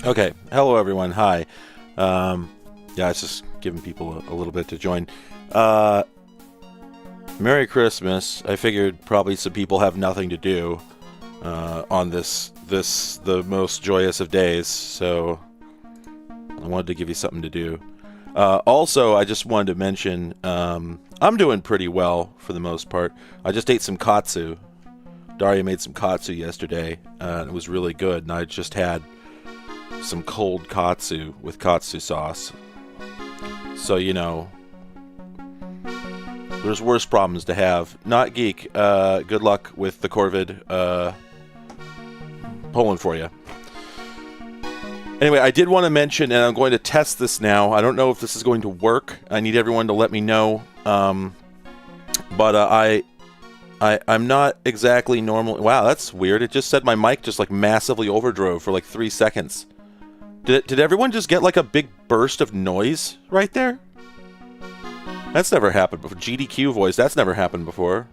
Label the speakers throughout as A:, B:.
A: Okay, hello everyone, hi. Yeah, it's just giving people a little bit to join. Merry Christmas. I figured probably some people have nothing to do on this the most joyous of days, so I wanted to give you something to do. Also, I just wanted to mention, I'm doing pretty well for the most part. I just ate some katsu. Daria made some katsu yesterday, and it was really good, and I just had some cold katsu with katsu sauce. So, you know, there's worse problems to have. Not Geek, good luck with the Corvid. Pulling for you. Anyway, I did want to mention, and I'm going to test this now. I don't know if this is going to work. I need everyone to let me know. But I'm not exactly normal. Wow, that's weird. It just said my mic just like massively overdrove for like 3 seconds. Did everyone just get like a big burst of noise right there? That's never happened before. GDQ voice, that's never happened before.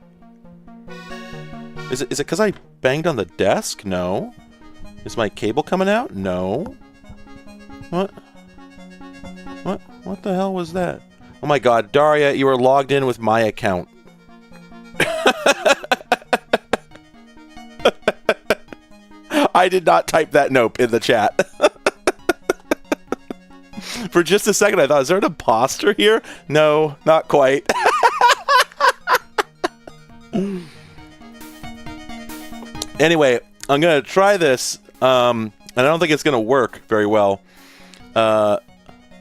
A: Is it because I banged on the desk? No. Is my cable coming out? No. What? What the hell was that? Oh my god, Daria, you are logged in with my account. I did not type that nope in the chat. For just a second, I thought, is there an imposter here? No, not quite. Anyway, I'm going to try this, and I don't think it's going to work very well.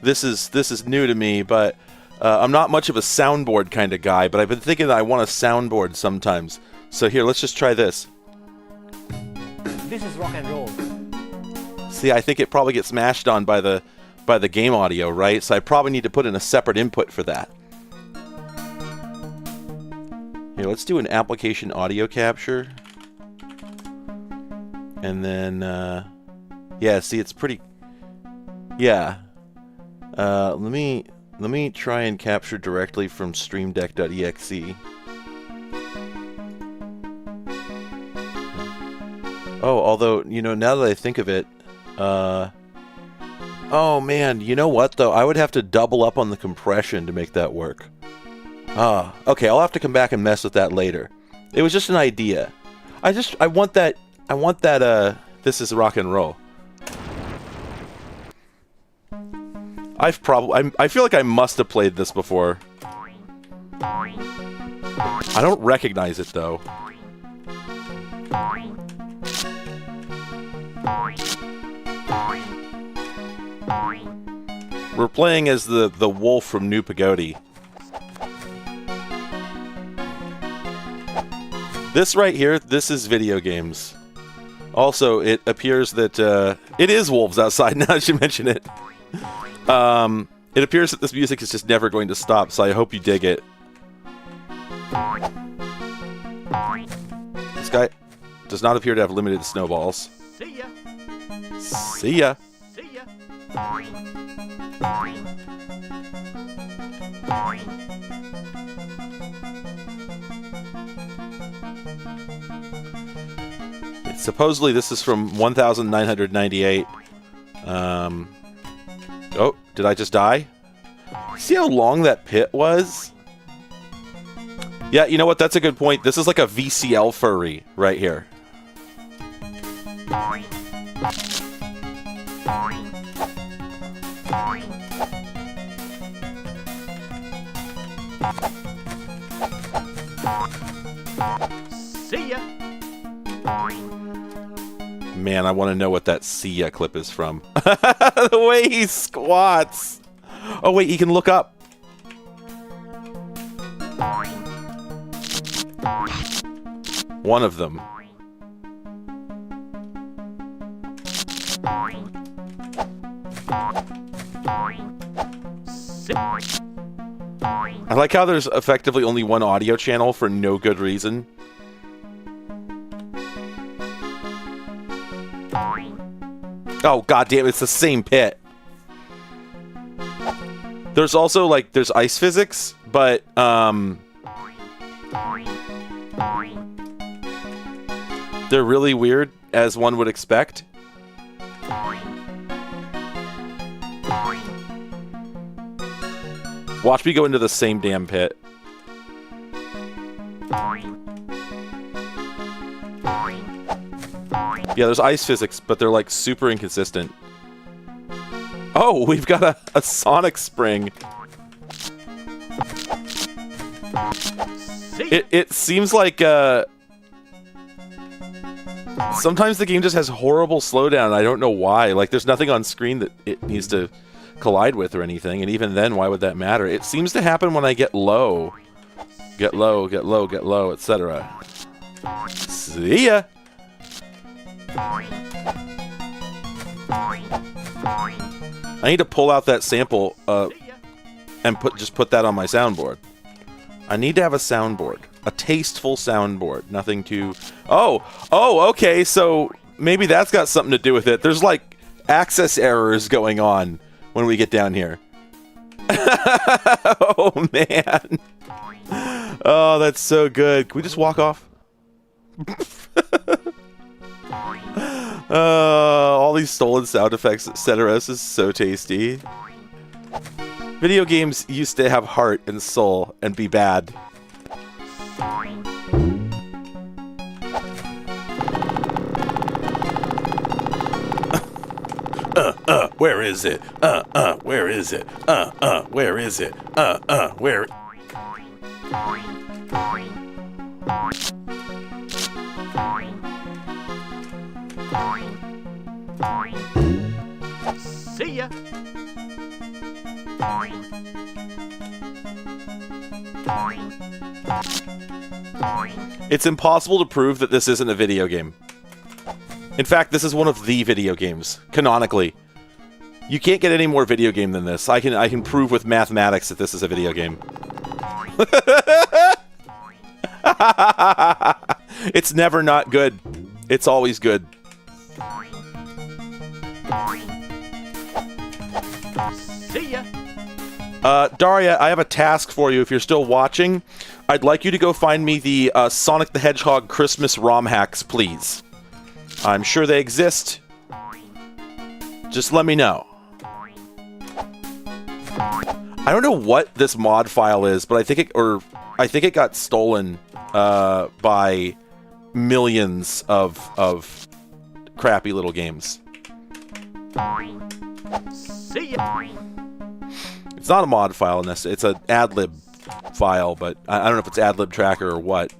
A: This is new to me, but I'm not much of a soundboard kind of guy, but I've been thinking that I want a soundboard sometimes. So here, let's just try this.
B: This is rock and roll.
A: See, I think it probably gets mashed on by the game audio, right? So I probably need to put in a separate input for that. Here, let's do an application audio capture. And then, yeah, see, it's pretty... Yeah. Let me try and capture directly from streamdeck.exe. Oh, although, you know, now that I think of it, oh man, you know what though? I would have to double up on the compression to make that work. Okay, I'll have to come back and mess with that later. It was just an idea. I want that, this is rock and roll. I feel like I must have played this before. I don't recognize it though. We're playing as the wolf from New Pagodi. This right here, this is video games. Also, it appears that it is wolves outside now that you mention it. It appears that this music is just never going to stop, so I hope you dig it. This guy does not appear to have limited snowballs.
B: See ya.
A: See ya.
B: See ya.
A: Supposedly this is from 1998. Oh, did I just die? See how long that pit was? Yeah, you know what? That's a good point. This is like a VCL furry right here.
B: See ya.
A: Man, I want to know what that see ya clip is from. The way he squats. Oh, wait, he can look up. One of them. I like how there's effectively only one audio channel for no good reason. Oh, goddamn, it's the same pit. There's also, like, there's ice physics, but, they're really weird, as one would expect. Watch me go into the same damn pit. Yeah, there's ice physics, but they're like super inconsistent. Oh, we've got a sonic spring. It seems like sometimes the game just has horrible slowdown. I don't know why. Like, there's nothing on screen that it needs to collide with or anything, and even then, why would that matter? It seems to happen when I get low. Get low, get low, get low, etc. See ya! I need to pull out that sample and just put that on my soundboard. I need to have a soundboard. A tasteful soundboard. Nothing too... Oh, okay, so maybe that's got something to do with it. There's, like, access errors going on when we get down here. Oh, man. Oh, that's so good. Can we just walk off? All these stolen sound effects, etc. This is so tasty. Video games used to have heart and soul and be bad. Where is it? Where is it? Where is it? Where?
B: See ya.
A: It's impossible to prove that this isn't a video game. In fact, this is one of the video games, canonically. You can't get any more video game than this. I can prove with mathematics that this is a video game. It's never not good. It's always good.
B: See ya.
A: Daria, I have a task for you if you're still watching. I'd like you to go find me the Sonic the Hedgehog Christmas ROM hacks, please. I'm sure they exist. Just let me know. I don't know what this mod file is, but I think it got stolen by millions of crappy little games.
B: See ya.
A: It's not a mod file, it's an adlib file, but I don't know if it's adlib tracker or what.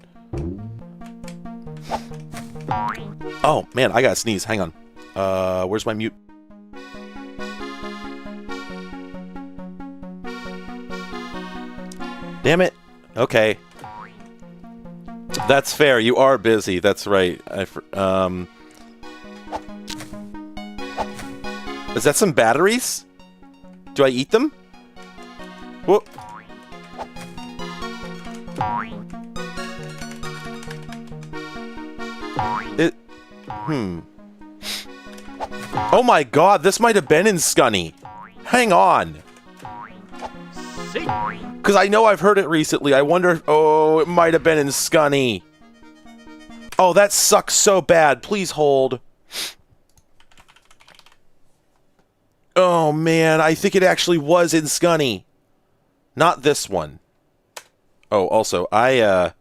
A: Oh man, I gotta sneeze. Hang on. Where's my mute? Damn it. Okay. That's fair. You are busy. That's right. Is that some batteries? Do I eat them? Whoop. Oh my god, this might have been in Scunny. Hang on. Because I know I've heard it recently. I wonder if... Oh, it might have been in Scunny. Oh, that sucks so bad. Please hold. Oh, man. I think it actually was in Scunny. Not this one. Oh, also, I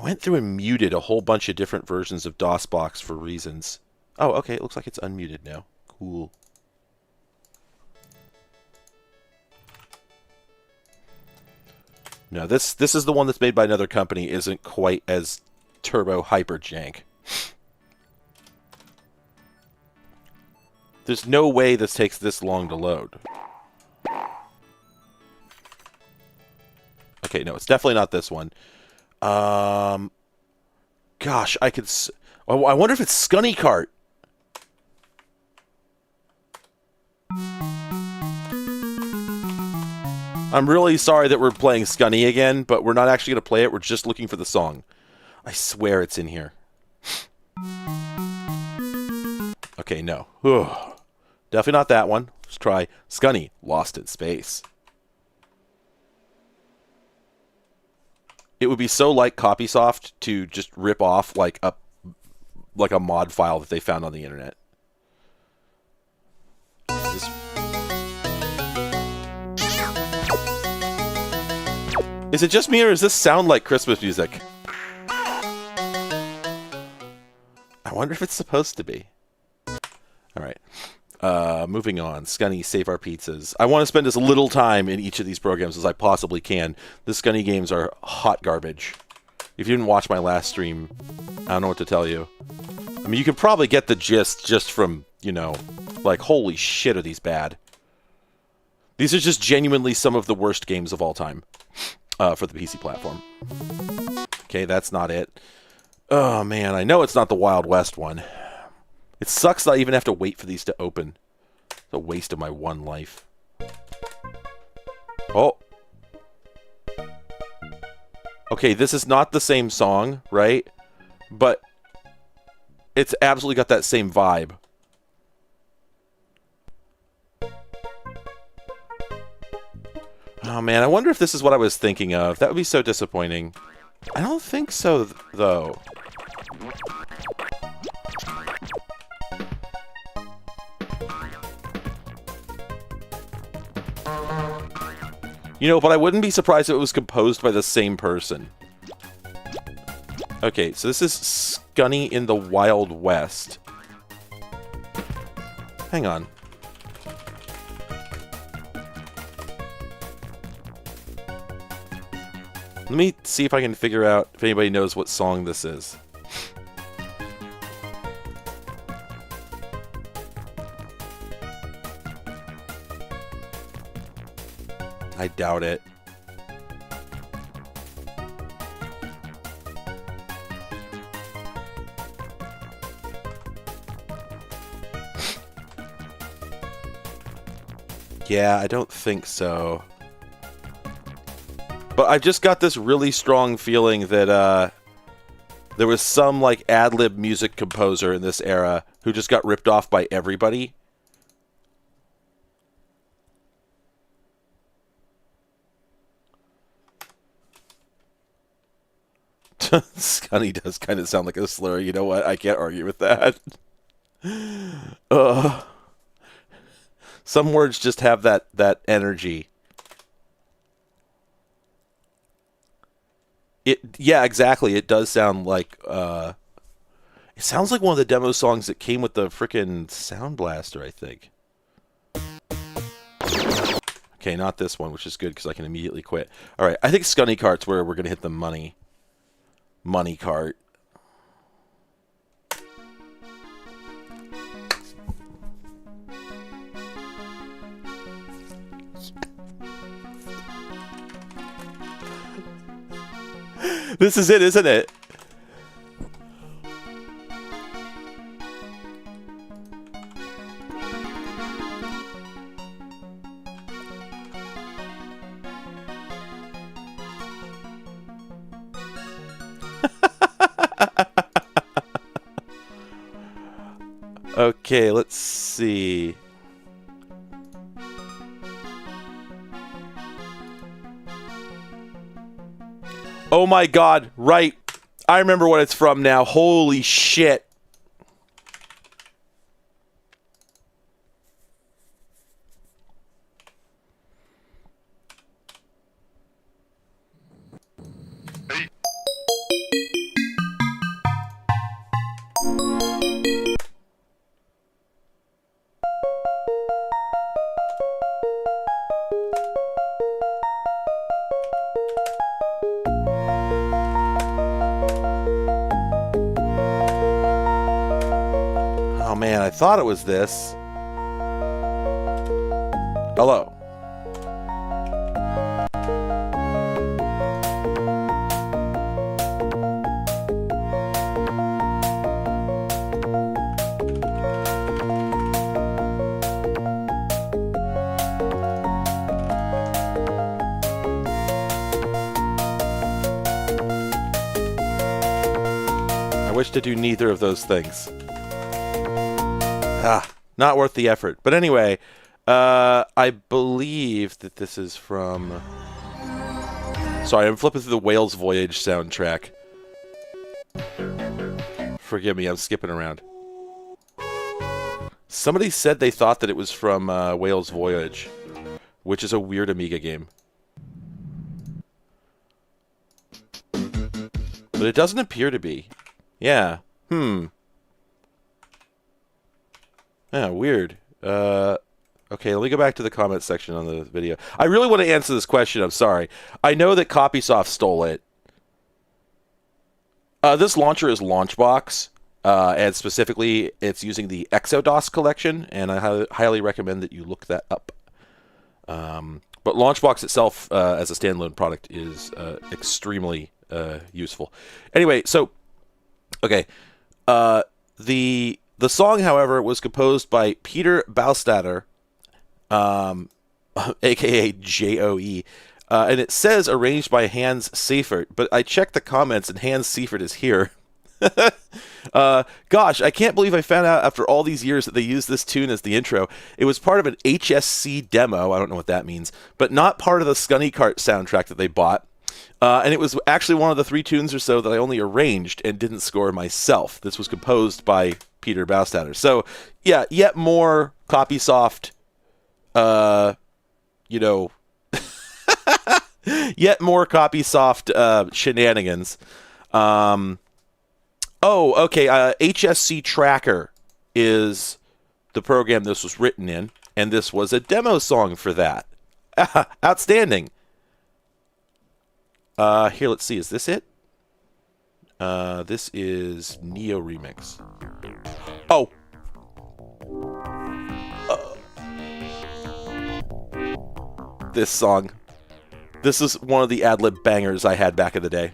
A: went through and muted a whole bunch of different versions of DOSBox for reasons. Oh, okay. It looks like it's unmuted now. Cool. No, this is the one that's made by another company. Isn't quite as turbo hyper jank. There's no way this takes this long to load. Okay, no, it's definitely not this one. Gosh, I could... I wonder if it's Scunny Cart. I'm really sorry that we're playing Scunny again, but we're not actually going to play it. We're just looking for the song. I swear it's in here. Okay, no. Ugh. Definitely not that one. Let's try Scunny, Lost in Space. It would be so like Copysoft to just rip off like a mod file that they found on the internet. Is it just me, or does this sound like Christmas music? I wonder if it's supposed to be. Alright. Moving on. Scunny, Save Our Pizzas. I want to spend as little time in each of these programs as I possibly can. The Scunny games are hot garbage. If you didn't watch my last stream, I don't know what to tell you. I mean, you can probably get the gist just from, you know, like, holy shit, are these bad. These are just genuinely some of the worst games of all time for the PC platform. Okay, that's not it. Oh, man, I know it's not the Wild West one. It sucks that I even have to wait for these to open. It's a waste of my one life. Oh. Okay, this is not the same song, right? But it's absolutely got that same vibe. Oh, man, I wonder if this is what I was thinking of. That would be so disappointing. I don't think so, though. You know, but I wouldn't be surprised if it was composed by the same person. Okay, so this is Scunny in the Wild West. Hang on. Let me see if I can figure out if anybody knows what song this is. I doubt it. Yeah, I don't think so. But I've just got this really strong feeling that there was some like ad-lib music composer in this era who just got ripped off by everybody. Scunny does kind of sound like a slur. You know what? I can't argue with that. Some words just have that energy. Yeah, exactly. It does sound like it sounds like one of the demo songs that came with the frickin' Sound Blaster, I think. Okay, not this one, which is good because I can immediately quit. All right, I think Scunny Cart's where we're gonna hit the money. Money cart. This is it, isn't it? Okay, let's see. Oh my god, right. I remember what it's from now. Holy shit. Oh man, I thought it was this. Hello. I wish to do neither of those things. Not worth the effort. But anyway, I believe that this is from... Sorry, I'm flipping through the Whale's Voyage soundtrack. Forgive me, I'm skipping around. Somebody said they thought that it was from Whale's Voyage, which is a weird Amiga game. But it doesn't appear to be. Yeah. Yeah, weird. Okay, let me go back to the comments section on the video. I really want to answer this question, I'm sorry. I know that Copysoft stole it. This launcher is Launchbox, and specifically it's using the Exodos collection, and I highly recommend that you look that up. But Launchbox itself, as a standalone product, is extremely useful. Anyway, so, okay. The song, however, was composed by Peter Baustatter, a.k.a. J.O.E., and it says arranged by Hans Seifert, but I checked the comments and Hans Seifert is here. Gosh, I can't believe I found out after all these years that they used this tune as the intro. It was part of an HSC demo, I don't know what that means, but not part of the Scunny Cart soundtrack that they bought. And it was actually one of the 3 tunes or so that I only arranged and didn't score myself. This was composed by Peter Baustatter. So, yeah, yet more Copysoft, yet more Copysoft shenanigans. Oh, okay, HSC Tracker is the program this was written in, and this was a demo song for that. Outstanding. Here, let's see, is this it? This is Neo Remix. Oh! This song. This is one of the ad-lib bangers I had back in the day.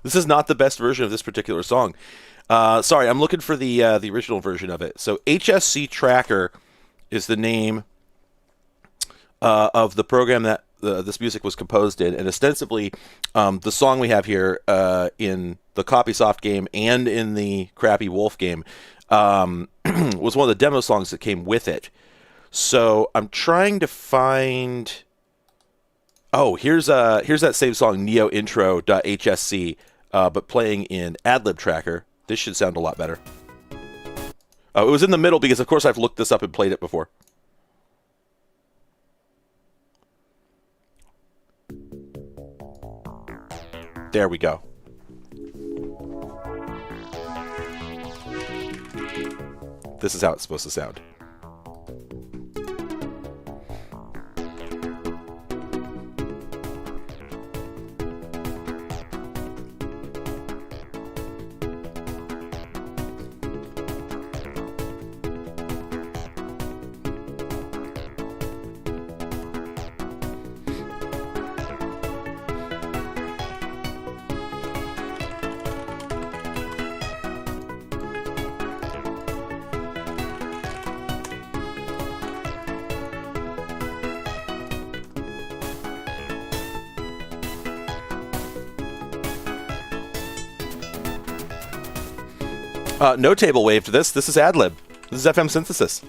A: This is not the best version of this particular song. Sorry, I'm looking for the original version of it. So HSC Tracker is the name of the program that this music was composed in, and ostensibly the song we have here in the Copysoft game and in the Crappy Wolf game was one of the demo songs that came with it. So I'm trying to find... Oh, here's that same song, neointro.hsc, but playing in AdLib Tracker. This should sound a lot better. It was in the middle because, of course, I've looked this up and played it before. There we go. This is how it's supposed to sound. No table wave to this. This is ad-lib. This is FM synthesis.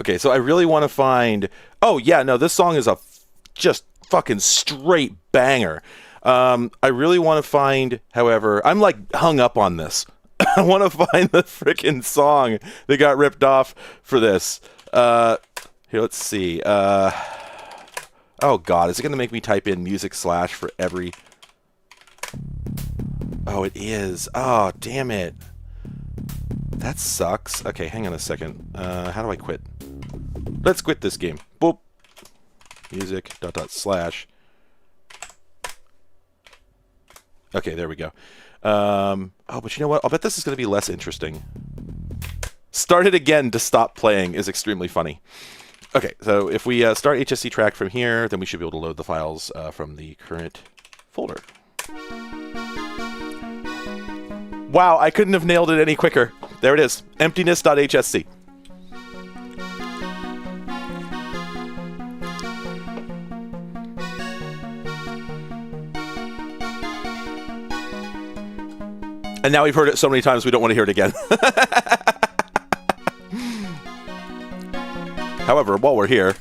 A: Okay, so I really want to find... Oh, yeah, no, this song is a just fucking straight banger. I really want to find, however... I'm, like, hung up on this. I want to find the frickin' song that got ripped off for this. Here, let's see. Oh, God, is it going to make me type in music / for every... Oh, it is. Oh, damn it. That sucks. Okay, hang on a second. How do I quit? Let's quit this game. Boop. Music .. Okay, there we go. Oh, but you know what? I'll bet this is going to be less interesting. Start it again to stop playing is extremely funny. Okay, so if we start HSC track from here, then we should be able to load the files from the current folder. Wow, I couldn't have nailed it any quicker. There it is. Emptiness.hsc. And now we've heard it so many times we don't want to hear it again. However, while we're here...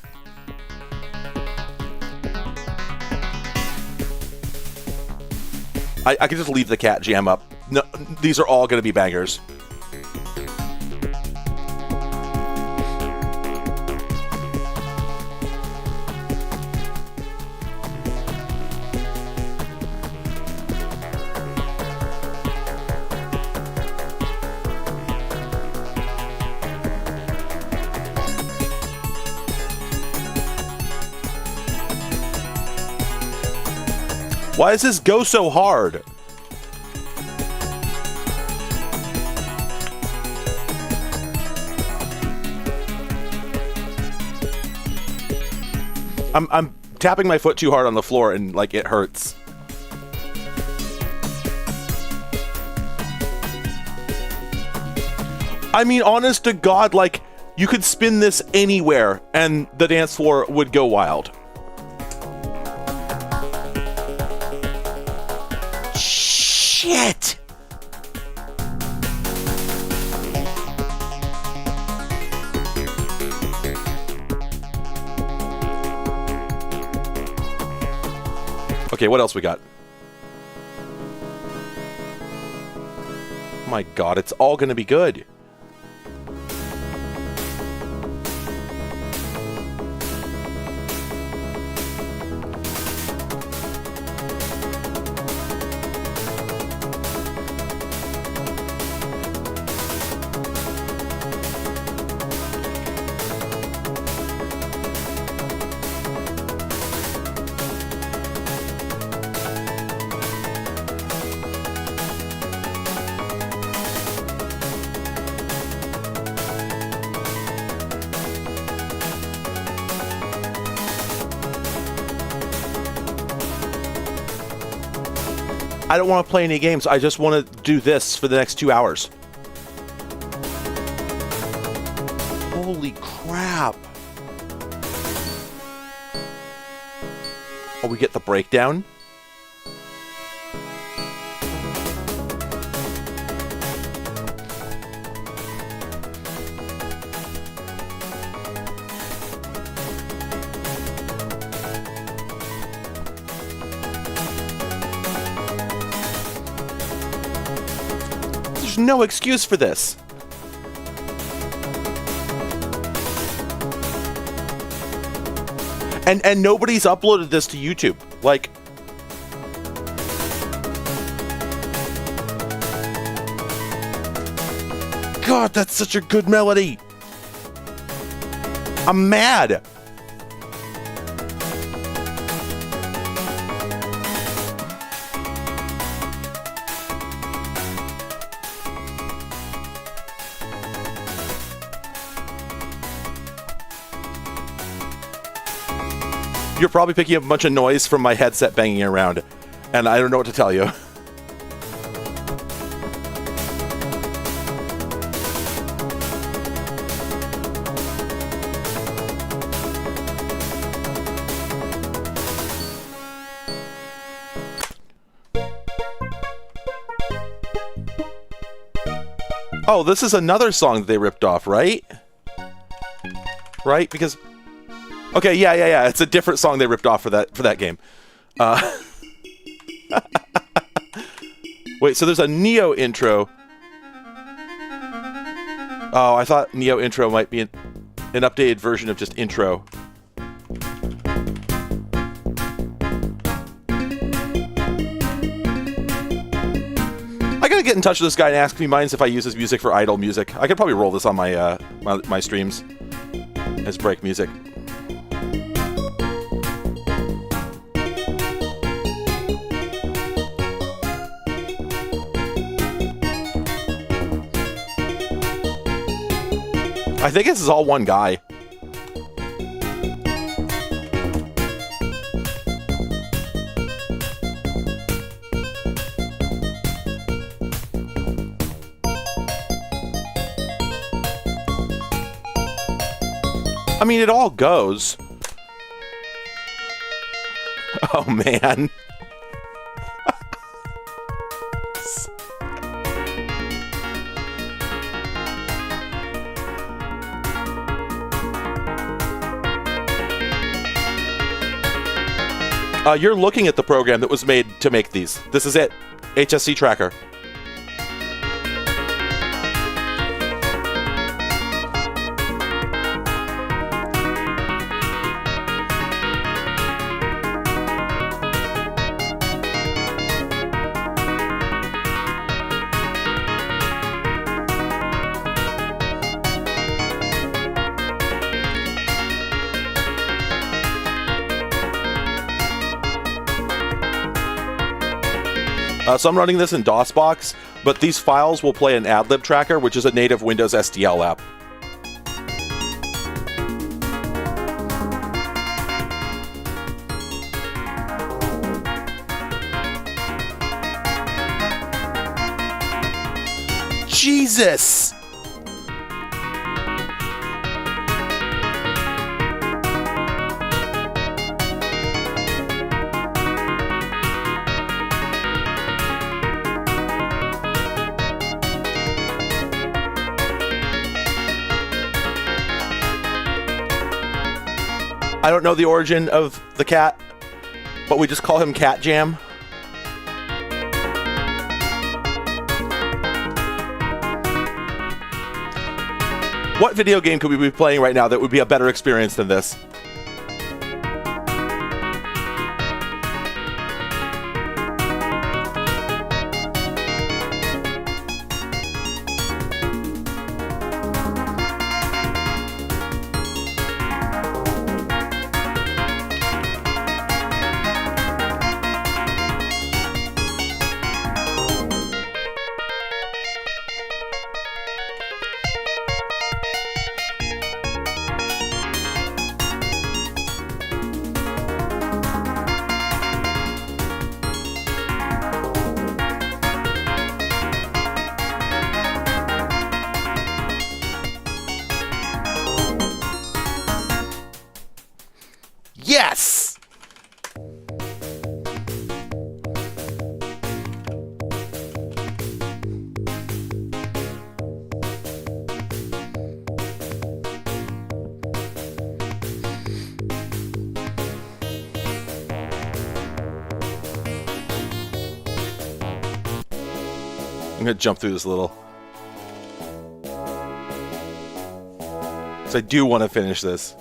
A: I can just leave the cat jam up. No, these are all going to be bangers. Why does this go so hard? I'm tapping my foot too hard on the floor and, like, it hurts. I mean, honest to God, like, you could spin this anywhere and the dance floor would go wild. Shit! Okay, what else we got? My God, it's all gonna be good. I don't want to play any games. I just want to do this for the next 2 hours. Holy crap. Oh, we get the breakdown? There's no excuse for this. And nobody's uploaded this to YouTube. Like, God, that's such a good melody. I'm mad. You're probably picking up a bunch of noise from my headset banging around, and I don't know what to tell you. Oh, this is another song that they ripped off, right? Right? Because... Okay, yeah. It's a different song they ripped off for that game. Wait, so there's a Neo intro. Oh, I thought Neo intro might be an updated version of just intro. I gotta get in touch with this guy and ask if he minds if I use his music for idle music. I could probably roll this on my my streams as break music. I think this is all one guy. I mean, it all goes. Oh, man. You're looking at the program that was made to make these. This is it. HSC Tracker. So I'm running this in DOSBox, but these files will play an AdLib tracker, which is a native Windows SDL app. Jesus! I don't know the origin of the cat, but we just call him Cat Jam. What video game could we be playing right now that would be a better experience than this? Yes! I'm gonna jump through this little. So I do want to finish this.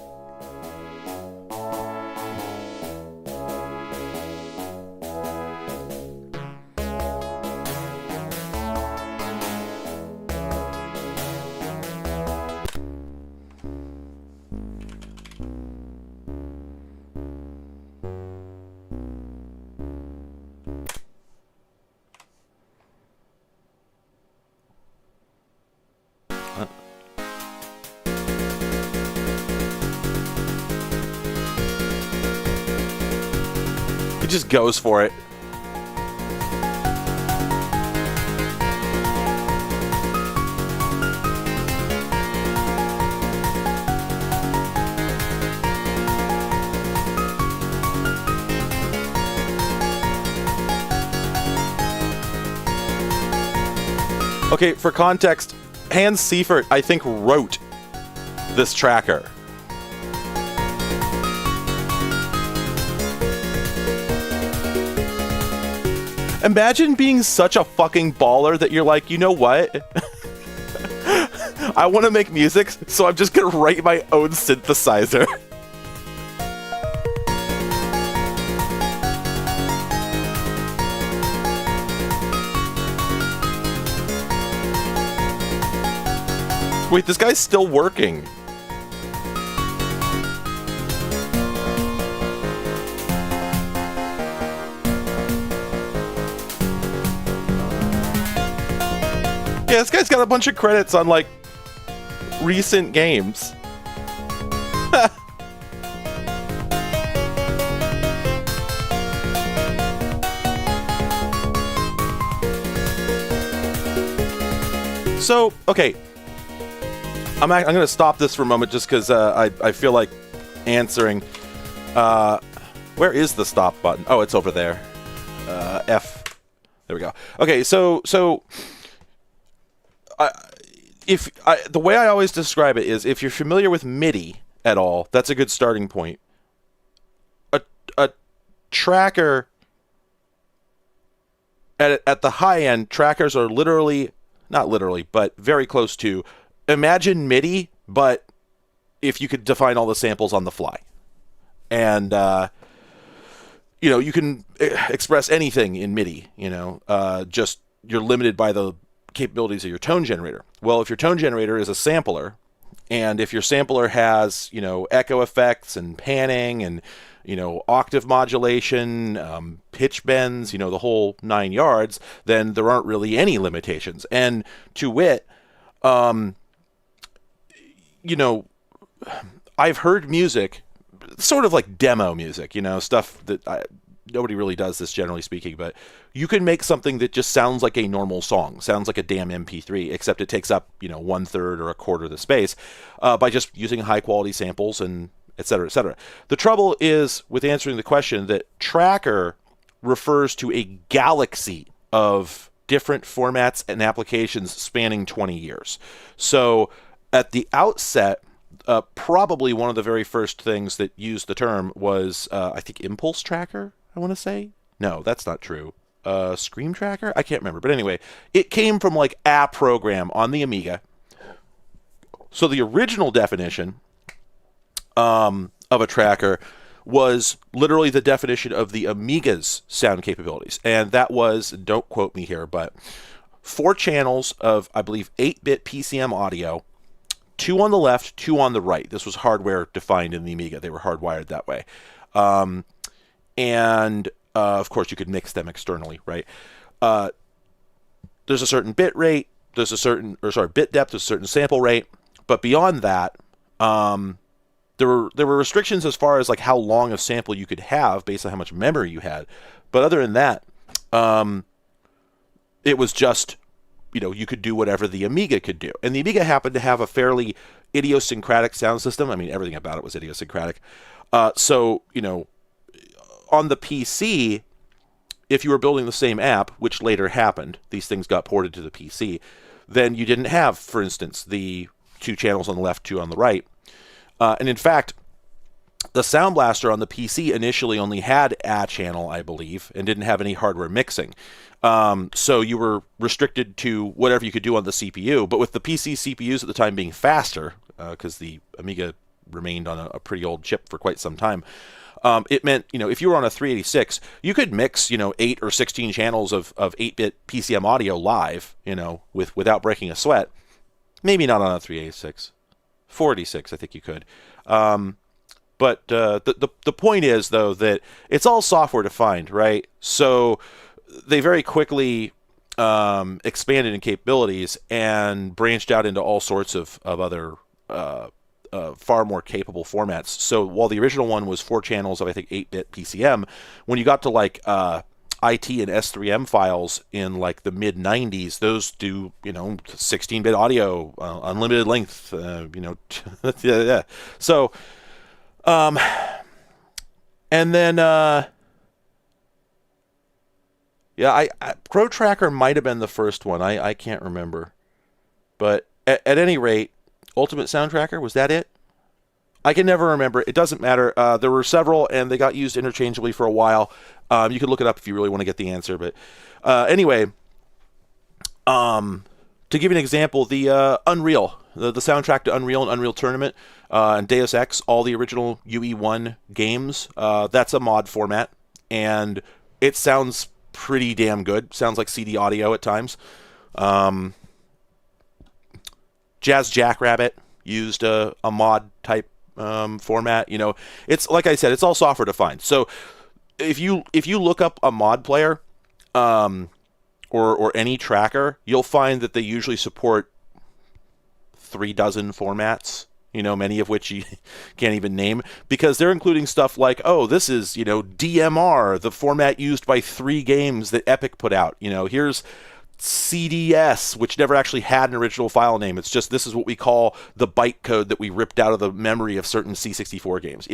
A: He just goes for it. Okay, for context, Hans Seifert, I think, wrote this tracker. Imagine being such a fucking baller that you're like, you know what? I want to make music, so I'm just going to write my own synthesizer. Wait, this guy's still working. Yeah, this guy's got a bunch of credits on, like, recent games. So, okay. I'm going to stop this for a moment just because I feel like answering. Where is the stop button? Oh, it's over there. F. There we go. Okay, so the way I always describe it is, if you're familiar with MIDI at all, that's a good starting point. A tracker at the high end, trackers are literally, not literally, but very close to. Imagine MIDI, but if you could define all the samples on the fly. And, you can express anything in MIDI, just you're limited by the capabilities of your tone generator. Well, if your tone generator is a sampler, and if your sampler has, echo effects and panning and, octave modulation, pitch bends, the whole 9 yards, then there aren't really any limitations. And to wit, I've heard music, sort of like demo music, stuff that nobody really does this, generally speaking, but you can make something that just sounds like a normal song, sounds like a damn MP3, except it takes up, 1/3 or a quarter of the space, by just using high quality samples and et cetera, et cetera. The trouble is with answering the question that tracker refers to a galaxy of different formats and applications spanning 20 years. So at the outset, probably one of the very first things that used the term was, I think, Impulse Tracker, I want to say. No, that's not true. Scream Tracker? I can't remember. But anyway, it came from like a program on the Amiga. So the original definition of a tracker was literally the definition of the Amiga's sound capabilities. And that was, don't quote me here, but 4 channels of, I believe, 8-bit PCM audio, 2 on the left, 2 on the right. This was hardware defined in the Amiga. They were hardwired that way. Of course, you could mix them externally, right? There's a certain bit rate, bit depth, there's a certain sample rate, but beyond that, there were restrictions as far as like how long a sample you could have based on how much memory you had. But other than that, it was just, you could do whatever the Amiga could do. And the Amiga happened to have a fairly idiosyncratic sound system. I mean, everything about it was idiosyncratic. So, on the PC, if you were building the same app, which later happened, these things got ported to the PC, then you didn't have, for instance, the 2 channels on the left, 2 on the right. And in fact, the Sound Blaster on the PC initially only had a channel, I believe, and didn't have any hardware mixing. So you were restricted to whatever you could do on the CPU. But with the PC CPUs at the time being faster, because the Amiga remained on a pretty old chip for quite some time, it meant, if you were on a 386, you could mix, 8 or 16 channels of 8-bit PCM audio live, without breaking a sweat. Maybe not on a 386. 486, I think you could. But the point is, though, that it's all software defined, right? So they very quickly expanded in capabilities and branched out into all sorts of other far more capable formats. So while the original one was 4 channels of, I think, 8-bit PCM, when you got to like IT and S3M files in like the mid 90s, those do 16-bit audio, unlimited length, yeah. So and then Pro Tracker might have been the first one. I can't remember, but at any rate, Ultimate Sound Tracker, was that it? I can never remember. It doesn't matter. There were several, and they got used interchangeably for a while. You could look it up if you really want to get the answer. But anyway, to give you an example, the Unreal, the soundtrack to Unreal and Unreal Tournament, and Deus Ex, all the original UE1 games, that's a mod format, and it sounds pretty damn good. Sounds like CD audio at times. Jazz Jackrabbit used a mod type format. It's like I said, it's all software defined. So if you look up a mod player or any tracker, you'll find that they usually support 36 formats, many of which you can't even name, because they're including stuff like, this is, DMR, the format used by 3 games that Epic put out. Here's CDS, which never actually had an original file name. It's just, this is what we call the byte code that we ripped out of the memory of certain C64 games.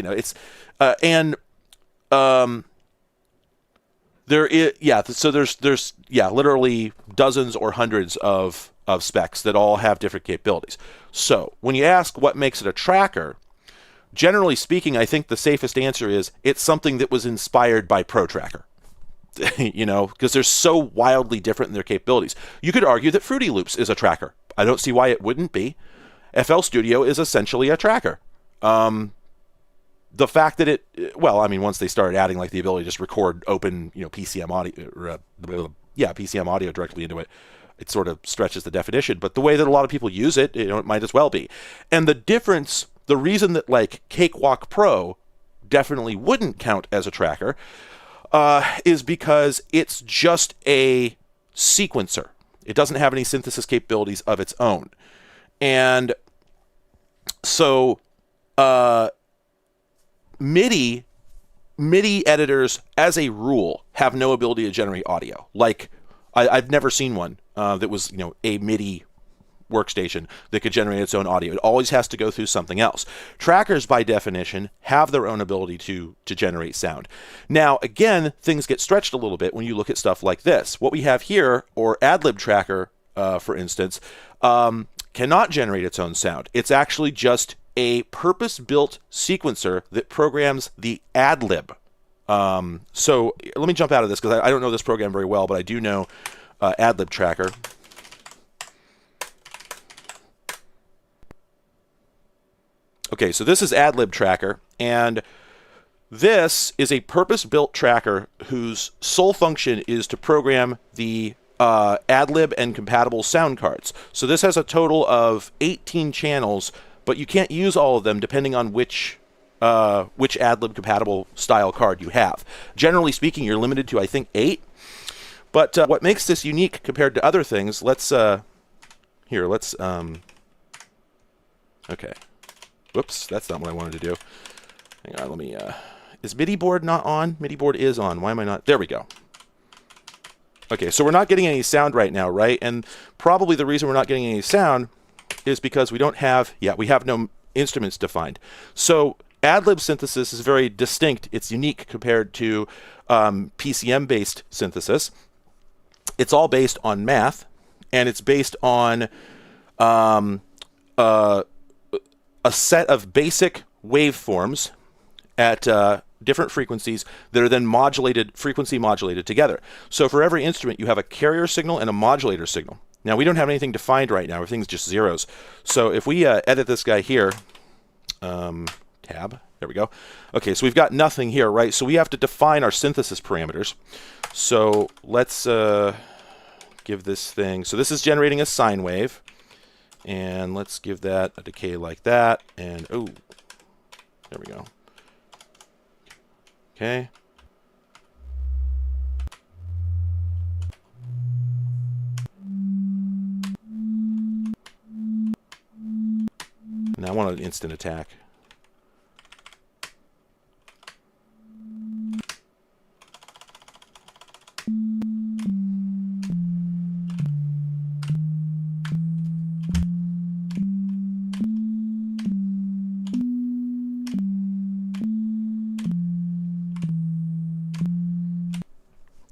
A: There is, so there's literally dozens or hundreds of specs that all have different capabilities. So when you ask what makes it a tracker, generally speaking, I think the safest answer is it's something that was inspired by Pro Tracker. Because they're so wildly different in their capabilities. You could argue that Fruity Loops is a tracker. I don't see why it wouldn't be. FL Studio is essentially a tracker. The fact that once they started adding like the ability to just record open, PCM audio, PCM audio directly into it, it sort of stretches the definition. But the way that a lot of people use it, it might as well be. And the reason that like Cakewalk Pro definitely wouldn't count as a tracker is because it's just a sequencer. It doesn't have any synthesis capabilities of its own. And so MIDI editors, as a rule, have no ability to generate audio. Like, I've never seen one that was, a MIDI workstation that could generate its own audio. It always has to go through something else. Trackers, by definition, have their own ability to generate sound. Now, again, things get stretched a little bit when you look at stuff like this. What we have here, or AdLib Tracker, for instance, cannot generate its own sound. It's actually just a purpose-built sequencer that programs the AdLib. So let me jump out of this because I don't know this program very well, but I do know AdLib Tracker. Okay, so this is AdLib Tracker, and this is a purpose-built tracker whose sole function is to program the AdLib and compatible sound cards. So this has a total of 18 channels, but you can't use all of them depending on which AdLib compatible style card you have. Generally speaking, you're limited to, I think, 8. But what makes this unique compared to other things, okay. Whoops, that's not what I wanted to do. Hang on, let me, is MIDI board not on? MIDI board is on. Why am I not? There we go. Okay, so we're not getting any sound right now, right? And probably the reason we're not getting any sound is because we have no instruments defined. So AdLib synthesis is very distinct. It's unique compared to PCM-based synthesis. It's all based on math, and it's based on a set of basic waveforms at different frequencies that are then frequency modulated together. So for every instrument, you have a carrier signal and a modulator signal. Now, we don't have anything defined right now. Everything's just zeros. So if we edit this guy here, tab, there we go. Okay, so we've got nothing here, right? So we have to define our synthesis parameters. So let's give this thing, so this is generating a sine wave. And let's give that a decay like that. And, oh, there we go. Okay. Now I want an instant attack.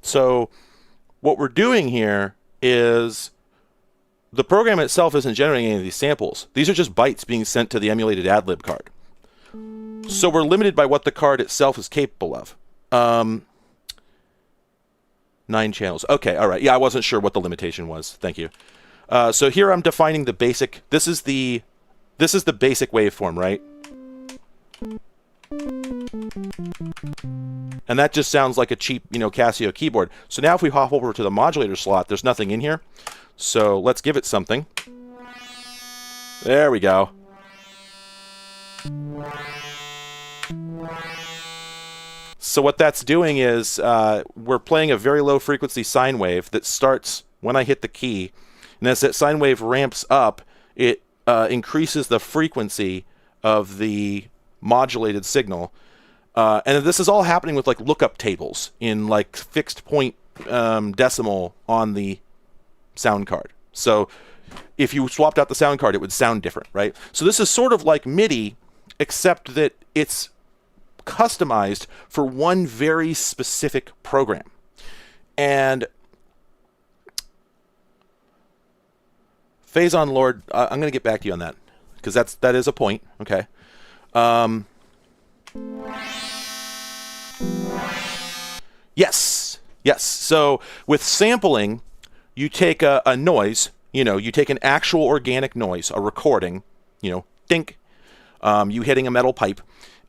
A: So what we're doing here is the program itself isn't generating any of these samples. These are just bytes being sent to the emulated AdLib card. So we're limited by what the card itself is capable of. 9 channels. Okay, all right. Yeah, I wasn't sure what the limitation was. Thank you. So here I'm defining the basic. This is the basic waveform, right? And that just sounds like a cheap, Casio keyboard. So now if we hop over to the modulator slot, there's nothing in here. So let's give it something. There we go. So what that's doing is we're playing a very low frequency sine wave that starts when I hit the key. And as that sine wave ramps up, it increases the frequency of the modulated signal. And this is all happening with like lookup tables in like fixed point decimal on the sound card. So if you swapped out the sound card, it would sound different, right? So this is sort of like MIDI, except that it's customized for one very specific program. And Phazon Lord, I'm going to get back to you on that, because that is a point, okay? Yes. So with sampling, you take a noise, you take an actual organic noise, a recording, think, you hitting a metal pipe,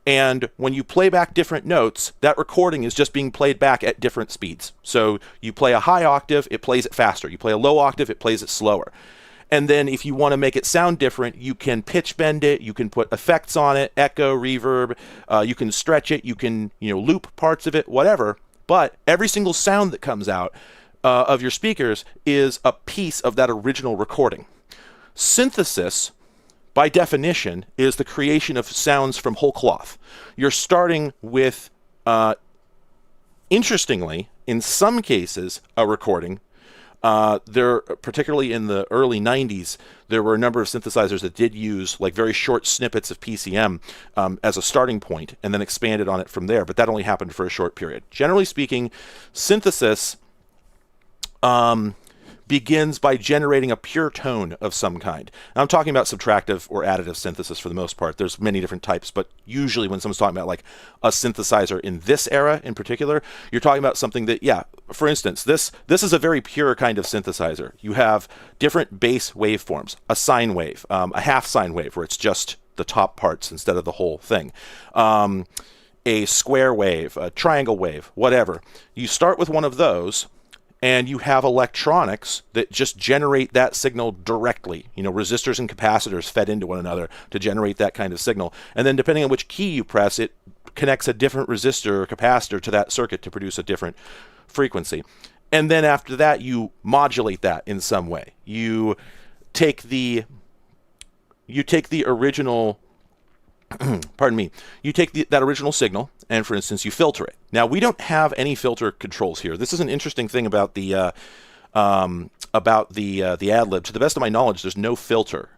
A: and when you play back different notes, that recording is just being played back at different speeds. So you play a high octave, it plays it faster. You play a low octave, it plays it slower. And then if you want to make it sound different, you can pitch bend it, you can put effects on it, echo, reverb, you can stretch it, you can, loop parts of it, whatever. But every single sound that comes out of your speakers is a piece of that original recording. Synthesis, by definition, is the creation of sounds from whole cloth. You're starting with, interestingly, in some cases, a recording. Particularly in the early 90s, there were a number of synthesizers that did use like very short snippets of PCM as a starting point and then expanded on it from there, but that only happened for a short period. Generally speaking, synthesis begins by generating a pure tone of some kind. Now, I'm talking about subtractive or additive synthesis for the most part. There's many different types, but usually when someone's talking about like a synthesizer in this era in particular, you're talking about something that, for instance, this is a very pure kind of synthesizer. You have different bass waveforms, a sine wave, a half sine wave where it's just the top parts instead of the whole thing. A square wave, a triangle wave, whatever. You start with one of those, and you have electronics that just generate that signal directly. Resistors and capacitors fed into one another to generate that kind of signal. And then depending on which key you press, it connects a different resistor or capacitor to that circuit to produce a different frequency. And then after that, you modulate that in some way. You take the original pardon me, you take that original signal and, for instance, you filter it. Now, we don't have any filter controls here. This is an interesting thing about the AdLib. To the best of my knowledge, there's no filter,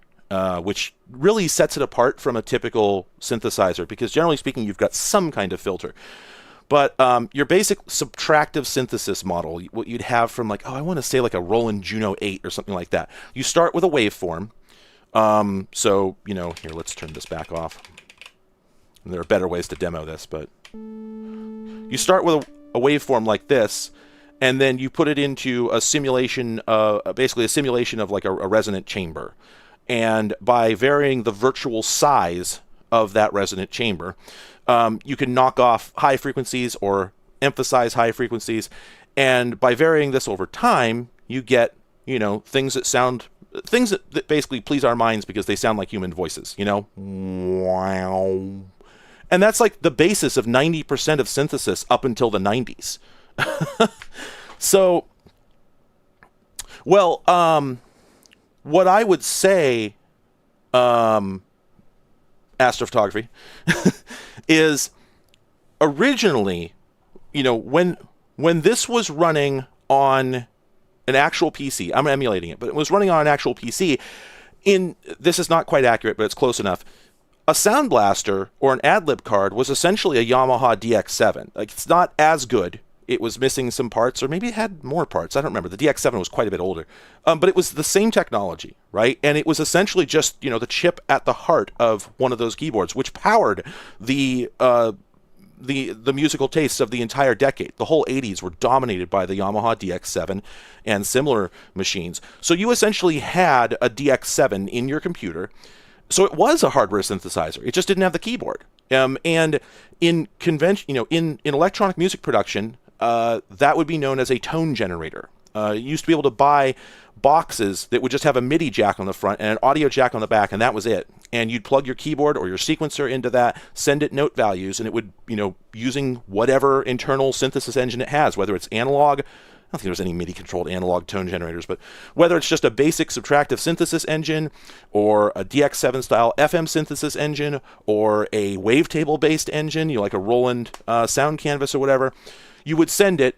A: which really sets it apart from a typical synthesizer, because generally speaking, you've got some kind of filter. But your basic subtractive synthesis model, what you'd have from like, I want to say like a Roland Juno 8 or something like that. You start with a waveform. Here, let's turn this back off. And there are better ways to demo this, but You start with a waveform like this, and then you put it into a simulation, basically a simulation of like a resonant chamber. And by varying the virtual size of that resonant chamber, you can knock off high frequencies or emphasize high frequencies. And by varying this over time, you get, things that basically please our minds because they sound like human voices, Wow. And that's like the basis of 90% of synthesis up until the 90s. So, well, what I would say, astrophotography, is originally, when this was running on an actual PC, I'm emulating it, but it was running on an actual PC, this is not quite accurate, but it's close enough. A Sound Blaster or an AdLib card was essentially a Yamaha DX7. Like, it's not as good. It was missing some parts, or maybe it had more parts. I don't remember. The DX7 was quite a bit older. But it was the same technology, right? And it was essentially just, the chip at the heart of one of those keyboards, which powered the musical tastes of the entire decade. The whole 80s were dominated by the Yamaha DX7 and similar machines. So you essentially had a DX7 in your computer. So it was a hardware synthesizer. It just didn't have the keyboard. And in convention, in electronic music production, that would be known as a tone generator. You used to be able to buy boxes that would just have a MIDI jack on the front and an audio jack on the back, and that was it. And you'd plug your keyboard or your sequencer into that, send it note values, and it would, using whatever internal synthesis engine it has, whether it's analog. I don't think there's any MIDI-controlled analog tone generators, but whether it's just a basic subtractive synthesis engine or a DX7-style FM synthesis engine or a wavetable-based engine, like a Roland sound canvas or whatever, you would send it,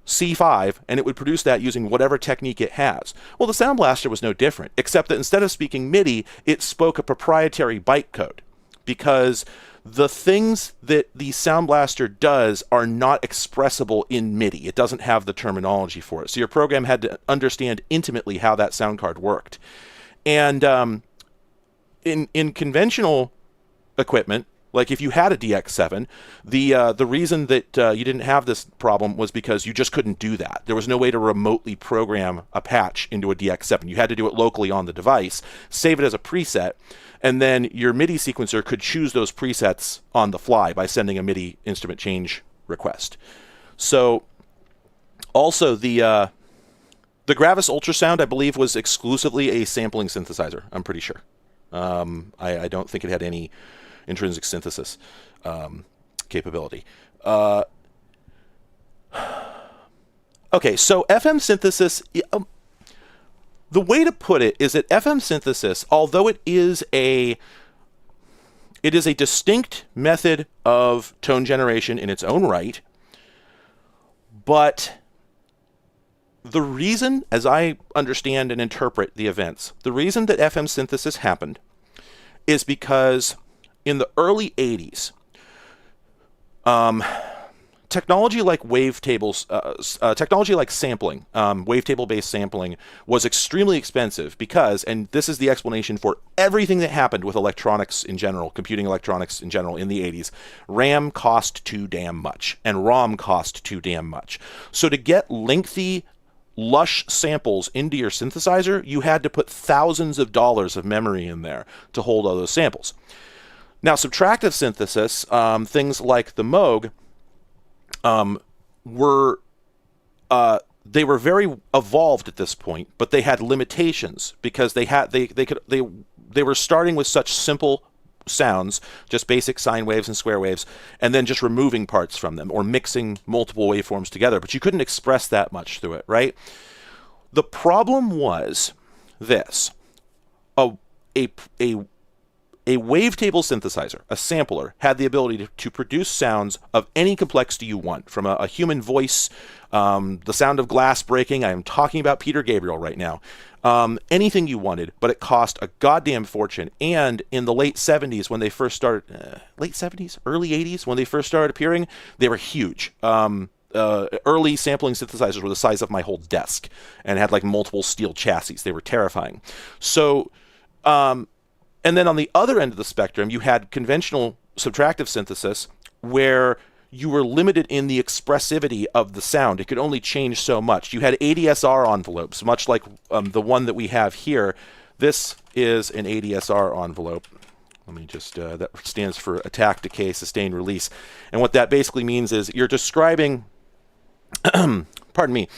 A: C5, and it would produce that using whatever technique it has. Well, the Sound Blaster was no different, except that instead of speaking MIDI, it spoke a proprietary bytecode, because the things that the Sound Blaster does are not expressible in MIDI. It doesn't have the terminology for it. So your program had to understand intimately how that sound card worked. And in conventional equipment, like if you had a DX7, the reason that you didn't have this problem was because you just couldn't do that. There was no way to remotely program a patch into a DX7. You had to do it locally on the device, save it as a preset, and then your MIDI sequencer could choose those presets on the fly by sending a MIDI instrument change request. So also the Gravis ultrasound, I believe, was exclusively a sampling synthesizer, I'm pretty sure. I don't think it had any intrinsic synthesis capability. Okay, so FM synthesis, the way to put it is that FM synthesis, although it is a distinct method of tone generation in its own right, but the reason, as I understand and interpret the events, the reason that FM synthesis happened is because in the early 80s, technology like wavetables, technology like sampling, wavetable-based sampling, was extremely expensive because, and this is the explanation for everything that happened with electronics in general, computing electronics in general in the 80s, RAM cost too damn much, and ROM cost too damn much. So to get lengthy, lush samples into your synthesizer, you had to put thousands of dollars of memory in there to hold all those samples. Now, subtractive synthesis, things like the Moog, were very evolved at this point, but they had limitations because they were starting with such simple sounds, just basic sine waves and square waves, and then just removing parts from them or mixing multiple waveforms together. But you couldn't express that much through it, right? The problem was this: a wavetable synthesizer, a sampler, had the ability to produce sounds of any complexity you want, from a human voice, the sound of glass breaking. I am talking about Peter Gabriel right now. Anything you wanted, but it cost a goddamn fortune. And in the late 70s, when they first started, late 70s, early 80s, when they first started appearing, they were huge. Early sampling synthesizers were the size of my whole desk and had like multiple steel chassis. They were terrifying. So, and then on the other end of the spectrum, you had conventional subtractive synthesis, where you were limited in the expressivity of the sound. It could only change so much. You had ADSR envelopes, much like the one that we have here. This is an ADSR envelope. Let me just, that stands for attack, decay, sustain, release. And what that basically means is you're describing, pardon me,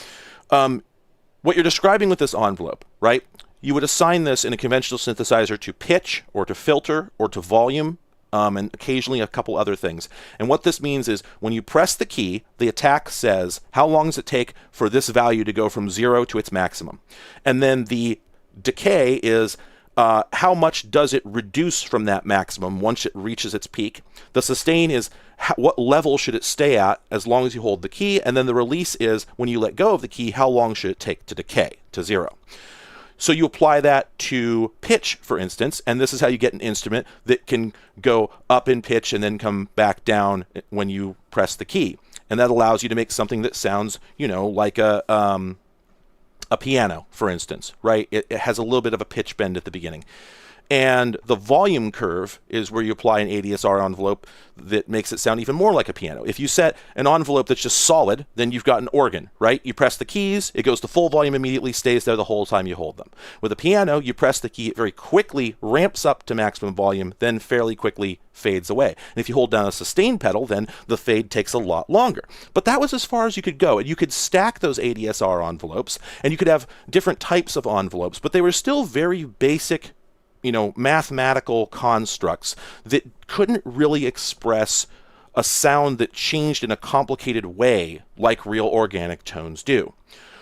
A: what you're describing with this envelope, right? You would assign this in a conventional synthesizer to pitch or to filter or to volume, and occasionally a couple other things. And what this means is when you press the key, the attack says, how long does it take for this value to go from 0 to its maximum? And then the decay is how much does it reduce from that maximum once it reaches its peak? The sustain is what level should it stay at as long as you hold the key? And then the release is when you let go of the key, how long should it take to decay to 0? So you apply that to pitch, for instance, and this is how you get an instrument that can go up in pitch and then come back down when you press the key. And that allows you to make something that sounds, like a piano, for instance, right? It has a little bit of a pitch bend at the beginning. And the volume curve is where you apply an ADSR envelope that makes it sound even more like a piano. If you set an envelope that's just solid, then you've got an organ, right? You press the keys, it goes to full volume immediately, stays there the whole time you hold them. With a piano, you press the key, it very quickly ramps up to maximum volume, then fairly quickly fades away. And if you hold down a sustain pedal, then the fade takes a lot longer. But that was as far as you could go. And you could stack those ADSR envelopes, and you could have different types of envelopes, but they were still very basic mathematical constructs that couldn't really express a sound that changed in a complicated way like real organic tones do.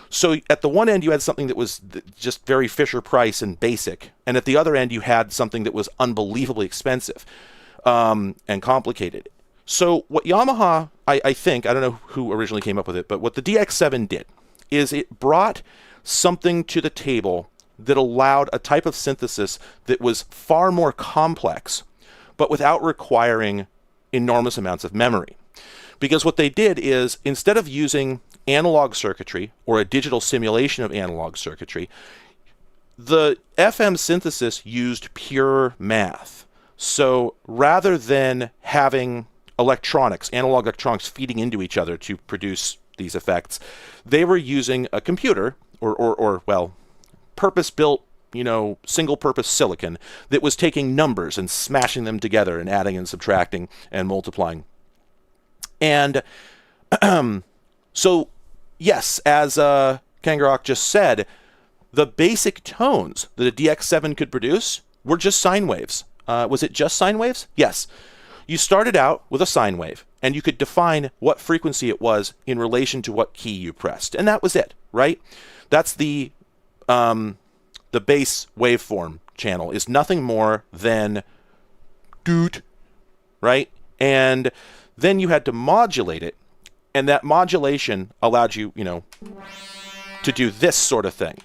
A: So at the one end, you had something that was just very Fisher-Price and basic, and at the other end, you had something that was unbelievably expensive and complicated. So what Yamaha, I think, I don't know who originally came up with it, but what the DX7 did is it brought something to the table that allowed a type of synthesis that was far more complex, but without requiring enormous amounts of memory. Because what they did is, instead of using analog circuitry or a digital simulation of analog circuitry, the FM synthesis used pure math. So rather than having analog electronics feeding into each other to produce these effects, they were using a computer or purpose-built, single-purpose silicon that was taking numbers and smashing them together and adding and subtracting and multiplying. And so, yes, as Kangaroo just said, the basic tones that a DX7 could produce were just sine waves. Was it just sine waves? Yes. You started out with a sine wave, and you could define what frequency it was in relation to what key you pressed. And that was it, right? That's the base waveform channel is nothing more than doot, right? And then you had to modulate it, and that modulation allowed you, to do this sort of thing.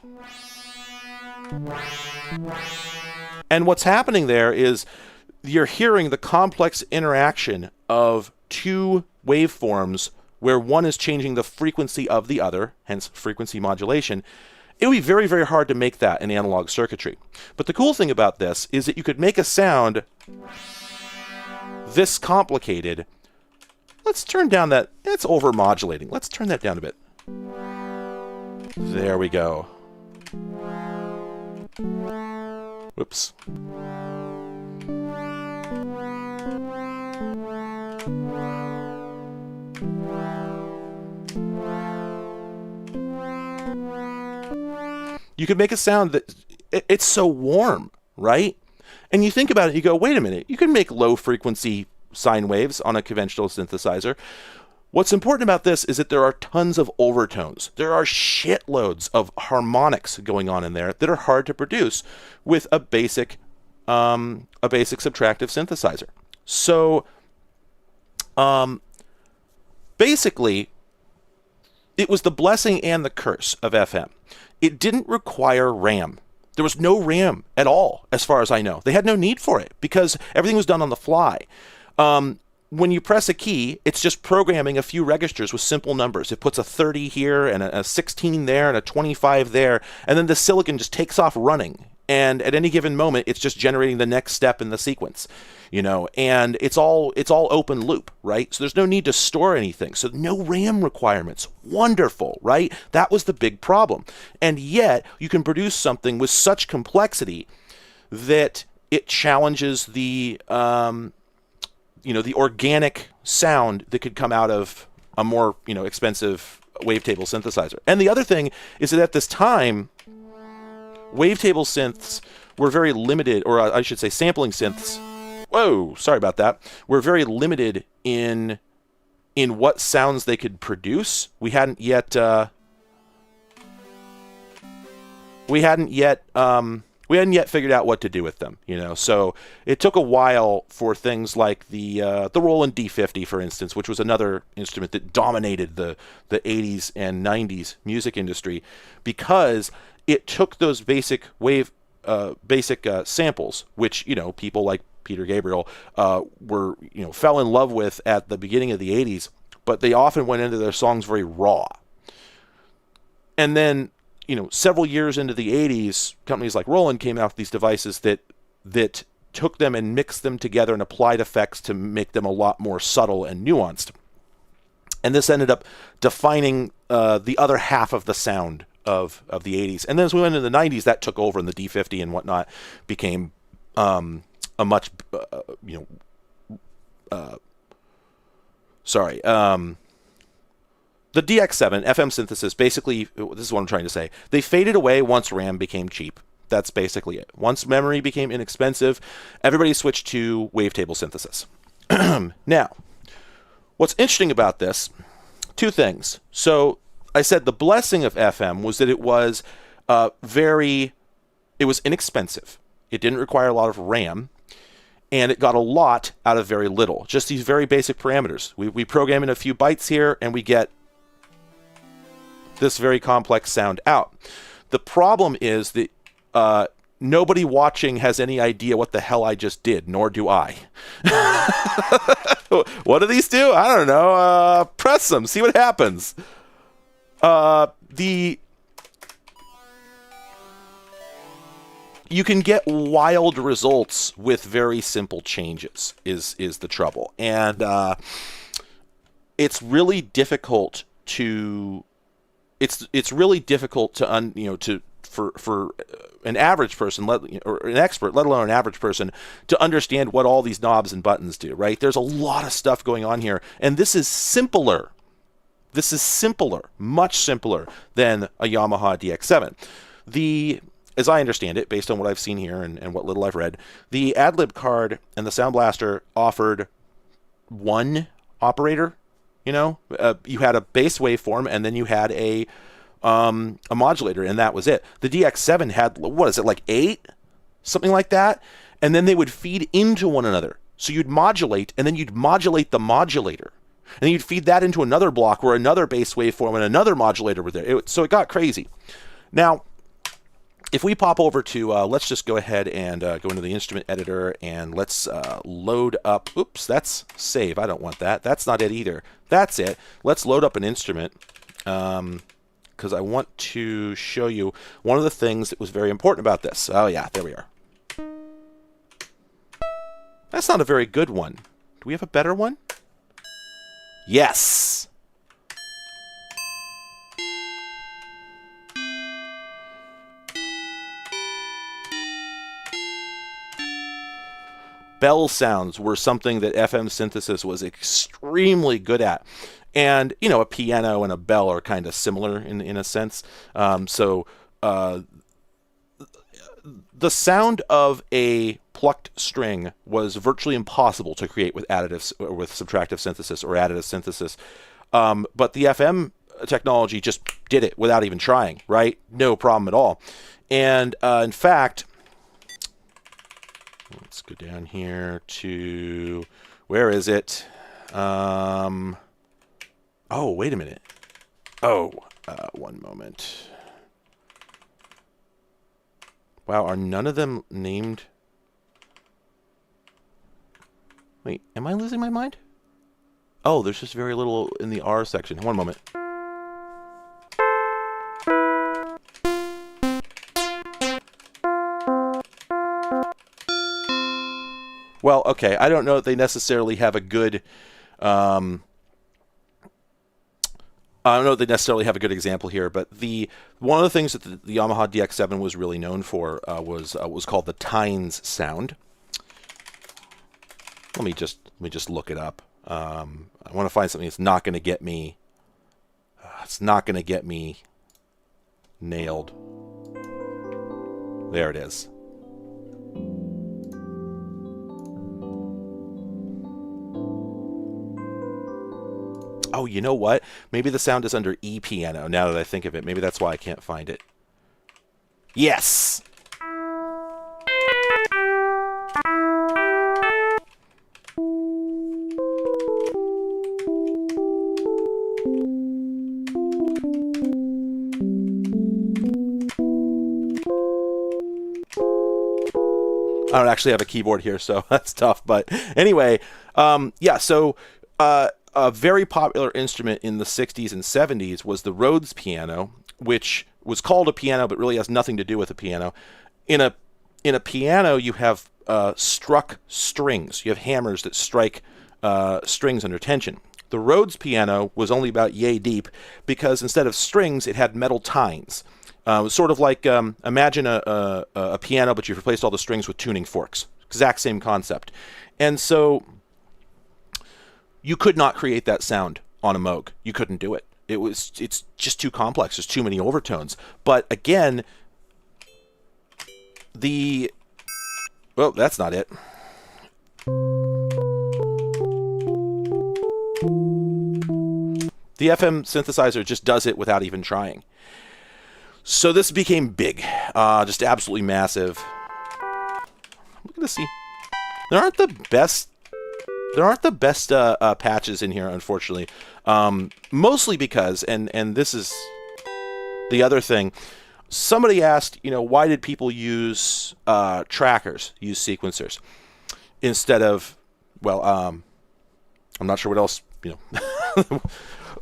A: And what's happening there is you're hearing the complex interaction of two waveforms where one is changing the frequency of the other, hence frequency modulation. It would be very, very hard to make that in analog circuitry. But the cool thing about this is that you could make a sound this complicated. Let's turn down that. It's over-modulating. Let's turn that down a bit. There we go. Whoops. You could make a sound that it's so warm, right? And you think about it, you go, wait a minute, you can make low frequency sine waves on a conventional synthesizer. What's important about this is that there are tons of overtones. There are shitloads of harmonics going on in there that are hard to produce with a basic subtractive synthesizer. So basically, it was the blessing and the curse of FM. It didn't require RAM. There was no RAM at all, as far as I know. They had no need for it because everything was done on the fly. When you press a key, it's just programming a few registers with simple numbers. It puts a 30 here and a 16 there and a 25 there, and then the silicon just takes off running. and at any given moment, it's just generating the next step in the sequence, and it's all open loop, right? So there's no need to store anything. So no RAM requirements. Wonderful, right? That was the big problem. And yet you can produce something with such complexity that it challenges the the organic sound that could come out of a more expensive wavetable synthesizer. And the other thing is that at this time, wavetable synths were very limited, or I should say sampling synths. Whoa, sorry about that. Were very limited in what sounds they could produce. We hadn't yet figured out what to do with them, So it took a while for things like the Roland D50, for instance, which was another instrument that dominated the 80s and 90s music industry, because it took those basic samples, which people like Peter Gabriel were fell in love with at the beginning of the 80s, but they often went into their songs very raw. And then several years into the 80s, companies like Roland came out with these devices that took them and mixed them together and applied effects to make them a lot more subtle and nuanced. And this ended up defining the other half of the sound of the 80s. And then as we went into the 90s, that took over, and the D50 and whatnot became a much, the DX7 FM synthesis, basically, this is what I'm trying to say. They faded away once RAM became cheap. That's basically it. Once memory became inexpensive, everybody switched to wavetable synthesis. Now, what's interesting about this, two things. So I said the blessing of FM was that it was inexpensive. It didn't require a lot of RAM, and it got a lot out of very little. Just these very basic parameters. We program in a few bytes here, and we get this very complex sound out. The problem is that nobody watching has any idea what the hell I just did, nor do I. What do these do? I don't know. Press them, see what happens. You can get wild results with very simple changes is the trouble. And it's really difficult to for an average person, or an expert, let alone an average person, to understand what all these knobs and buttons do, right? There's a lot of stuff going on here, and this is simpler. This is simpler, much simpler than a Yamaha DX7. As I understand it, based on what I've seen here and what little I've read, the AdLib card and the Sound Blaster offered one operator. You had a bass waveform, and then you had a modulator, and that was it. The DX7 had, what is it, like 8? Something like that? And then they would feed into one another. So you'd modulate, and then you'd modulate the modulator. And then you'd feed that into another block where another bass waveform and another modulator were there. So it got crazy. Now, if we pop over to, let's just go ahead and go into the instrument editor, and let's load up. Oops, that's save. I don't want that. That's not it either. That's it. Let's load up an instrument, because I want to show you one of the things that was very important about this. Oh yeah, there we are. That's not a very good one. Do we have a better one? Yes! Bell sounds were something that FM synthesis was extremely good at. And, a piano and a bell are kind of similar in a sense. So the sound of a plucked string was virtually impossible to create with additives or with subtractive synthesis or additive synthesis. But the FM technology just did it without even trying, right? No problem at all. And in fact, let's go down here to, where is it? Oh, wait a minute. One moment. Wow, are none of them named? Wait, am I losing my mind? Oh, there's just very little in the R section. One moment. well, okay, I don't know that they necessarily have a good. I don't know if they necessarily have a good example here, but one of the things that the Yamaha DX7 was really known for was called the Tynes sound. Let me just look it up. I want to find something that's not going to get me. It's not going to get me nailed. There it is. Oh, you know what? Maybe the sound is under E piano, now that I think of it. Maybe that's why I can't find it. Yes! I don't actually have a keyboard here, so that's tough. But anyway, yeah, so a very popular instrument in the 60s and 70s was the Rhodes piano, which was called a piano but really has nothing to do with a piano. In a piano, you have struck strings. You have hammers that strike strings under tension. The Rhodes piano was only about yay deep because instead of strings, it had metal tines. It was sort of like, imagine a piano, but you've replaced all the strings with tuning forks. Exact same concept. And so you could not create that sound on a Moog. You couldn't do it. It's just too complex. There's too many overtones. But again, well, that's not it. The FM synthesizer just does it without even trying. So this became big, just absolutely massive. Look at this. See, there aren't the best patches in here, unfortunately. Mostly because, and this is the other thing. Somebody asked, why did people use trackers, use sequencers instead of, well, I'm not sure what else,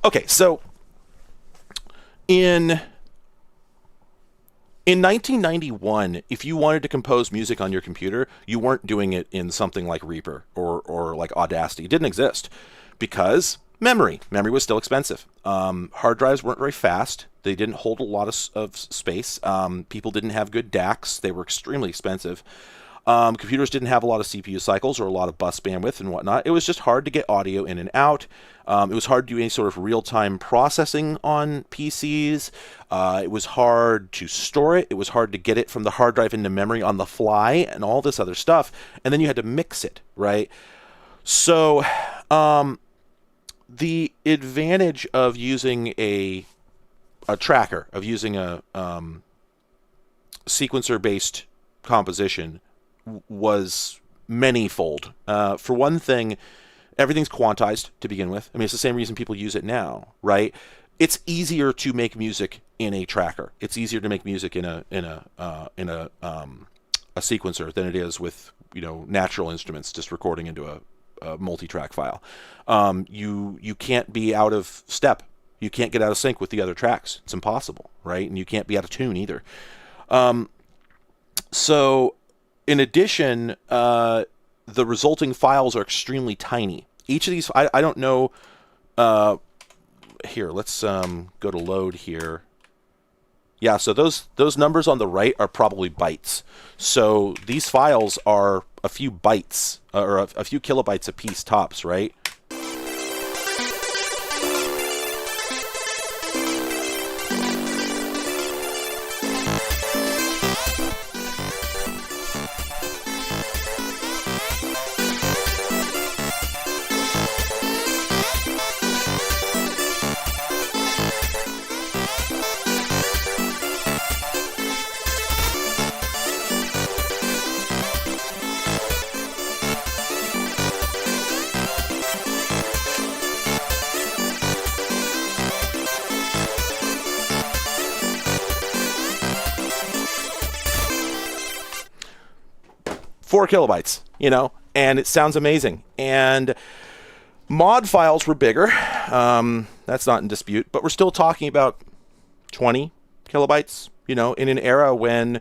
A: Okay, so in 1991, if you wanted to compose music on your computer, you weren't doing it in something like Reaper or like Audacity. It didn't exist because memory was still expensive. Hard drives weren't very fast. They didn't hold a lot of space. People didn't have good DACs. They were extremely expensive. Computers didn't have a lot of CPU cycles or a lot of bus bandwidth and whatnot. It was just hard to get audio in and out. It was hard to do any sort of real-time processing on PCs. It was hard to store it. It was hard to get it from the hard drive into memory on the fly and all this other stuff. And then you had to mix it, right? So the advantage of using a tracker, of using a sequencer-based composition was manyfold. For one thing, everything's quantized to begin with. I mean, it's the same reason people use it now, right? It's easier to make music in a tracker. It's easier to make music in a sequencer than it is with natural instruments just recording into a multi-track file. You can't be out of step. You can't get out of sync with the other tracks. It's impossible, right? And you can't be out of tune either. So, in addition, the resulting files are extremely tiny. Each of these, I don't know. Here, let's go to load here. Yeah, so those numbers on the right are probably bytes. So these files are a few bytes, or a few kilobytes a piece tops, right? 4 kilobytes, and it sounds amazing. And mod files were bigger. That's not in dispute, but we're still talking about 20 kilobytes, in an era when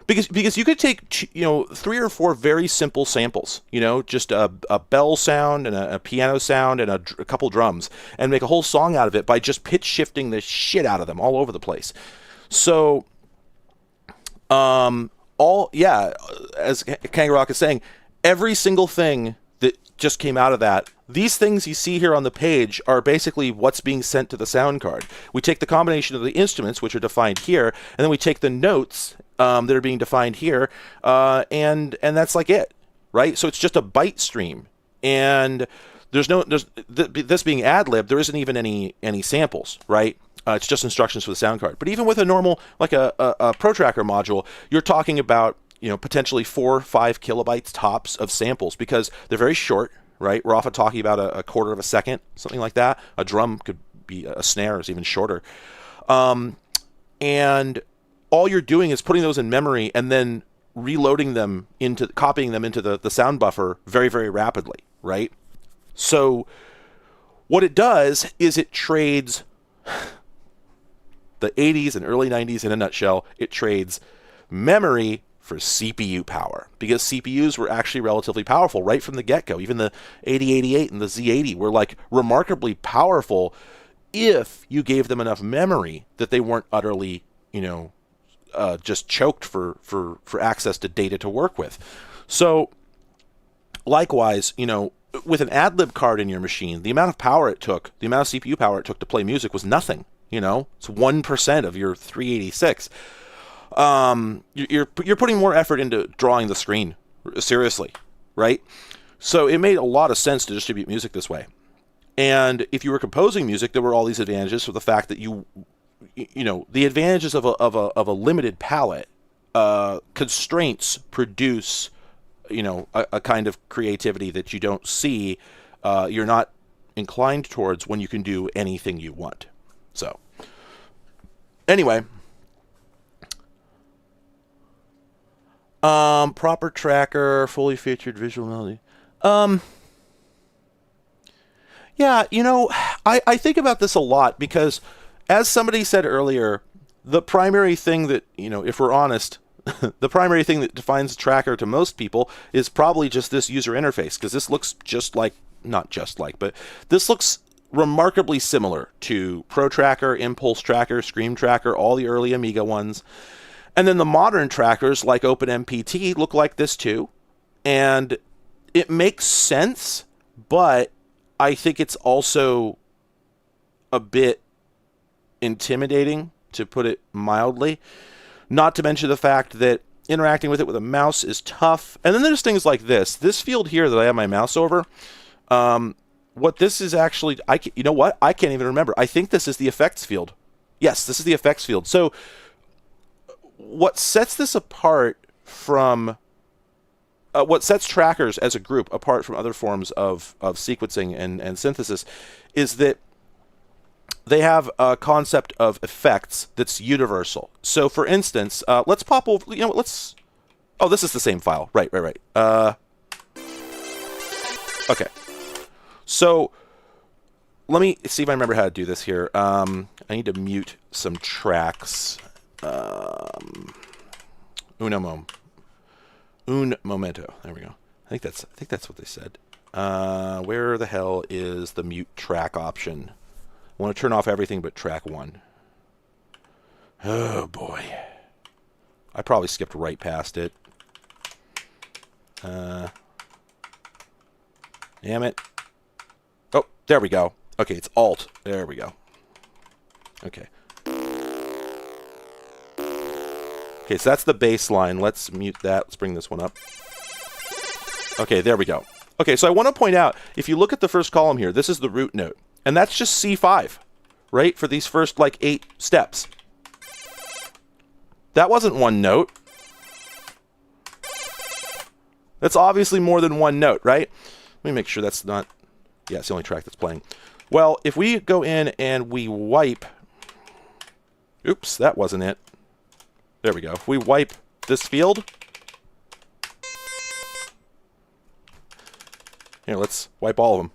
A: Because you could take, you know, 3 or 4 very simple samples, you know, just a bell sound and a piano sound and a couple drums, and make a whole song out of it by just pitch shifting the shit out of them all over the place. So, as Kangaroo Rock is saying, every single thing that just came out of that, these things you see here on the page are basically what's being sent to the sound card. We take the combination of the instruments, which are defined here, and then we take the notes that are being defined here, and that's like it, right? So it's just a byte stream, and this being ad-lib, there isn't even any samples, right? It's just instructions for the sound card. But even with a normal, like a Pro Tracker module, you're talking about, you know, potentially 4 or 5 kilobytes tops of samples, because they're very short, right? We're often talking about a quarter of a second, something like that. A drum could be, a snare is even shorter. And all you're doing is putting those in memory and then reloading them copying them into the sound buffer very, very rapidly, right? So what it does is it trades the 80s and early 90s in a nutshell. It trades memory for CPU power, because CPUs were actually relatively powerful right from the get-go. Even the 8088 and the Z80 were like remarkably powerful if you gave them enough memory that they weren't utterly, you know, just choked for access to data to work with. So likewise, you know, with an ad-lib card in your machine, the amount of power it took, the amount of CPU power it took to play music was nothing. You know, it's 1% of your 386. You're putting more effort into drawing the screen, seriously, right? So it made a lot of sense to distribute music this way. And if you were composing music, there were all these advantages for the fact that you know, the advantages of a limited palette. Constraints produce, you know, a kind of creativity that you don't see, you're not inclined towards when you can do anything you want. So anyway, proper tracker, fully featured visual melody. Yeah, you know, I think about this a lot because, as somebody said earlier, the primary thing that, you know, if we're honest, the primary thing that defines a tracker to most people is probably just this user interface, because this looks just like, not just like, but this looks remarkably similar to Pro Tracker, Impulse Tracker, Scream Tracker, all the early Amiga ones. And then the modern trackers like OpenMPT look like this too. And it makes sense, but I think it's also a bit intimidating, to put it mildly. Not to mention the fact that interacting with it with a mouse is tough. And then there's things like this. This field here that I have my mouse over, what this is actually, you know what? I can't even remember. I think this is the effects field. Yes, this is the effects field. So what sets this apart from, what sets trackers as a group apart from other forms of sequencing and synthesis is that they have a concept of effects that's universal. So for instance, let's pop over, you know, oh, this is the same file. Right. Okay. So let me see if I remember how to do this here. I need to mute some tracks. Un momento. There we go. I think that's what they said. Where the hell is the mute track option? I want to turn off everything but track 1. Oh boy. I probably skipped right past it. Damn it. Oh, there we go. Okay, it's Alt. There we go. Okay. Okay, so that's the baseline. Let's mute that. Let's bring this one up. Okay, there we go. Okay, so I want to point out, if you look at the first column here, this is the root note. And that's just C5, right? For these first, like, 8 steps. That wasn't one note. That's obviously more than one note, right? Let me make sure that's not... Yeah, it's the only track that's playing. Well, if we go in and we wipe... Oops, that wasn't it. There we go. If we wipe this field... Here, let's wipe all of them.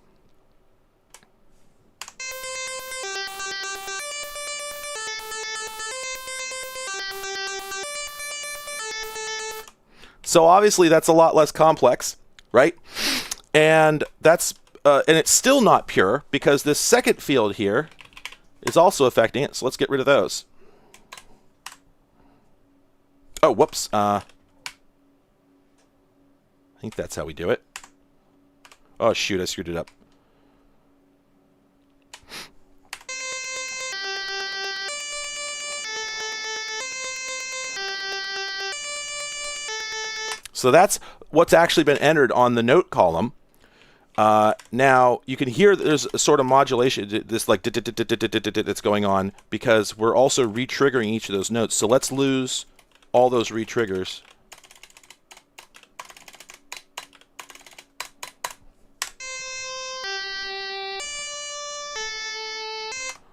A: So obviously that's a lot less complex, right? And that's and it's still not pure because this second field here is also affecting it. So let's get rid of those. Oh, whoops. I think that's how we do it. Oh, shoot, I screwed it up. So that's what's actually been entered on the note column. Now, you can hear there's a sort of modulation, this like that's going on because we're also re-triggering each of those notes. So let's lose all those re-triggers.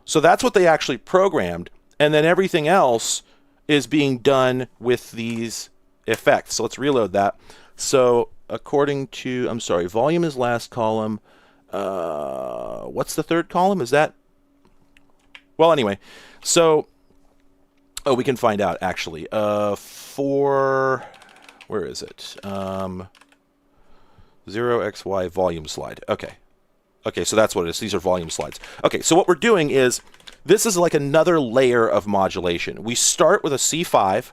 A: So that's what they actually programmed, and then everything else is being done with these effects. So let's reload that. So according to, I'm sorry, volume is last column. What's the third column? Is that? Well, anyway, so we can find out actually. For where is it? 0xy volume slide. Okay. Okay, so that's what it is. These are volume slides. Okay, so what we're doing is this is like another layer of modulation. We start with a C5,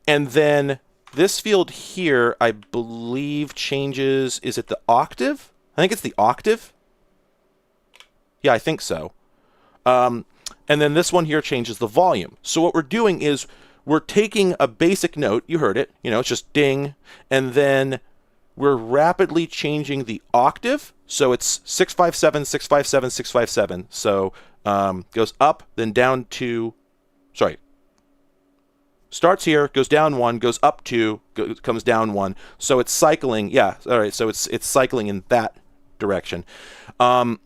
A: and then this field here, I believe, changes. Is it the octave? I think it's the octave. Yeah, I think so. And then this one here changes the volume. So what we're doing is we're taking a basic note. You heard it. You know, it's just ding. And then we're rapidly changing the octave. So it's 657, 657, 657. So goes up, then down to, sorry. Starts here, goes down 1, goes up 2, comes down 1. So it's cycling. Yeah, all right. So it's cycling in that direction. And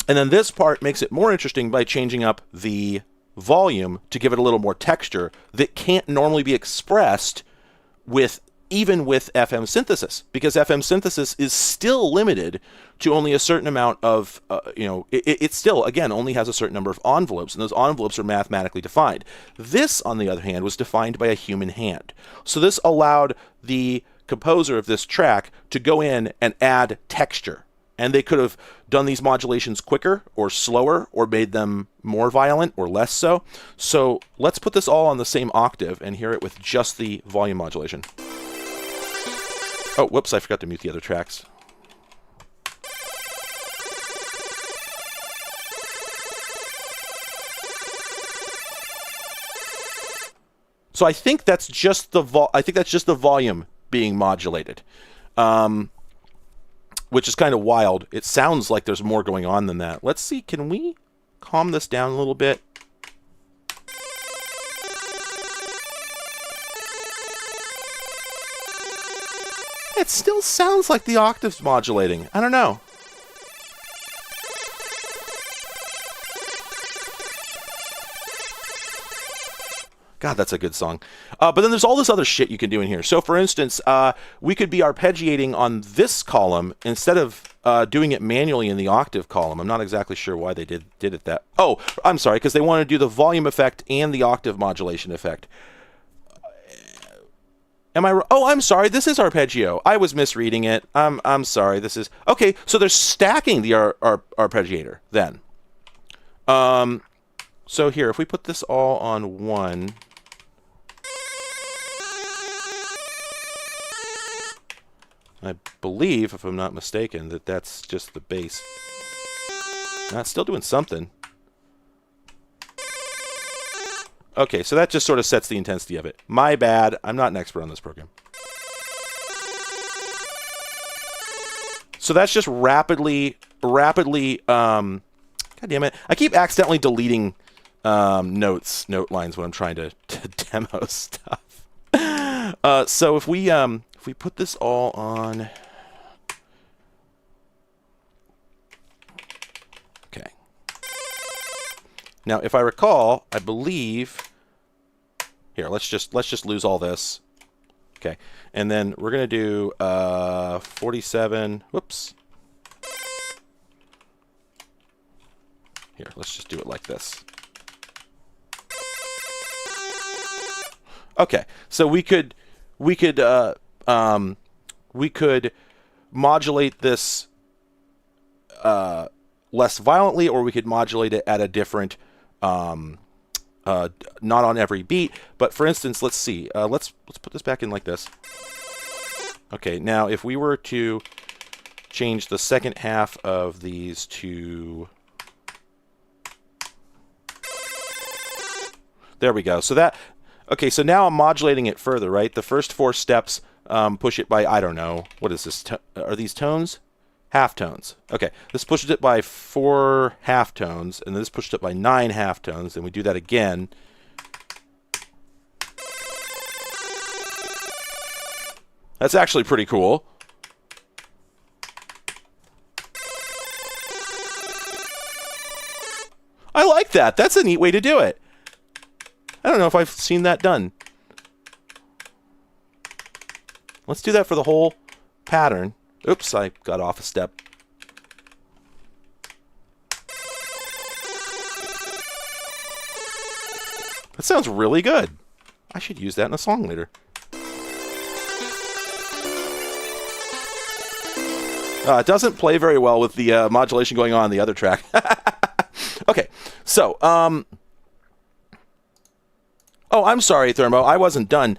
A: then this part makes it more interesting by changing up the volume to give it a little more texture that can't normally be expressed with even with FM synthesis, because FM synthesis is still limited to only a certain amount of, it still, again, only has a certain number of envelopes, and those envelopes are mathematically defined. This, on the other hand, was defined by a human hand. So this allowed the composer of this track to go in and add texture. And they could have done these modulations quicker or slower or made them more violent or less so. So let's put this all on the same octave and hear it with just the volume modulation. Oh, whoops, I forgot to mute the other tracks. So I think that's just the volume being modulated. Which is kind of wild. It sounds like there's more going on than that. Let's see, can we calm this down a little bit? It still sounds like the octave's modulating. I don't know. God, that's a good song. But then there's all this other shit you can do in here. So, for instance, we could be arpeggiating on this column instead of doing it manually in the octave column. I'm not exactly sure why they did it that. Oh, I'm sorry, because they want to do the volume effect and the octave modulation effect. Oh, I'm sorry. This is arpeggio. I was misreading it. I'm sorry. This is okay. So they're stacking the arpeggiator then. So here, if we put this all on one. I believe, if I'm not mistaken, that that's just the bass. It's still doing something. Okay, so that just sort of sets the intensity of it. My bad. I'm not an expert on this program. So that's just rapidly, God damn it. I keep accidentally deleting note lines when I'm trying to demo stuff. So if we put this all on, okay. Now, if I recall, I believe here. Let's just lose all this. Okay, and then we're gonna do 47. Whoops. Here, let's just do it like this. Okay, so we could we could modulate this less violently, or we could modulate it at a different, not on every beat. But for instance, let's see. Let's put this back in like this. Okay, now if we were to change the second half of these to... There we go. So that... Okay, so now I'm modulating it further, right? The first 4 steps push it by, I don't know, what is this? Are these tones? Half tones. Okay, this pushes it by 4 half tones, and then this pushed it by 9 half tones, and we do that again. That's actually pretty cool. I like that. That's a neat way to do it. I don't know if I've seen that done. Let's do that for the whole pattern. Oops, I got off a step. That sounds really good. I should use that in a song later. It doesn't play very well with the modulation going on the other track. Okay, so, oh, I'm sorry, Thermo. I wasn't done.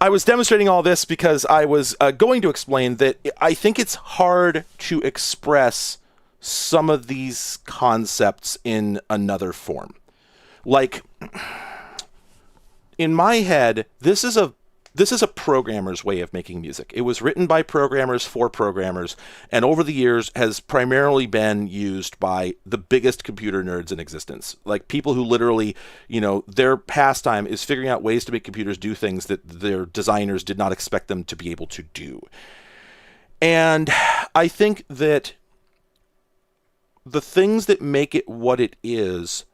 A: I was demonstrating all this because I was going to explain that I think it's hard to express some of these concepts in another form. Like, in my head, this is a programmer's way of making music. It was written by programmers for programmers, and over the years has primarily been used by the biggest computer nerds in existence. Like people who literally, their pastime is figuring out ways to make computers do things that their designers did not expect them to be able to do. And I think that the things that make it what it is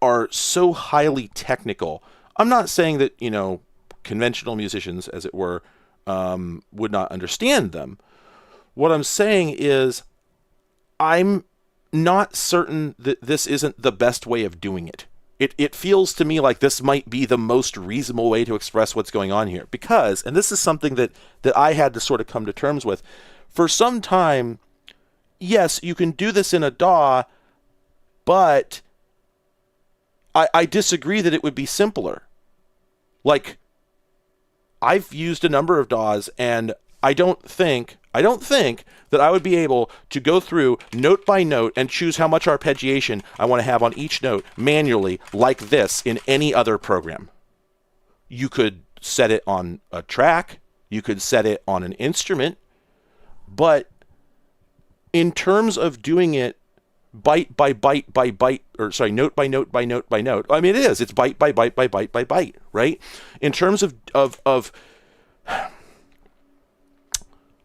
A: are so highly technical. I'm not saying that, conventional musicians, as it were, would not understand them. What I'm saying is I'm not certain that this isn't the best way of doing it. It feels to me like this might be the most reasonable way to express what's going on here. Because, and this is something that I had to sort of come to terms with, for some time, yes, you can do this in a DAW, but I disagree that it would be simpler. Like, I've used a number of DAWs, and I don't think that I would be able to go through note by note and choose how much arpeggiation I want to have on each note manually like this in any other program. You could set it on a track, you could set it on an instrument, but in terms of doing it byte by byte by byte, or sorry, note by note by note by note. I mean, it is. It's byte by byte by byte by byte, right? In terms of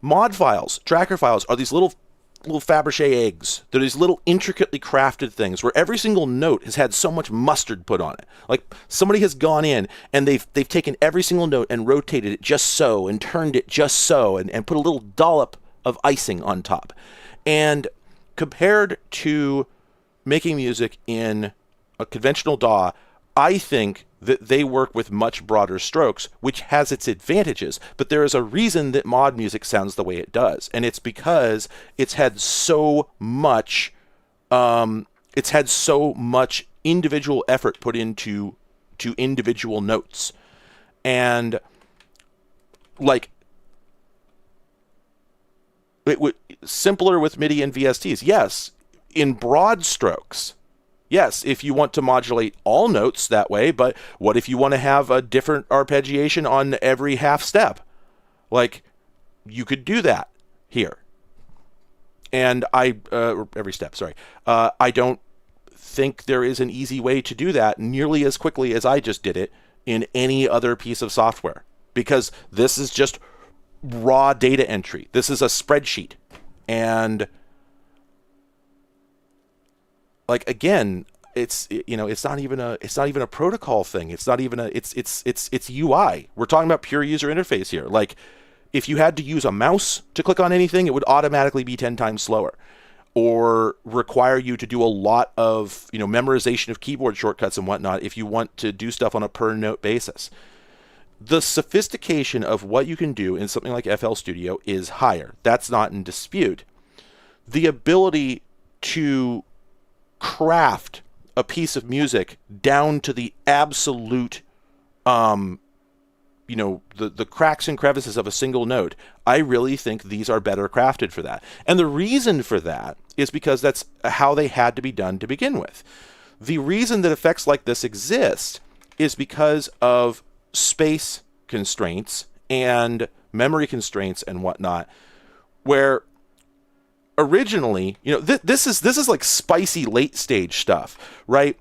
A: mod files, tracker files are these little Fabergé eggs. They're these little intricately crafted things where every single note has had so much mustard put on it. Like somebody has gone in and they've taken every single note and rotated it just so and turned it just so and put a little dollop of icing on top. And compared to making music in a conventional DAW, I think that they work with much broader strokes, which has its advantages. But there is a reason that mod music sounds the way it does, and it's because it's had so much, individual effort put into individual notes, and like. It would simpler with MIDI and VSTs. Yes, in broad strokes. Yes, if you want to modulate all notes that way, but what if you want to have a different arpeggiation on every half step? Like, you could do that here. And every step, sorry. I don't think there is an easy way to do that nearly as quickly as I just did it in any other piece of software. Because this is just raw data entry. This is a spreadsheet, and like again, it's not even a protocol thing. It's not even it's UI. We're talking about pure user interface here. Like if you had to use a mouse to click on anything, it would automatically be 10 times slower. or require you to do a lot of, memorization of keyboard shortcuts and whatnot if you want to do stuff on a per note basis. The sophistication of what you can do in something like FL Studio is higher. That's not in dispute. The ability to craft a piece of music down to the absolute, the cracks and crevices of a single note, I really think these are better crafted for that. And the reason for that is because that's how they had to be done to begin with. The reason that effects like this exist is because of space constraints and memory constraints and whatnot, where originally, this is like spicy late stage stuff, right?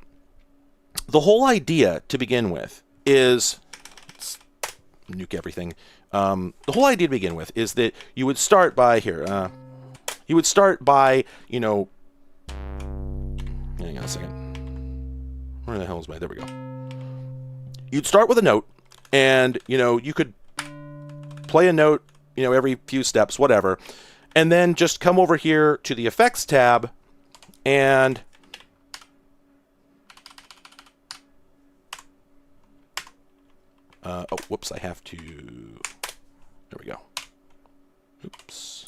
A: The whole idea to begin with is, let's nuke everything. The whole idea to begin with is that you would start by hang on a second. Where the hell is there we go. You'd start with a note, and, you could play a note, every few steps, whatever, and then just come over here to the Effects tab, and whoops, I have to, there we go. Oops.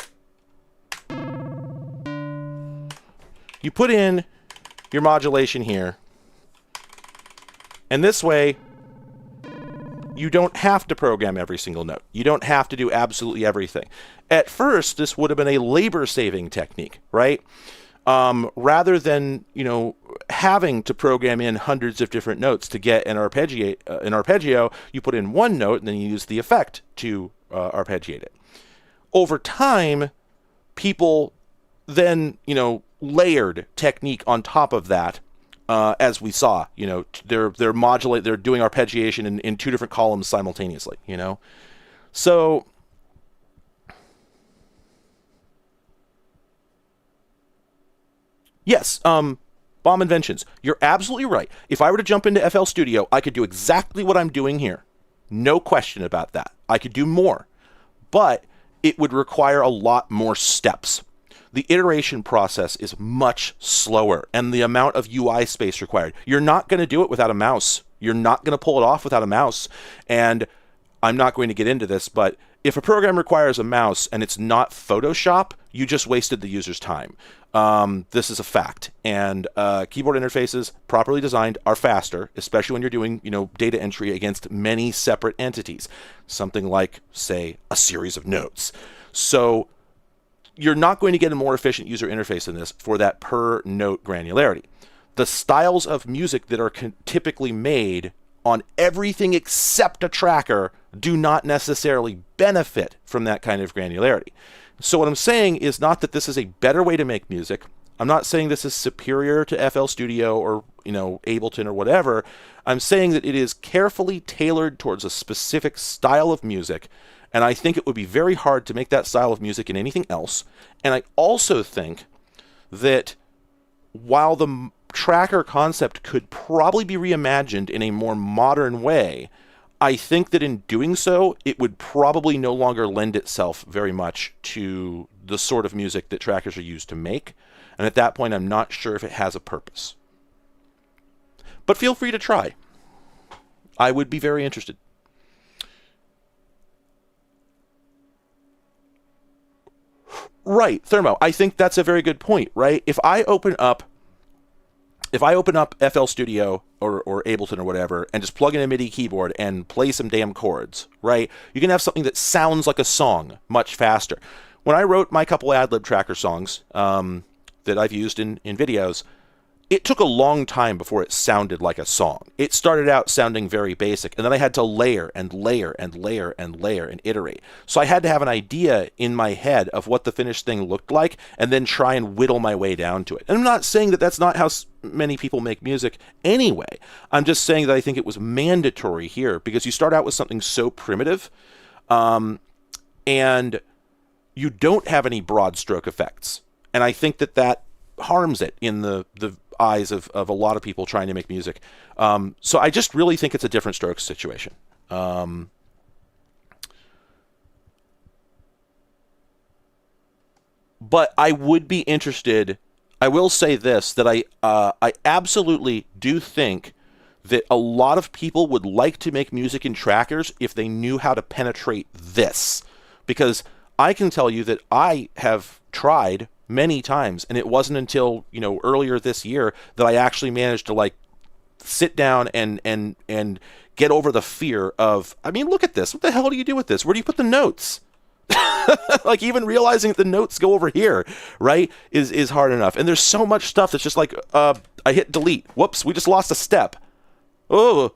A: You put in your modulation here, and this way, you don't have to program every single note. You don't have to do absolutely everything. At first, this would have been a labor-saving technique, right? Rather than, having to program in hundreds of different notes to get an arpeggio, you put in one note and then you use the effect to arpeggiate it. Over time, people then, layered technique on top of that. As we saw, they're doing arpeggiation in two different columns simultaneously, So yes, bomb inventions. You're absolutely right. If I were to jump into FL Studio, I could do exactly what I'm doing here. No question about that. I could do more, but it would require a lot more steps. The iteration process is much slower, and the amount of UI space required. You're not going to do it without a mouse. You're not going to pull it off without a mouse. And I'm not going to get into this, but if a program requires a mouse and it's not Photoshop, you just wasted the user's time. This is a fact. And keyboard interfaces, properly designed, are faster, especially when you're doing, data entry against many separate entities. Something like, say, a series of notes. So you're not going to get a more efficient user interface than this for that per note granularity. The styles of music that are typically made on everything except a tracker do not necessarily benefit from that kind of granularity. So what I'm saying is not that this is a better way to make music. I'm not saying this is superior to FL Studio or, Ableton or whatever. I'm saying that it is carefully tailored towards a specific style of music. And I think it would be very hard to make that style of music in anything else. And I also think that while the tracker concept could probably be reimagined in a more modern way, I think that in doing so, it would probably no longer lend itself very much to the sort of music that trackers are used to make. And at that point, I'm not sure if it has a purpose. But feel free to try. I would be very interested. Right, Thermo. I think that's a very good point, right? If I open up FL Studio or Ableton or whatever and just plug in a MIDI keyboard and play some damn chords, right? You can have something that sounds like a song much faster. When I wrote my couple ad-lib tracker songs that I've used in videos, it took a long time before it sounded like a song. It started out sounding very basic, and then I had to layer and layer and layer and layer and iterate. So I had to have an idea in my head of what the finished thing looked like, and then try and whittle my way down to it. And I'm not saying that that's not how many people make music anyway. I'm just saying that I think it was mandatory here, because you start out with something so primitive, and you don't have any broad stroke effects. And I think that harms it in the eyes of a lot of people trying to make music. So I just really think it's a different strokes situation. but I would be interested. I will say this, that I absolutely do think that a lot of people would like to make music in trackers if they knew how to penetrate this. Because I can tell you that I have tried many times, and it wasn't until, earlier this year that I actually managed to like sit down and get over the fear of, I mean, look at this. What the hell do you do with this? Where do you put the notes? Like, even realizing that the notes go over here, right, is hard enough. And there's so much stuff that's just like, I hit delete. Whoops, we just lost a step. Oh,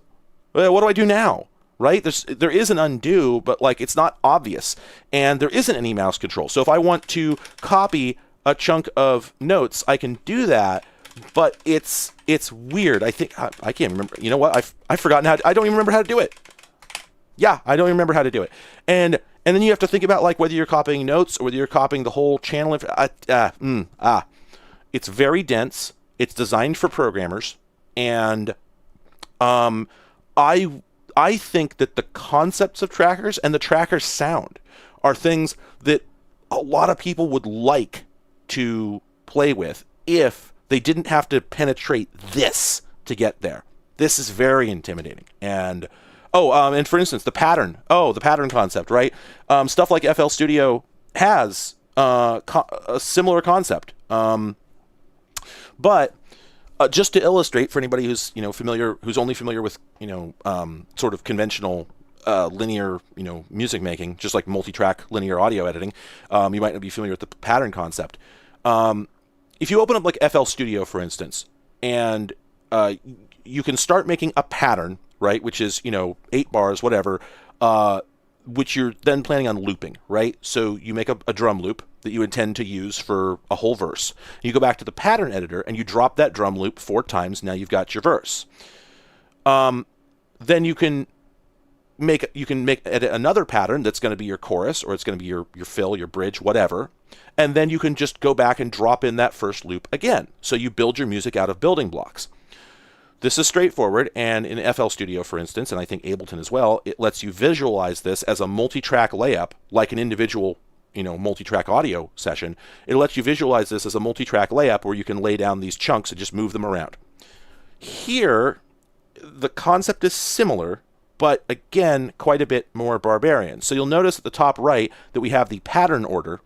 A: what do I do now? Right? There is an undo, but like it's not obvious. And there isn't any mouse control. So if I want to copy a chunk of notes, I can do that. But it's weird. I think I can't remember. You know what? I've forgotten how. I don't even remember how to do it. Yeah, I don't even remember how to do it. And then you have to think about like whether you're copying notes or whether you're copying the whole channel. It's very dense. It's designed for programmers, and I think that the concepts of trackers and the tracker sound are things that a lot of people would like to play with if they didn't have to penetrate this to get there. This is very intimidating. And and for instance, the pattern concept, right? Stuff like FL Studio has a similar concept. But just to illustrate for anybody who's familiar, who's only familiar with sort of conventional linear music making, just like multi-track linear audio editing, you might not be familiar with the pattern concept. If you open up like FL Studio, for instance, and you can start making a pattern, right, which is 8 bars, whatever, which you're then planning on looping, right? So you make a drum loop that you intend to use for a whole verse. You go back to the pattern editor and you drop that drum loop 4 times. Now you've got your verse. Then you can edit another pattern that's going to be your chorus, or it's going to be your fill, your bridge, whatever. And then you can just go back and drop in that first loop again. So you build your music out of building blocks. This is straightforward, and in FL Studio, for instance, and I think Ableton as well, it lets you visualize this as a multi-track layup, like an individual, multi-track audio session. It lets you visualize this as a multi-track layup where you can lay down these chunks and just move them around. Here, the concept is similar, but again, quite a bit more barbarian. So you'll notice at the top right that we have the pattern order,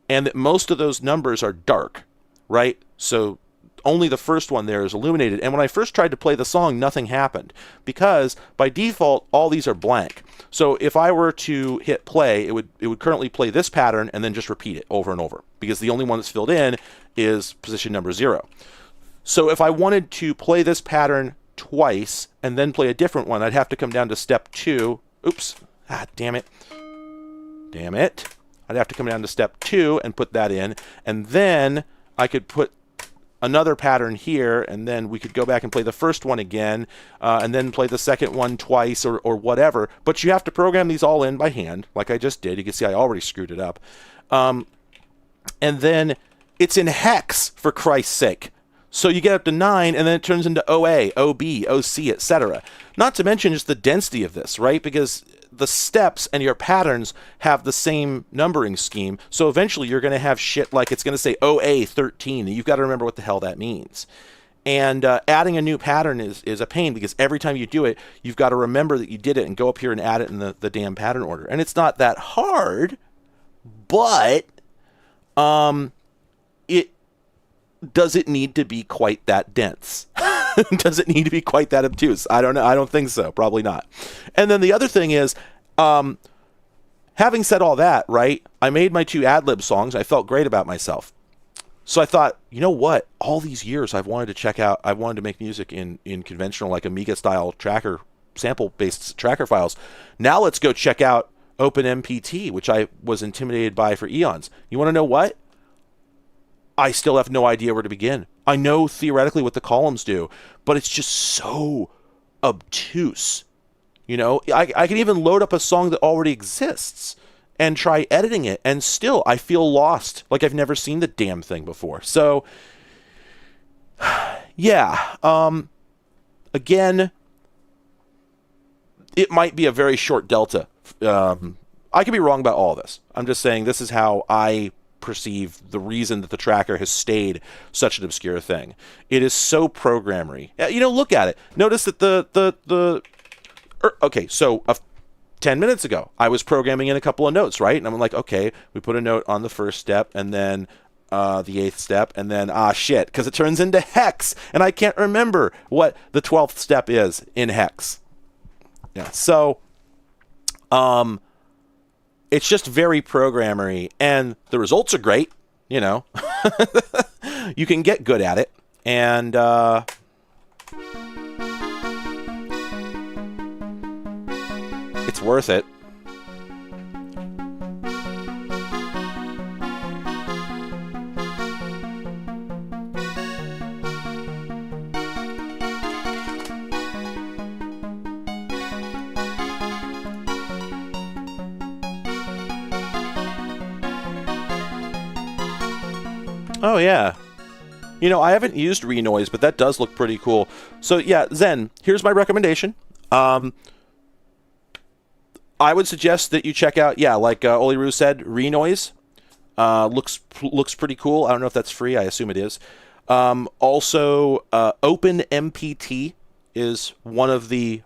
A: and that most of those numbers are dark, right? So only the first one there is illuminated. And when I first tried to play the song, nothing happened, because by default, all these are blank. So if I were to hit play, it would currently play this pattern and then just repeat it over and over, because the only one that's filled in is position number 0. So if I wanted to play this pattern twice and then play a different one, I'd have to come down to step 2. Oops. Damn it. I'd have to come down to step 2 and put that in, and then I could put another pattern here, and then we could go back and play the first one again, and then play the second one twice, or whatever. But you have to program these all in by hand, like I just did. You can see I already screwed it up. And then it's in hex, for Christ's sake. So you get up to 9, and then it turns into OA, OB, OC, etc. Not to mention just the density of this, right? Because the steps and your patterns have the same numbering scheme. So eventually you're going to have shit like it's going to say OA 13, and you've got to remember what the hell that means. And adding a new pattern is a pain, because every time you do it, you've got to remember that you did it and go up here and add it in the damn pattern order. And it's not that hard, but does it need to be quite that dense? Does it need to be quite that obtuse? I don't know. I don't think so. Probably not. And then the other thing is, having said all that, right, I made my 2 ad-lib songs. I felt great about myself. So I thought, you know what? All these years I've wanted to make music in conventional, like Amiga-style tracker, sample-based tracker files. Now let's go check out OpenMPT, which I was intimidated by for eons. You want to know what? I still have no idea where to begin. I know theoretically what the columns do, but it's just so obtuse. I can even load up a song that already exists and try editing it, and still I feel lost, like I've never seen the damn thing before. So, yeah. Again, it might be a very short delta. I could be wrong about all this. I'm just saying this is how I perceive the reason that the tracker has stayed such an obscure thing. It is so programmery. Look at it. Notice that okay, so 10 minutes ago, I was programming in a couple of notes, right? And I'm like, okay, we put a note on the first step, and then the 8th step, and then, shit, because it turns into hex, and I can't remember what the 12th step is in hex. Yeah, so, it's just very programmery, and the results are great, you can get good at it, and, it's worth it. Oh, yeah. I haven't used Renoise, but that does look pretty cool. So, yeah, Zen, here's my recommendation. I would suggest that you check out, like Oliru said, Renoise. Looks pretty cool. I don't know if that's free. I assume it is. Also, OpenMPT is one of the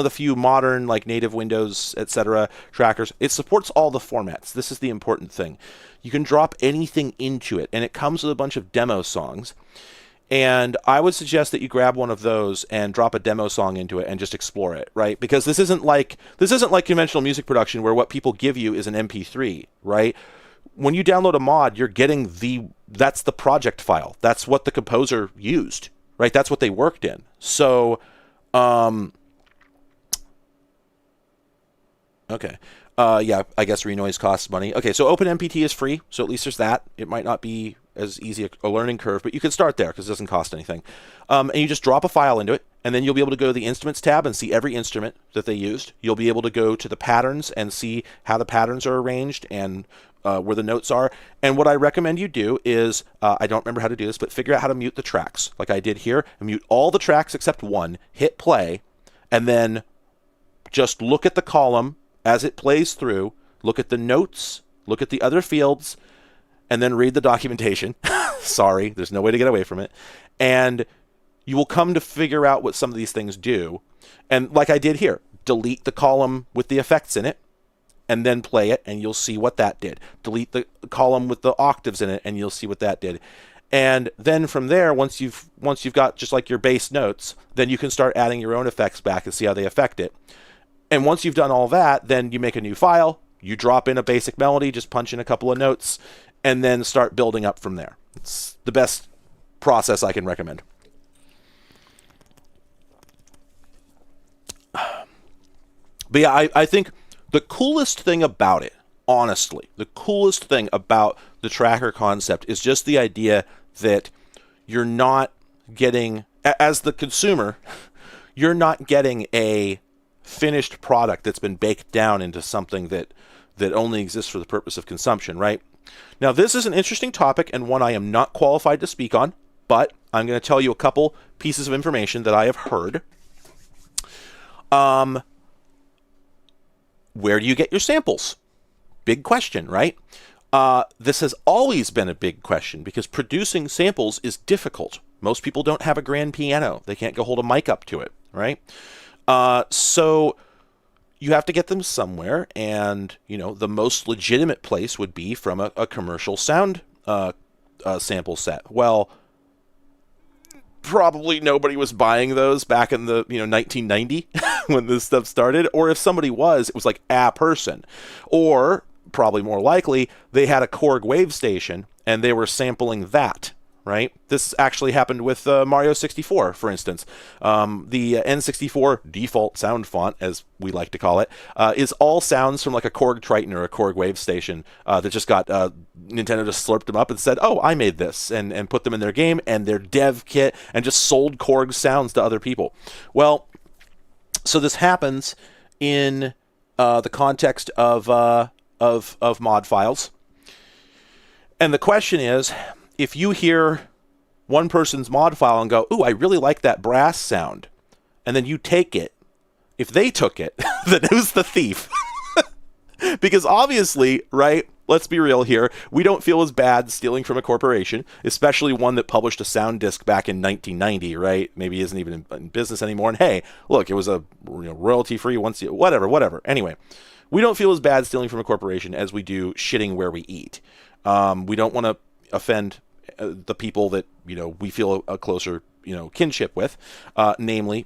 A: few modern native Windows, etc. trackers. It supports all the formats. This is the important thing. You can drop anything into it, and it comes with a bunch of demo songs. And I would suggest that you grab one of those and drop a demo song into it and just explore it, right? Because this isn't like conventional music production where what people give you is an MP3, right? When you download a mod, you're getting that's the project file. That's what the composer used, right? That's what they worked in. So, okay. I guess Renoise costs money. Okay, so OpenMPT is free, so at least there's that. It might not be as easy a learning curve, but you can start there because it doesn't cost anything. And you just drop a file into it, and then you'll be able to go to the Instruments tab and see every instrument that they used. You'll be able to go to the patterns and see how the patterns are arranged and where the notes are. And what I recommend you do is, I don't remember how to do this, but figure out how to mute the tracks, like I did here. Mute all the tracks except one, hit play, and then just look at the column as it plays through, look at the notes, look at the other fields, and then read the documentation. Sorry, there's no way to get away from it. And you will come to figure out what some of these things do. And like I did here, delete the column with the effects in it, and then play it, and you'll see what that did. Delete the column with the octaves in it, and you'll see what that did. And then from there, once you've got just like your base notes, then you can start adding your own effects back and see how they affect it. And once you've done all that, then you make a new file, you drop in a basic melody, just punch in a couple of notes, and then start building up from there. It's the best process I can recommend. But yeah, I think the coolest thing about it, honestly, the coolest thing about the tracker concept is just the idea that you're not getting, as the consumer, you're not getting a finished product that's been baked down into something that only exists for the purpose of consumption, right? Now, this is an interesting topic and one I am not qualified to speak on, but I'm going to tell you a couple pieces of information that I have heard. Where do you get your samples? Big question, right? This has always been a big question because producing samples is difficult. Most people don't have a grand piano. They can't go hold a mic up to it, right? So you have to get them somewhere, and the most legitimate place would be from a commercial sound sample set. Well, probably nobody was buying those back in the 1990 when this stuff started, or if somebody was, it was like a person, or probably more likely they had a Korg wave station and they were sampling that. Right? This actually happened with Mario 64, for instance. The N64 default sound font, as we like to call it, is all sounds from like a Korg Triton or a Korg Wave Station that just got Nintendo just slurped them up and said, "Oh, I made this," and put them in their game and their dev kit and just sold Korg sounds to other people. Well, so this happens in the context of mod files, and the question is, if you hear one person's mod file and go, "Ooh, I really like that brass sound," and then you take it, if they took it, then who's the thief? Because obviously, right, let's be real here, we don't feel as bad stealing from a corporation, especially one that published a sound disc back in 1990, right? Maybe isn't even in business anymore. And hey, look, it was a royalty-free once, whatever. Anyway, we don't feel as bad stealing from a corporation as we do shitting where we eat. We don't want to offend the people that, we feel a closer, kinship with, namely,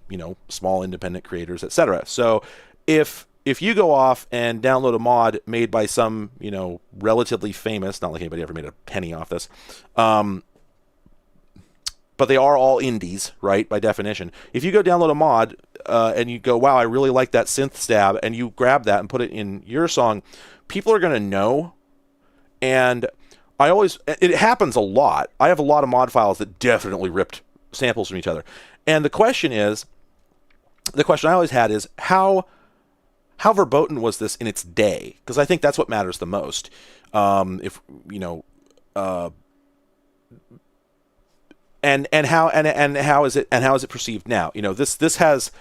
A: small independent creators, etc. So if you go off and download a mod made by some, relatively famous, not like anybody ever made a penny off this, but they are all indies, right, by definition. If you go download a mod and you go, wow, I really like that synth stab, and you grab that and put it in your song, people are going to know. And it happens a lot. I have a lot of mod files that definitely ripped samples from each other. And the question I always had is, how verboten was this in its day? Because I think that's what matters the most. And how is it perceived now? This has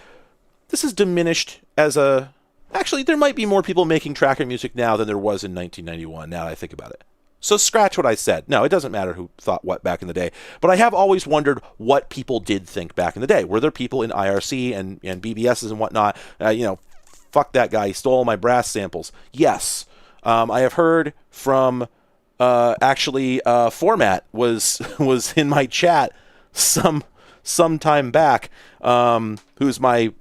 A: diminished as a. Actually, there might be more people making tracker music now than there was in 1991. Now that I think about it. So scratch what I said. No, it doesn't matter who thought what back in the day. But I have always wondered what people did think back in the day. Were there people in IRC and BBSs and whatnot? Fuck that guy. He stole all my brass samples. Yes. I have heard from Format was in my chat some time back, who's my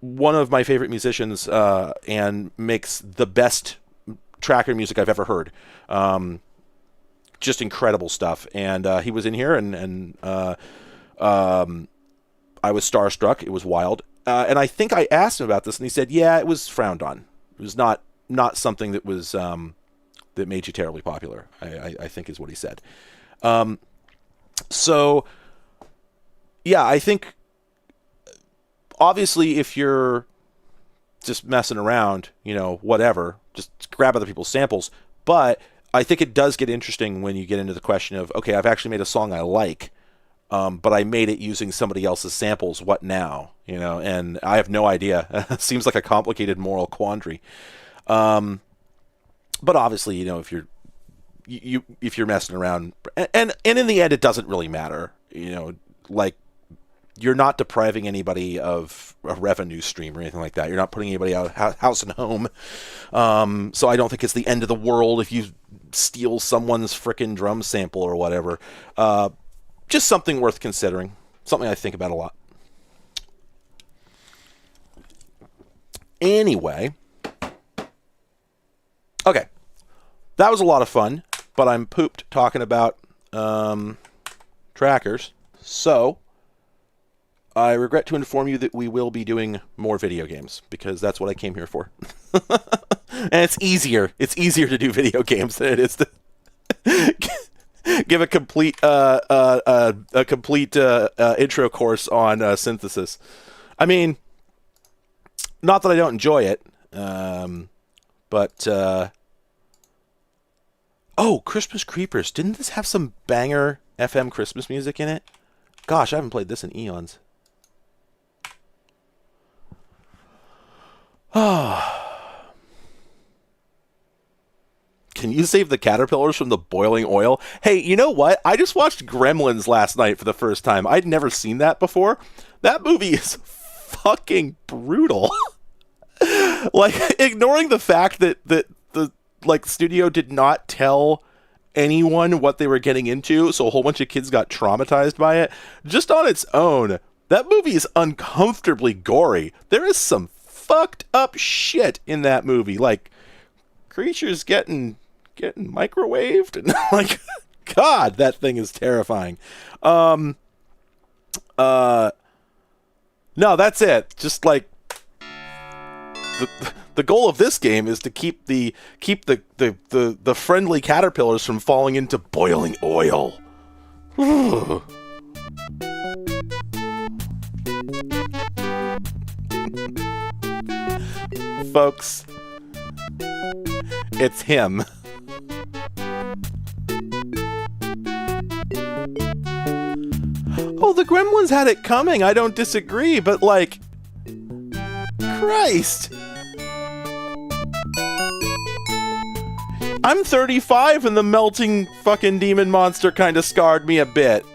A: one of my favorite musicians and makes the best tracker music I've ever heard. Just incredible stuff. And he was in here and I was starstruck. It was wild. And I think I asked him about this, and he said, yeah, it was frowned on. It was not something that was that made you terribly popular, I think is what he said. So, yeah, I think, obviously, if you're just messing around, whatever, just grab other people's samples. But I think it does get interesting when you get into the question of, okay, I've actually made a song I like, but I made it using somebody else's samples. What now? And I have no idea. It seems like a complicated moral quandary. But obviously, if you're messing around, and in the end, it doesn't really matter. Like, you're not depriving anybody of a revenue stream or anything like that. You're not putting anybody out of house and home. So I don't think it's the end of the world if you steal someone's frickin' drum sample or whatever. Just something worth considering. Something I think about a lot. Anyway. Okay. That was a lot of fun, but I'm pooped talking about trackers. So I regret to inform you that we will be doing more video games, because that's what I came here for. And it's easier. It's easier to do video games than it is to give a complete intro course on synthesis. I mean, not that I don't enjoy it, but Christmas Creepers. Didn't this have some banger FM Christmas music in it? Gosh, I haven't played this in eons. Can you save the caterpillars from the boiling oil? Hey, you know what? I just watched Gremlins last night for the first time. I'd never seen that before. That movie is fucking brutal. Like, ignoring the fact that the studio did not tell anyone what they were getting into, so a whole bunch of kids got traumatized by it. Just on its own, that movie is uncomfortably gory. There is some fucked up shit in that movie, like creatures getting microwaved, and like, God, that thing is terrifying. No, that's it. Just like the goal of this game is to keep the friendly caterpillars from falling into boiling oil. Folks, it's him. Oh, the Gremlins had it coming. I don't disagree, but like, Christ. I'm 35 and the melting fucking demon monster kind of scarred me a bit.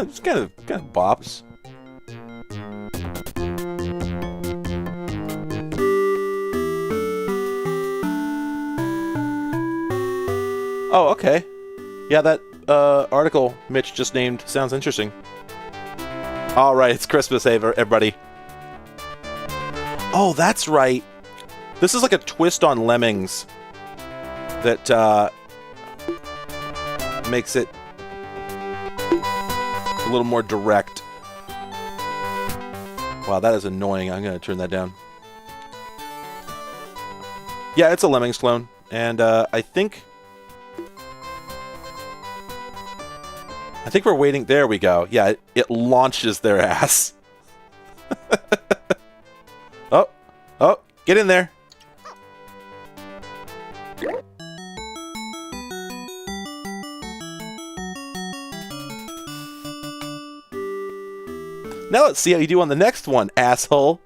A: It's kind of bops. Oh, okay. Yeah, that article Mitch just named sounds interesting. All right, it's Christmas, everybody. Oh, that's right. This is like a twist on Lemmings that makes it a little more direct. Wow, that is annoying. I'm going to turn that down. Yeah, it's a Lemmings clone. And I think we're waiting. There we go. Yeah, it launches their ass. Oh, get in there. Now let's see how you do on the next one, asshole.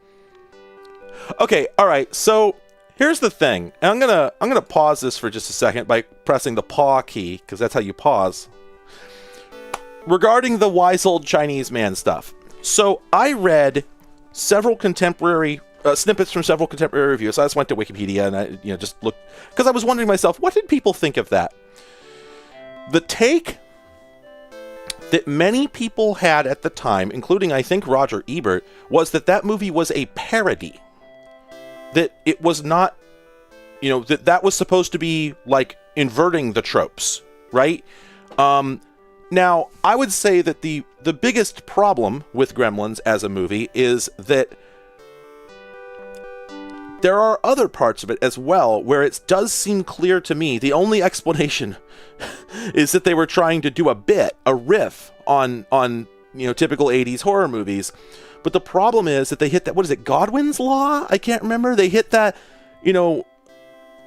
A: Okay, all right. So here's the thing. And I'm gonna pause this for just a second by pressing the pause key, because that's how you pause. Regarding the wise old Chinese man stuff. So I read several contemporary snippets from several contemporary reviews. I just went to Wikipedia and I just looked, because I was wondering to myself, what did people think of that? The take that many people had at the time, including I think Roger Ebert, was that movie was a parody. That it was not, that was supposed to be like inverting the tropes, right? Now, I would say that the biggest problem with Gremlins as a movie is that there are other parts of it as well where it does seem clear to me. The only explanation is that they were trying to do a riff on typical 80s horror movies. But the problem is that they hit that, what is it, Godwin's Law? I can't remember. They hit that,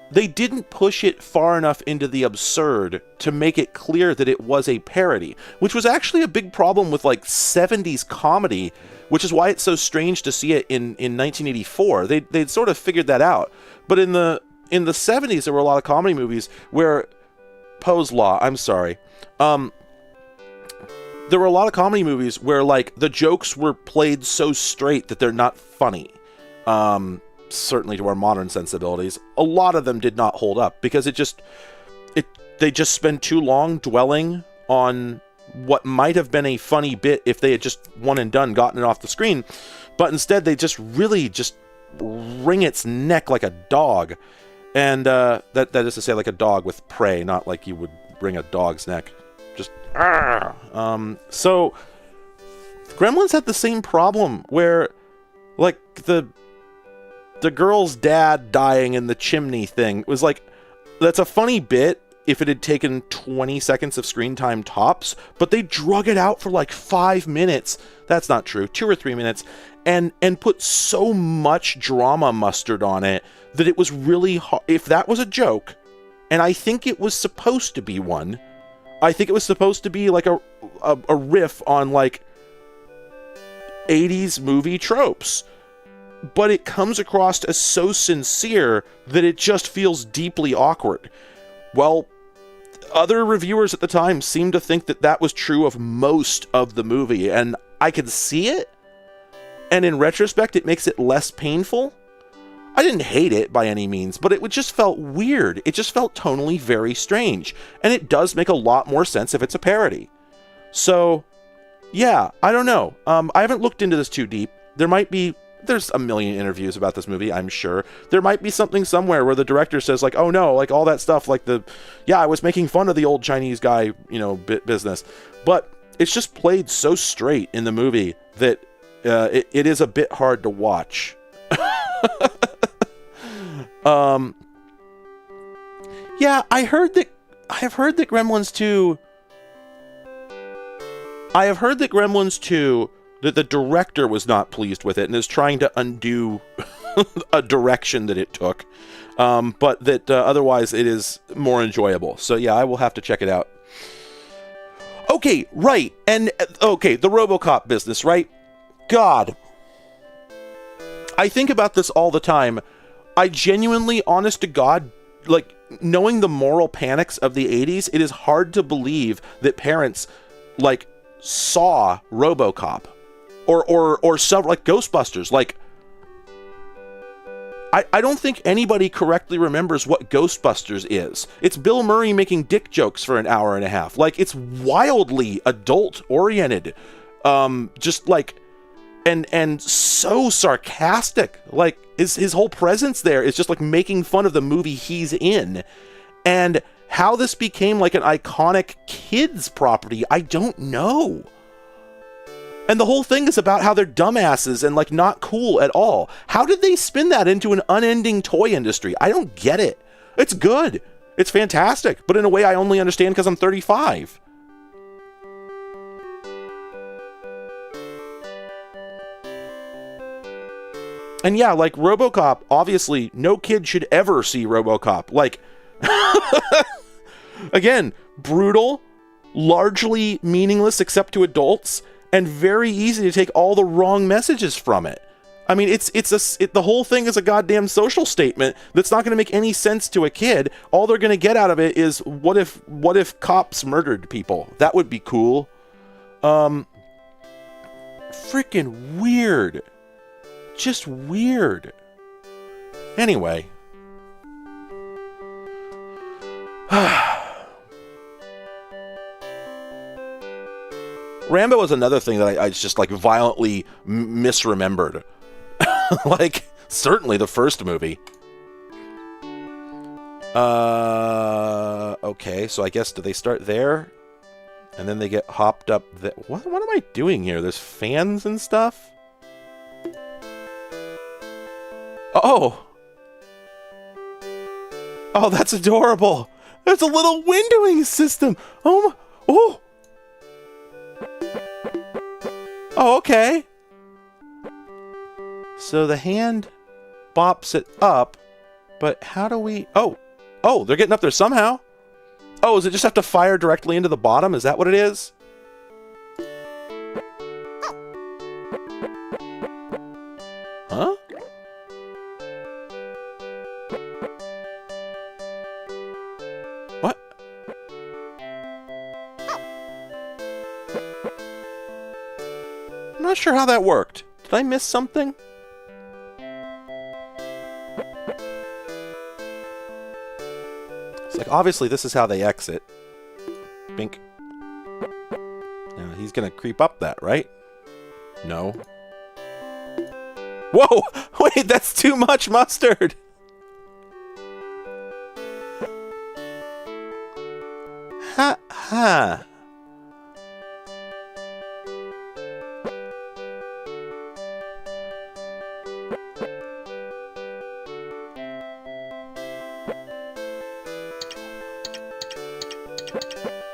A: they didn't push it far enough into the absurd to make it clear that it was a parody, which was actually a big problem with like 70s comedy, which is why it's so strange to see it in 1984. They'd sort of figured that out. But in the 70s, there were a lot of comedy movies where Poe's Law, I'm sorry. There were a lot of comedy movies where like the jokes were played so straight that they're not funny. Certainly to our modern sensibilities, a lot of them did not hold up because they just spend too long dwelling on what might have been a funny bit if they had just one and done gotten it off the screen, but instead they just really just wring its neck like a dog, and that is to say, like a dog with prey, not like you would wring a dog's neck. Just so Gremlins had the same problem where like the girl's dad dying in the chimney thing was like, that's a funny bit if it had taken 20 seconds of screen time tops, but they drug it out for like 5 minutes. That's not true, 2 or 3 minutes, and put so much drama mustard on it that it was really hard. If that was a joke, and I think it was supposed to be one, I think it was supposed to be like a riff on like 80s movie tropes, but it comes across as so sincere that it just feels deeply awkward. Well, other reviewers at the time seemed to think that was true of most of the movie, and I could see it, and in retrospect it makes it less painful. I didn't hate it by any means, but it just felt weird. It just felt tonally very strange, and it does make a lot more sense if it's a parody. So yeah, I don't know. I haven't looked into this too deep. There's a million interviews about this movie, I'm sure. There might be something somewhere where the director says like, oh no, like all that stuff, like I was making fun of the old Chinese guy, business. But it's just played so straight in the movie that it is a bit hard to watch. Yeah, I've heard that Gremlins 2, I have heard that Gremlins 2, that the director was not pleased with it and is trying to undo a direction that it took, but that otherwise it is more enjoyable. So yeah, I will have to check it out. Okay, right, and okay, the RoboCop business, right? God, I think about this all the time. I genuinely, honest to God, like, knowing the moral panics of the 80s, it is hard to believe that parents, like, saw RoboCop or some, like, Ghostbusters. Like, I don't think anybody correctly remembers what Ghostbusters is. It's Bill Murray making dick jokes for an hour and a half. Like, it's wildly adult-oriented. Just, like, and so sarcastic. Like, his whole presence there is just, like, making fun of the movie he's in. And how this became, like, an iconic kids property, I don't know. And the whole thing is about how they're dumbasses and, like, not cool at all. How did they spin that into an unending toy industry? I don't get it. It's good. It's fantastic. But in a way I only understand because I'm 35. And yeah, like, RoboCop, obviously, no kid should ever see RoboCop. Like, again, brutal, largely meaningless except to adults, and very easy to take all the wrong messages from it. I mean, the whole thing is a goddamn social statement that's not going to make any sense to a kid. All they're going to get out of it is, what if cops murdered people? That would be cool. Freaking weird. Just weird. Anyway. Rambo was another thing that I just, like, violently misremembered. Like, certainly the first movie. Okay, so I guess, do they start there? And then they get hopped up there. What am I doing here? There's fans and stuff? Oh! Oh, that's adorable! There's a little windowing system! Oh! Oh! Oh, okay. So the hand bops it up, but how do we... Oh, they're getting up there somehow. Oh, does it just have to fire directly into the bottom? Is that what it is? Huh? What? I'm not sure how that worked. Did I miss something? It's like, obviously this is how they exit. Bink. Now he's gonna creep up that, right? No. Whoa! Wait, that's too much mustard! Ha ha.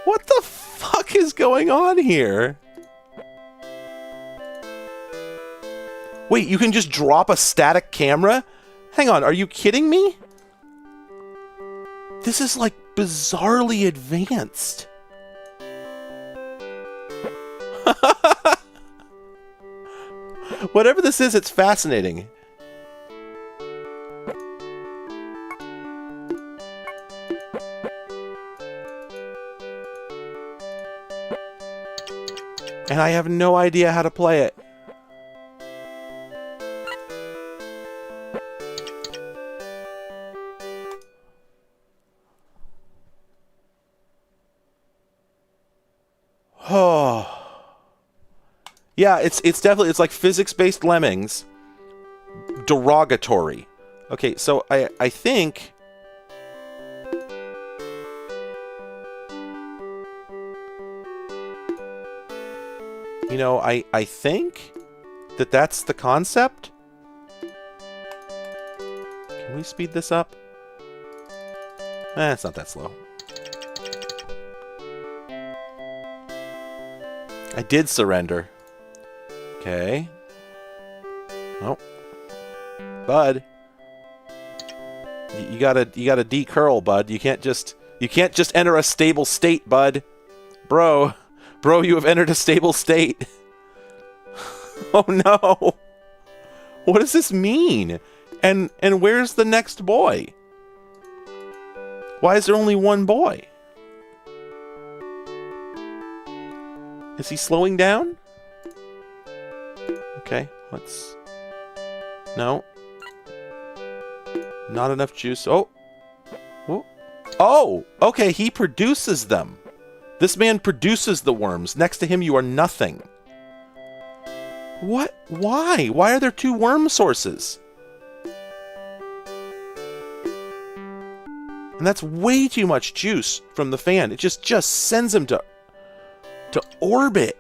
A: What the fuck is going on here? Wait, you can just drop a static camera? Hang on, are you kidding me? This is, like, bizarrely advanced. Whatever this is, it's fascinating. And I have no idea how to play it. Oh. Yeah, it's definitely, it's like physics-based lemmings. Derogatory. Okay, so I think... You know, I think that that's the concept. Can we speed this up? It's not that slow. I did surrender. Okay. Oh. Bud. You gotta decurl, bud. You can't just enter a stable state, bud. Bro, you have entered a stable state. Oh no. What does this mean? And where's the next boy? Why is there only one boy? Is he slowing down? Okay, let's... No. Not enough juice. Oh! Oh! Okay, he produces them. This man produces the worms. Next to him, you are nothing. What? Why? Why are there two worm sources? And that's way too much juice from the fan. It just sends him to orbit.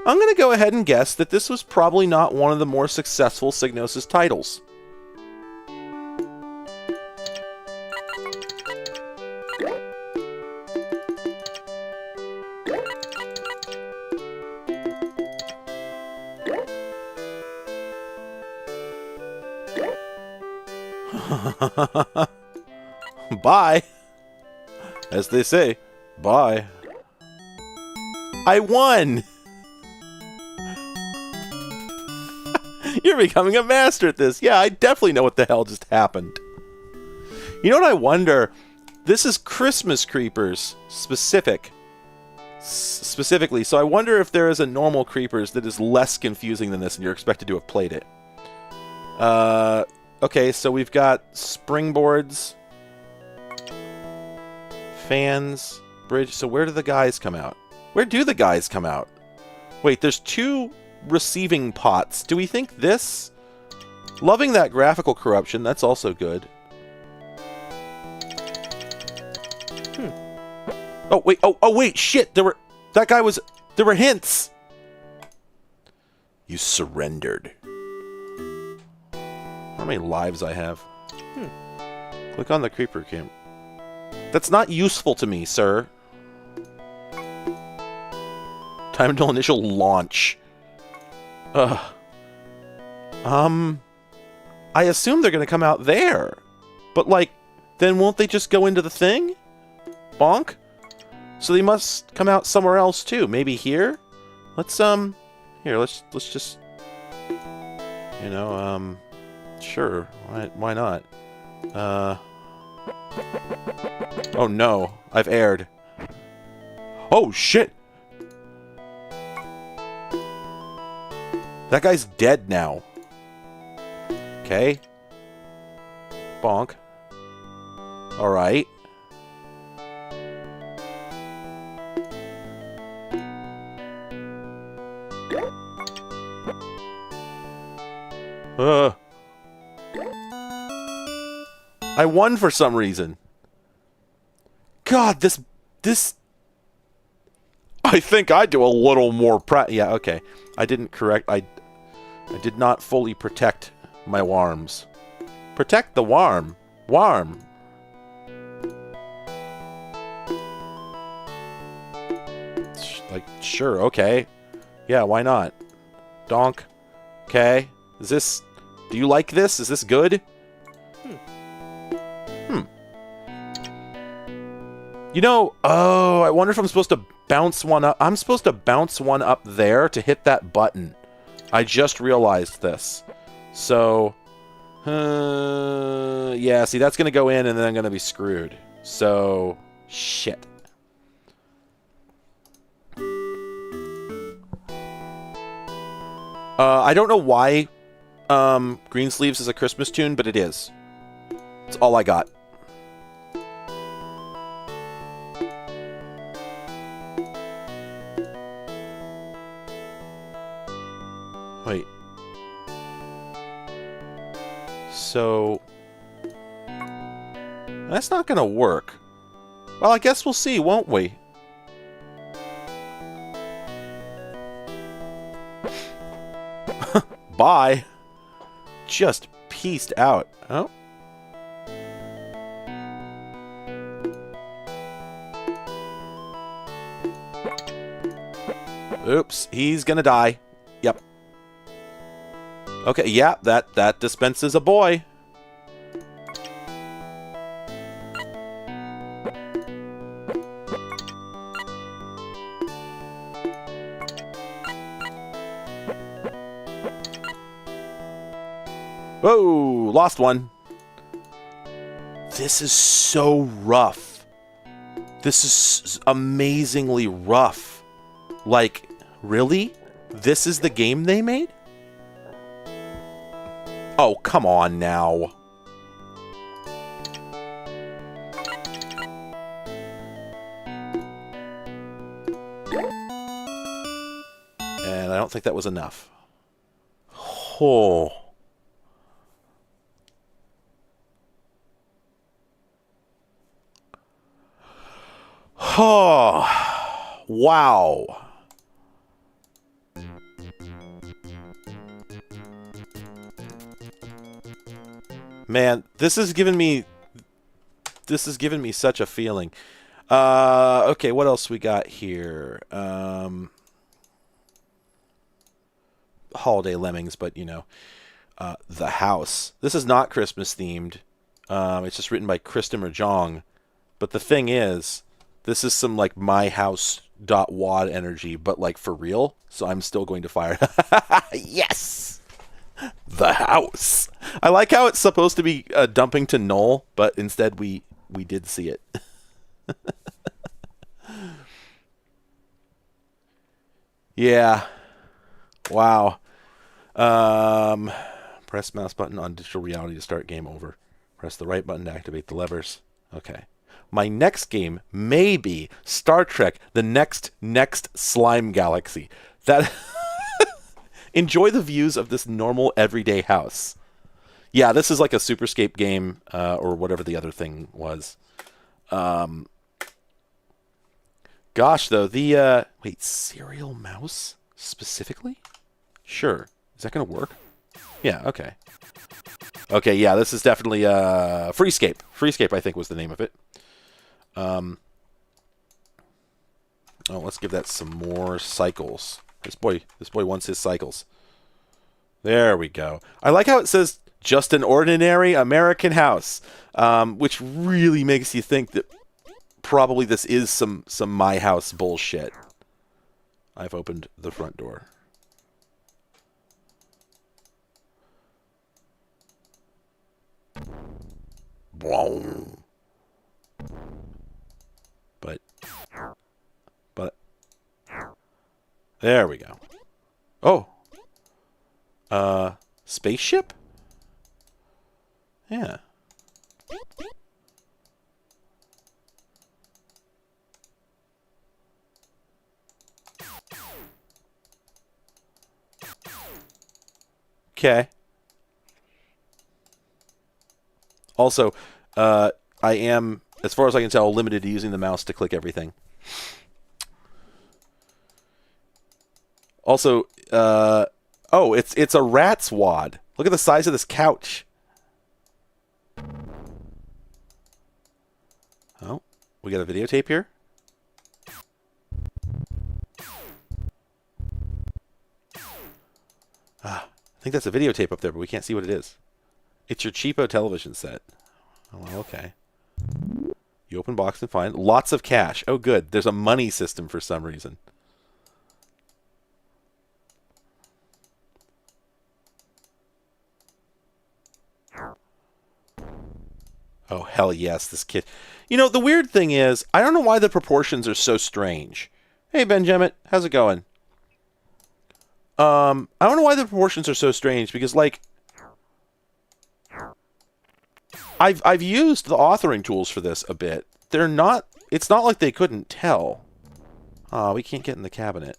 A: I'm going to go ahead and guess that this was probably not one of the more successful Psygnosis titles. Bye. As they say, bye. I won! You're becoming a master at this. Yeah, I definitely know what the hell just happened. You know what I wonder? This is Christmas Creepers specifically, so I wonder if there is a normal Creepers that is less confusing than this and you're expected to have played it. Okay, so we've got springboards, fans, bridge. So where do the guys come out? Where do the guys come out? Wait, there's two receiving pots. Do we think this? Loving that graphical corruption. That's also good. Oh, wait. Oh, wait. Shit. There were hints. You surrendered. How many lives I have? Click on the creeper camp. That's not useful to me, sir. Time until initial launch. I assume they're gonna come out there. But, like, then won't they just go into the thing? Bonk? So they must come out somewhere else, too. Maybe here? Let's, here, let's just... You know, sure. Why not? Oh no, I've erred. Oh shit! That guy's dead now. Okay. Bonk. Alright. I won for some reason. God, this... I think I do a little more yeah, okay. I didn't correct... I did not fully protect my worms. Protect the worm. Worm. Like, sure, okay. Yeah, why not? Donk. Okay. Is this... Do you like this? Is this good? You know, oh, I wonder if I'm supposed to bounce one up. I'm supposed to bounce one up there to hit that button. I just realized this. So, yeah, see, that's going to go in and then I'm going to be screwed. So, shit. I don't know why Greensleeves is a Christmas tune, but it is. That's all I got. Wait. So... That's not gonna work. Well, I guess we'll see, won't we? Bye. Just pieced out. Oh. Oops, he's gonna die. Yep. Okay, yeah, that dispenses a boy. Whoa, lost one. This is so rough. This is amazingly rough. Like, really? This is the game they made? Oh, come on now. And I don't think that was enough. Oh. Oh. Wow. Man, this is giving me such a feeling. Okay, what else we got here? Holiday Lemmings, but you know, The House. This is not Christmas themed. It's just written by Christopher Jong. But the thing is, this is some like my house.wad energy, but like for real. So I'm still going to fire. Yes. The House. I like how it's supposed to be dumping to null, but instead we did see it. Yeah. Wow. Press mouse button on digital reality to start game over. Press the right button to activate the levers. Okay. My next game may be Star Trek: The Next Slime Galaxy. That enjoy the views of this normal everyday house. Yeah, this is like a Superscape game, or whatever the other thing was. Gosh, though, the wait, Serial Mouse specifically? Sure. Is that gonna work? Yeah. Okay. Okay. Yeah, this is definitely Freescape. Freescape, I think, was the name of it. Oh, let's give that some more cycles. This boy wants his cycles. There we go. I like how it says just an ordinary American house, which really makes you think that probably this is some my house bullshit. I've opened the front door. Boom. But there we go. Oh. Spaceship? Yeah. Okay. Also, I am, as far as I can tell, limited to using the mouse to click everything. Also, oh, it's a rat's wad. Look at the size of this couch. Oh, we got a videotape here. I think that's a videotape up there, but we can't see what it is. It's your cheapo television set. Oh, well, okay. You open box and find lots of cash. Oh, good. There's a money system for some reason. Oh, hell yes, this kid. You know, the weird thing is, I don't know why the proportions are so strange. Hey, Benjamin, how's it going? I don't know why the proportions are so strange, because, like, I've used the authoring tools for this a bit. They're not, it's not like they couldn't tell. We can't get in the cabinet.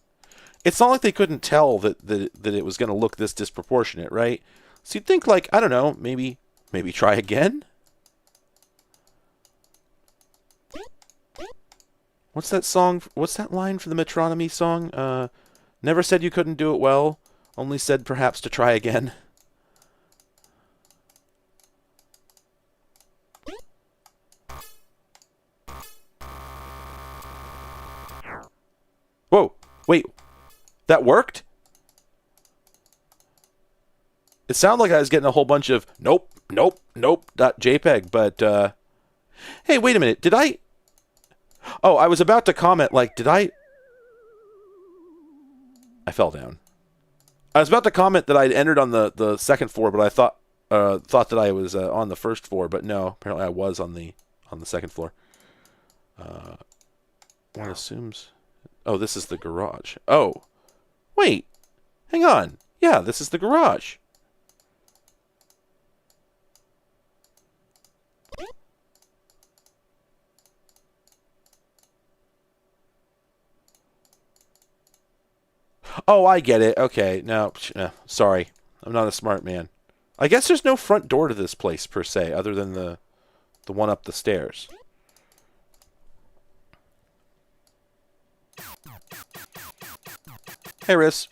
A: It's not like they couldn't tell that it was going to look this disproportionate, right? So you'd think, like, I don't know, maybe try again? What's that song? What's that line for the Metronomy song? Never said you couldn't do it well, only said perhaps to try again. Whoa, wait, That worked? It sounded like I was getting a whole bunch of nope, nope, nope, .jpeg, but, hey, wait a minute, did I... Oh, I was about to comment, like, did I fell down. I was about to comment that I'd entered on the second floor, but I thought that I was on the first floor, but no, apparently I was on the second floor. One assumes... Oh, this is the garage. Oh, wait, hang on. Yeah, this is the garage. Oh, I get it. Okay, no, sorry. I'm not a smart man. I guess there's no front door to this place, per se, other than the one up the stairs. Hey, Riz.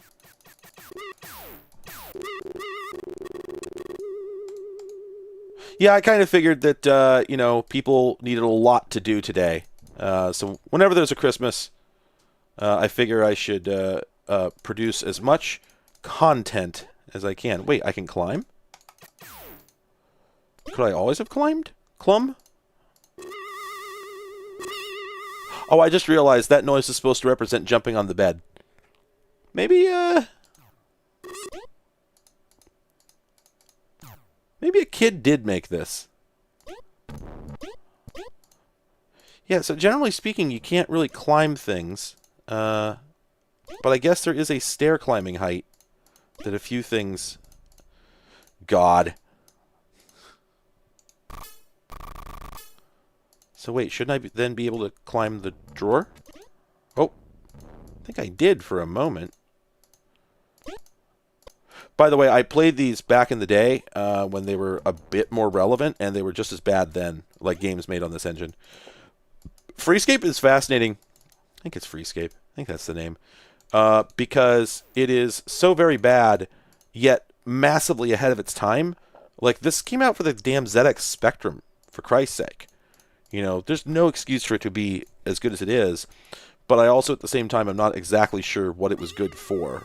A: Yeah, I kind of figured that, you know, people needed a lot to do today. So whenever there's a Christmas, I figure I should produce as much content as I can. Wait, I can climb? Could I always have climbed? Clum? Oh, I just realized that noise is supposed to represent jumping on the bed. Maybe, maybe a kid did make this. Yeah, so generally speaking, you can't really climb things. But I guess there is a stair climbing height that a few things... God. So wait, shouldn't I then be able to climb the drawer? Oh, I think I did for a moment. By the way, I played these back in the day when they were a bit more relevant, and they were just as bad then, like games made on this engine. Freescape is fascinating. I think it's Freescape. I think that's the name. Because it is so very bad, yet massively ahead of its time. Like, this came out for the damn ZX Spectrum, for Christ's sake. You know, there's no excuse for it to be as good as it is, but I also, at the same time, I'm not exactly sure what it was good for.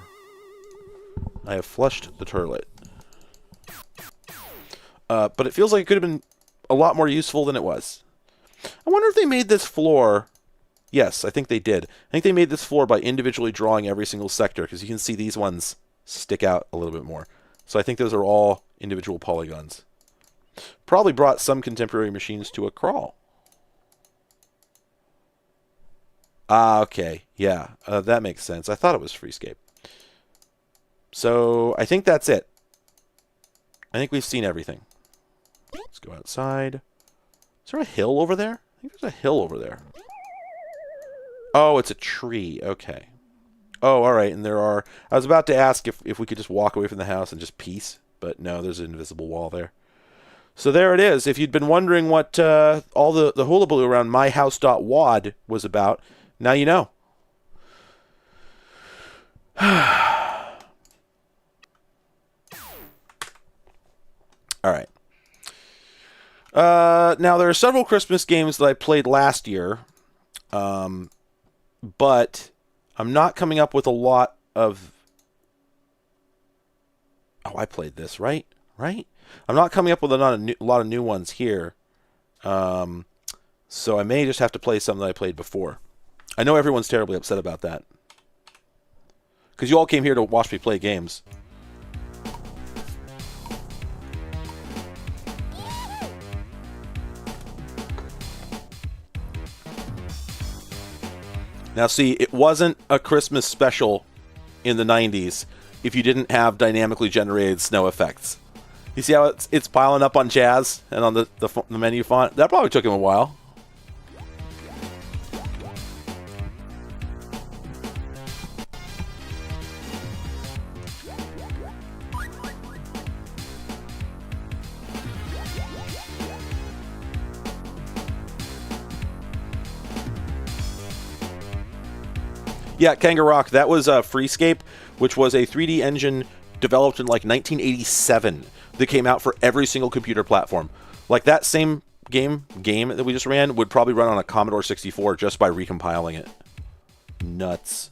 A: I have flushed the toilet. But it feels like it could have been a lot more useful than it was. I wonder if they made this floor... Yes, I think they did. I think they made this floor by individually drawing every single sector, because you can see these ones stick out a little bit more. So I think those are all individual polygons. Probably brought some contemporary machines to a crawl. Ah, okay. Yeah, that makes sense. I thought it was Freescape. So I think that's it. I think we've seen everything. Let's go outside. Is there a hill over there? I think there's a hill over there. Oh, it's a tree. Okay. Oh, all right. And there are... I was about to ask if we could just walk away from the house and just peace. But no, there's an invisible wall there. So there it is. If you'd been wondering what all the hullabaloo around myhouse.wad was about, now you know. All right. Now, there are several Christmas games that I played last year. But I'm not coming up with a lot of... Oh, I played this, right? Right? I'm not coming up with a lot of new ones here. So I may just have to play some that I played before. I know everyone's terribly upset about that. Because you all came here to watch me play games. Now see, it wasn't a Christmas special in the 90s if you didn't have dynamically generated snow effects. You see how it's piling up on Jazz and on the menu font? That probably took him a while. Yeah, Kangaroo, that was Freescape, which was a 3D engine developed in like 1987 that came out for every single computer platform. Like that same game that we just ran would probably run on a Commodore 64 just by recompiling it. Nuts.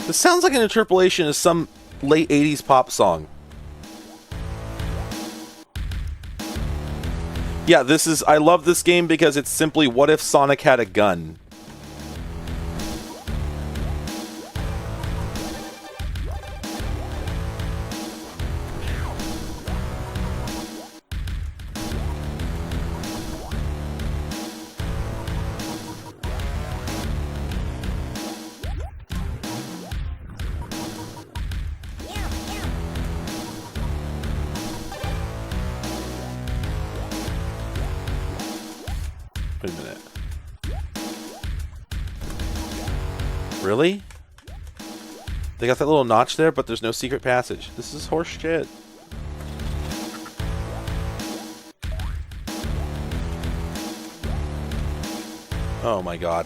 A: This sounds like an interpolation of some late 80s pop song. Yeah, I love this game because it's simply what if Sonic had a gun? Wait a minute. Really? They got that little notch there, but there's no secret passage. This is horse shit. Oh my god.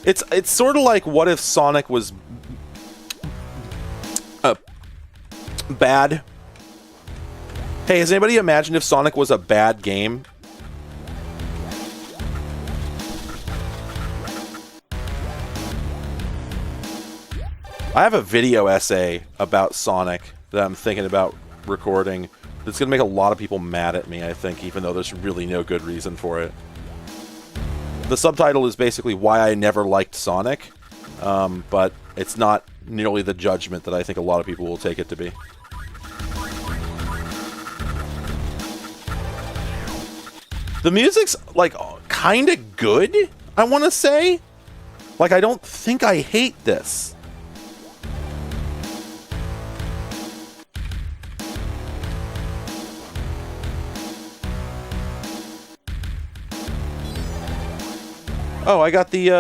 A: It's sort of like what if Sonic was bad? Hey, has anybody imagined if Sonic was a bad game? I have a video essay about Sonic that I'm thinking about recording. That's going to make a lot of people mad at me, I think, even though there's really no good reason for it. The subtitle is basically why I never liked Sonic, but it's not nearly the judgment that I think a lot of people will take it to be. The music's, like, kind of good, I want to say. Like, I don't think I hate this. Oh, I got the,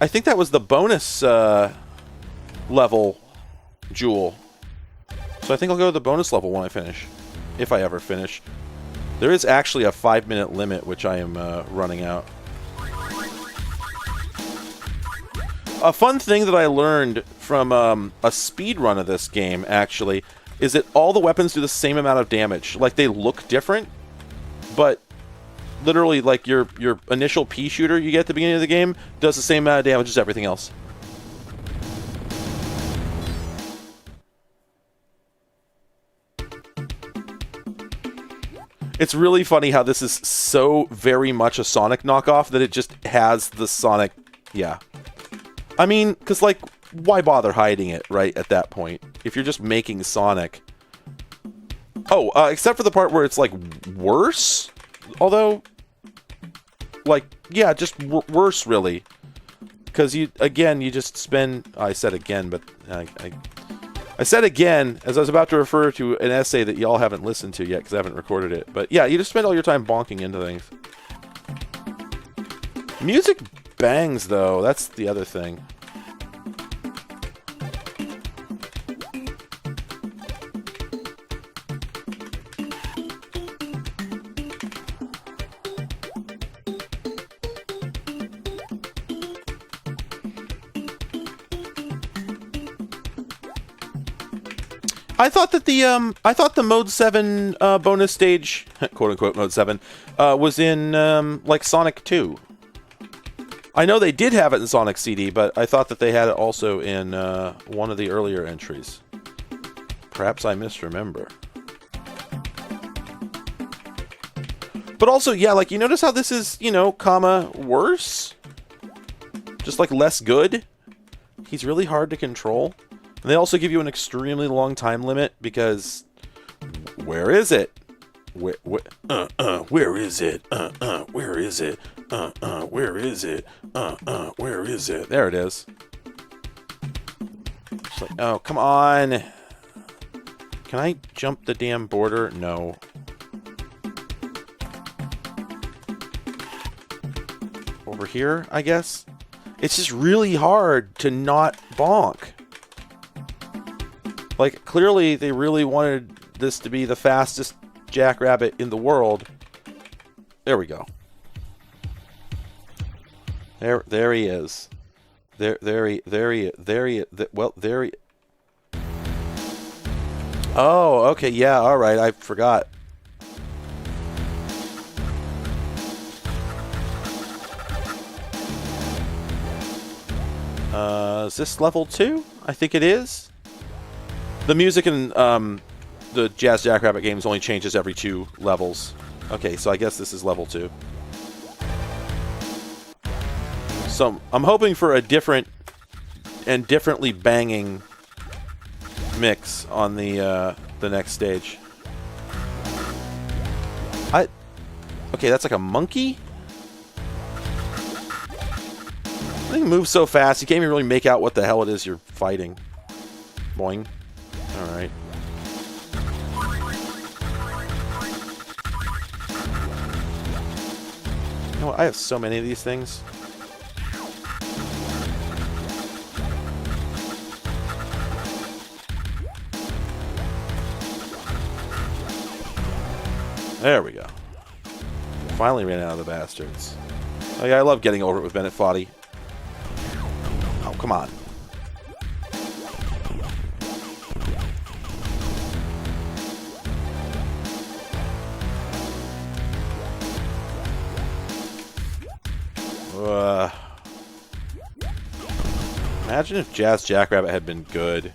A: I think that was the bonus level jewel. So I think I'll go to the bonus level when I finish. If I ever finish. There is actually a 5-minute limit, which I am running out. A fun thing that I learned from a speed run of this game, actually, is that all the weapons do the same amount of damage. Like, they look different, but literally, like, your initial pea shooter you get at the beginning of the game does the same amount of damage as everything else. It's really funny how this is so very much a Sonic knockoff that it just has the Sonic... Yeah. I mean, because, like, why bother hiding it, right, at that point? If you're just making Sonic... Oh, except for the part where it's, like, worse? Although, like, yeah, just worse, really. Because, you just spend... I said again, but I said again, as I was about to refer to an essay that y'all haven't listened to yet, because I haven't recorded it. But, yeah, you just spend all your time bonking into things. Music bangs, though. That's the other thing. I thought that the Mode 7 bonus stage, quote unquote Mode 7, was in like Sonic 2. I know they did have it in Sonic CD, but I thought that they had it also in one of the earlier entries. Perhaps I misremember. But also, yeah, like, you notice how this is, worse? Just, like, less good? He's really hard to control. And they also give you an extremely long time limit because where is it? Where is it? Where is it? Where is it? Where is it? There it is. It's like, oh, come on. Can I jump the damn border? No. Over here, I guess? It's just really hard to not bonk. Like, clearly they really wanted this to be the fastest Jackrabbit in the world. There we go. There he is. There he. Oh, okay, yeah, all right, I forgot. Is this level 2? I think it is. The music in the Jazz Jackrabbit games only changes every 2 levels. Okay, so I guess this is level 2. So I'm hoping for a different and differently banging mix on the next stage. Okay, that's like a monkey? I think it moves so fast, you can't even really make out what the hell it is you're fighting. Boing. Alright. You know what? I have so many of these things. There we go. Finally ran out of the bastards. Oh yeah, I love getting over it with Bennett Foddy. Oh, come on. Imagine if Jazz Jackrabbit had been good.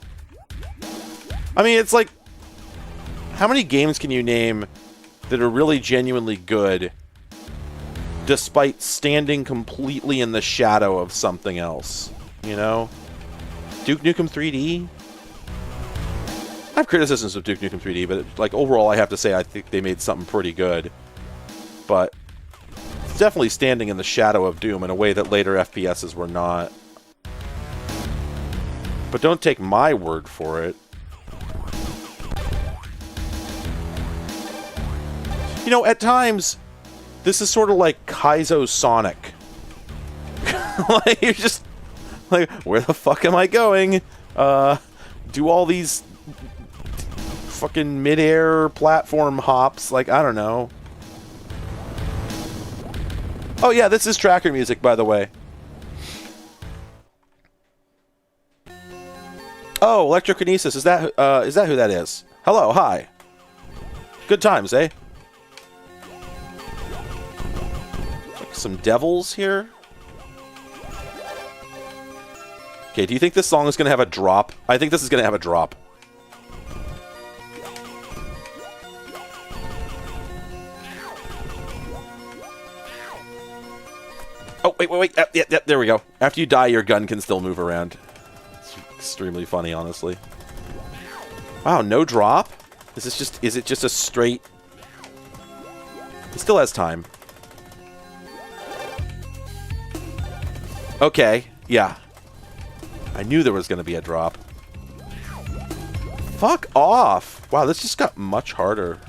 A: I mean, it's like, how many games can you name that are really genuinely good despite standing completely in the shadow of something else? You know? Duke Nukem 3D? I have criticisms of Duke Nukem 3D, but like overall I have to say I think they made something pretty good. But it's definitely standing in the shadow of Doom in a way that later FPSs were not. But don't take my word for it. You know, at times, this is sort of like Kaizo Sonic. Like, you're just like, where the fuck am I going? Do all these fucking mid-air platform hops. Like, I don't know. Oh yeah, this is tracker music, by the way. Oh, Electrokinesis. Is that who that is? Hello, hi. Good times, eh? Like some devils here. Okay, do you think this song is going to have a drop? I think this is going to have a drop. Oh, wait. Yeah, there we go. After you die, your gun can still move around. It's extremely funny, honestly. Wow, no drop? Is it just a straight... It still has time. Okay, yeah. I knew there was going to be a drop. Fuck off! Wow, this just got much harder.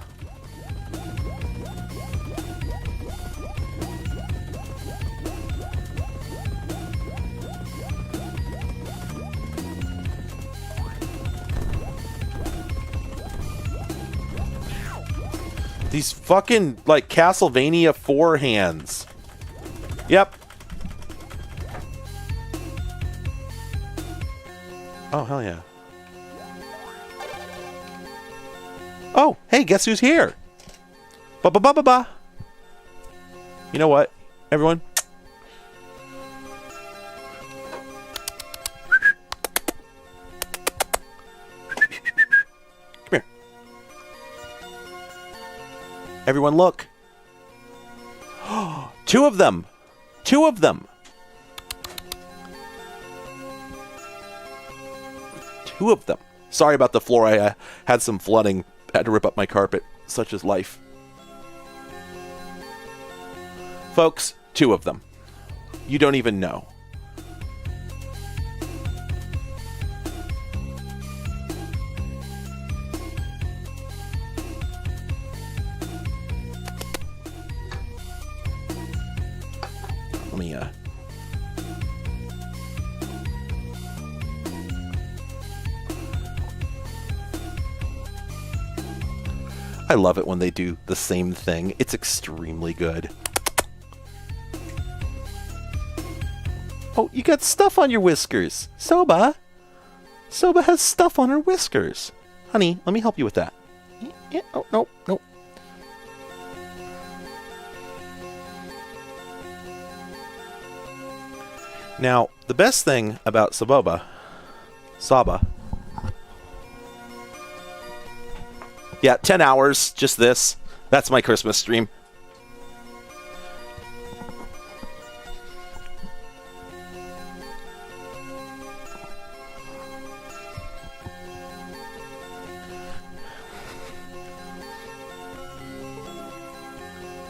A: These fucking, like, Castlevania 4 hands. Yep. Oh, hell yeah. Oh, hey, guess who's here? Ba-ba-ba-ba-ba. You know what, everyone? Come here. Everyone look. Two of them. Two of them. Two of them. Sorry about the floor. I had some flooding. Had to rip up my carpet. Such is life. Folks, two of them. You don't even know. Let me, I love it when they do the same thing. It's extremely good. Oh, you got stuff on your whiskers. Soba. Soba has stuff on her whiskers. Honey, let me help you with that. Yeah, oh, no. Now, the best thing about Saba, yeah, 10 hours, just this. That's my Christmas stream.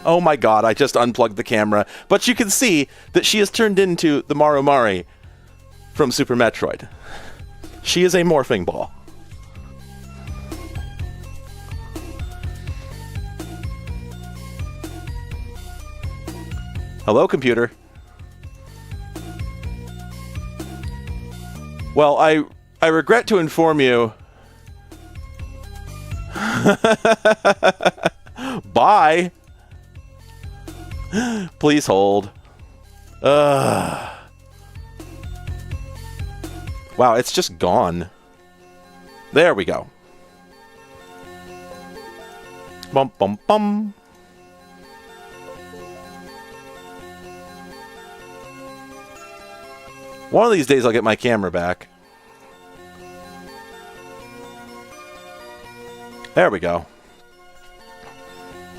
A: Oh my god, I just unplugged the camera. But you can see that she has turned into the Maromari from Super Metroid. She is a morphing ball. Hello, computer. Well, I regret to inform you. Bye. Please hold. Wow, it's just gone. There we go. Bum bum bum. One of these days I'll get my camera back. There we go.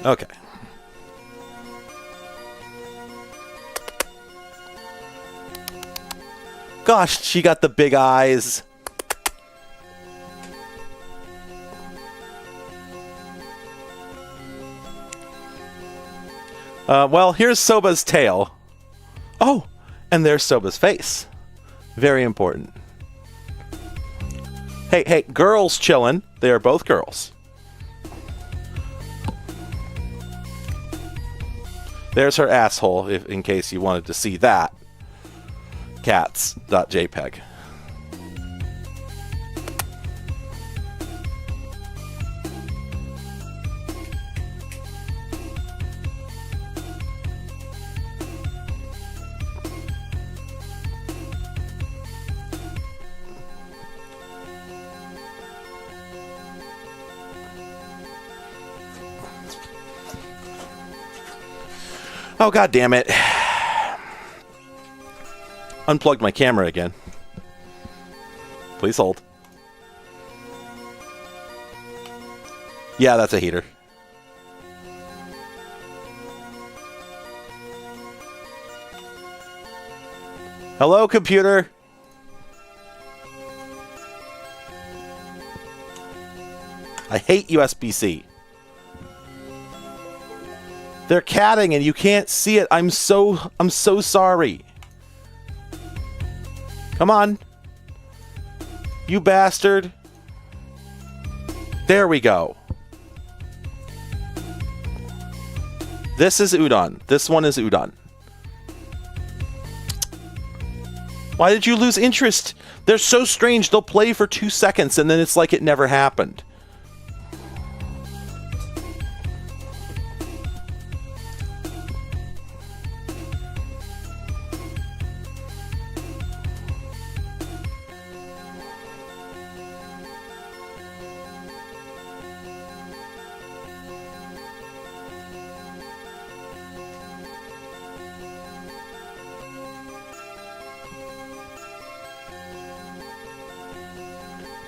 A: Okay. Gosh, she got the big eyes. Well, here's Soba's tail. Oh, and there's Soba's face. Very important. Hey, girls chillin'. They are both girls. There's her asshole, in case you wanted to see that. Cats.jpg. Oh, god damn it. Unplugged my camera again. Please hold. Yeah, that's a heater. Hello, computer. I hate USB-C. They're catting and you can't see it. I'm so sorry. Come on. You bastard. There we go. This is Udon. This one is Udon. Why did you lose interest? They're so strange. They'll play for 2 seconds and then it's like it never happened.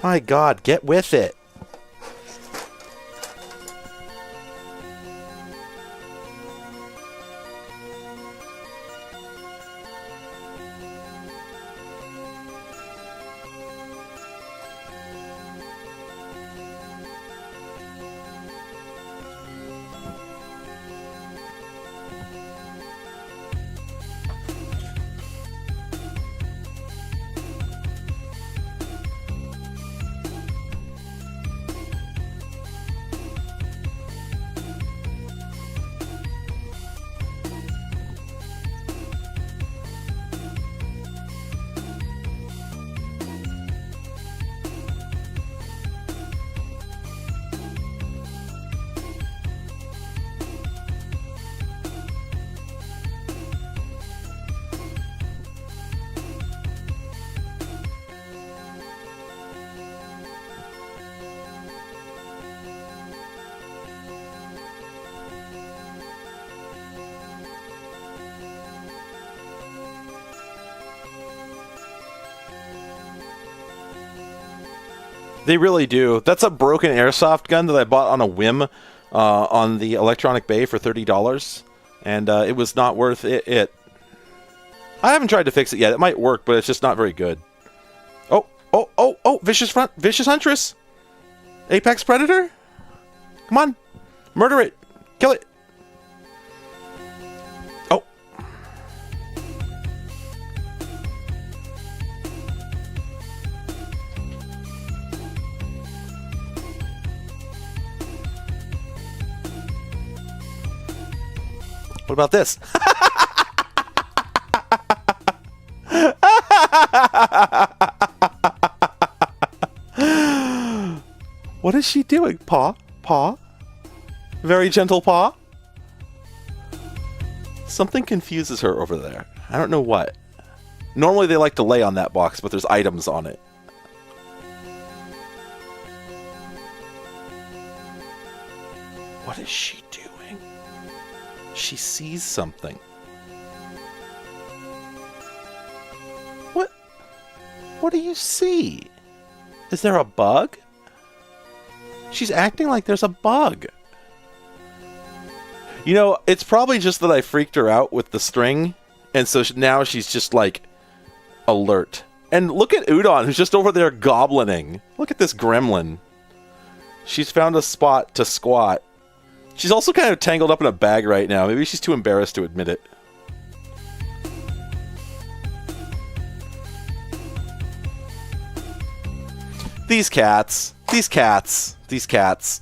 A: My God, get with it. They really do. That's a broken airsoft gun that I bought on a whim on the Electronic Bay for $30, and it was not worth it. I haven't tried to fix it yet. It might work, but it's just not very good. Oh, oh, oh, oh! Vicious Huntress! Apex Predator? Come on! Murder it! Kill it! Oh. What about this? What is she doing? Paw? Paw? Very gentle paw? Something confuses her over there. I don't know what. Normally they like to lay on that box, but there's items on it. What is she doing? She sees something. What? What do you see? Is there a bug? She's acting like there's a bug. You know, it's probably just that I freaked her out with the string, and so now she's just, like, alert. And look at Udon, who's just over there goblining. Look at this gremlin. She's found a spot to squat. She's also kind of tangled up in a bag right now. Maybe she's too embarrassed to admit it. These cats. These cats. These cats.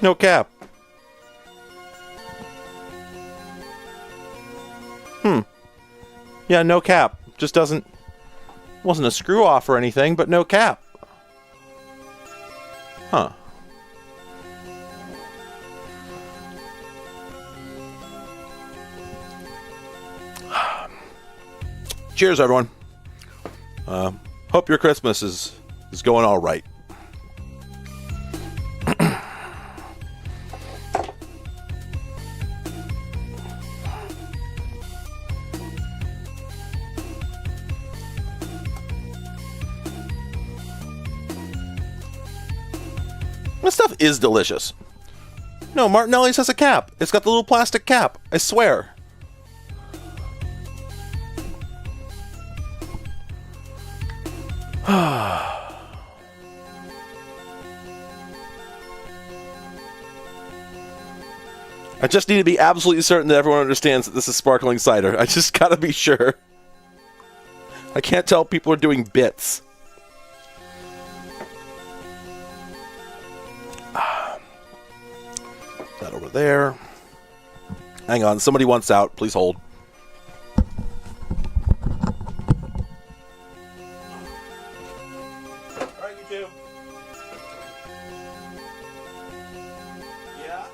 A: No cap. Yeah, no cap. Just doesn't... Wasn't a screw off or anything, but no cap. Huh. Cheers, everyone. Hope your Christmas is going all right. This stuff is delicious. No, Martinelli's has a cap. It's got the little plastic cap. I swear. I just need to be absolutely certain that everyone understands that this is sparkling cider. I just gotta be sure. I can't tell people are doing bits. That over there. Hang on, somebody wants out. Please hold. Alright, you two. Yeah?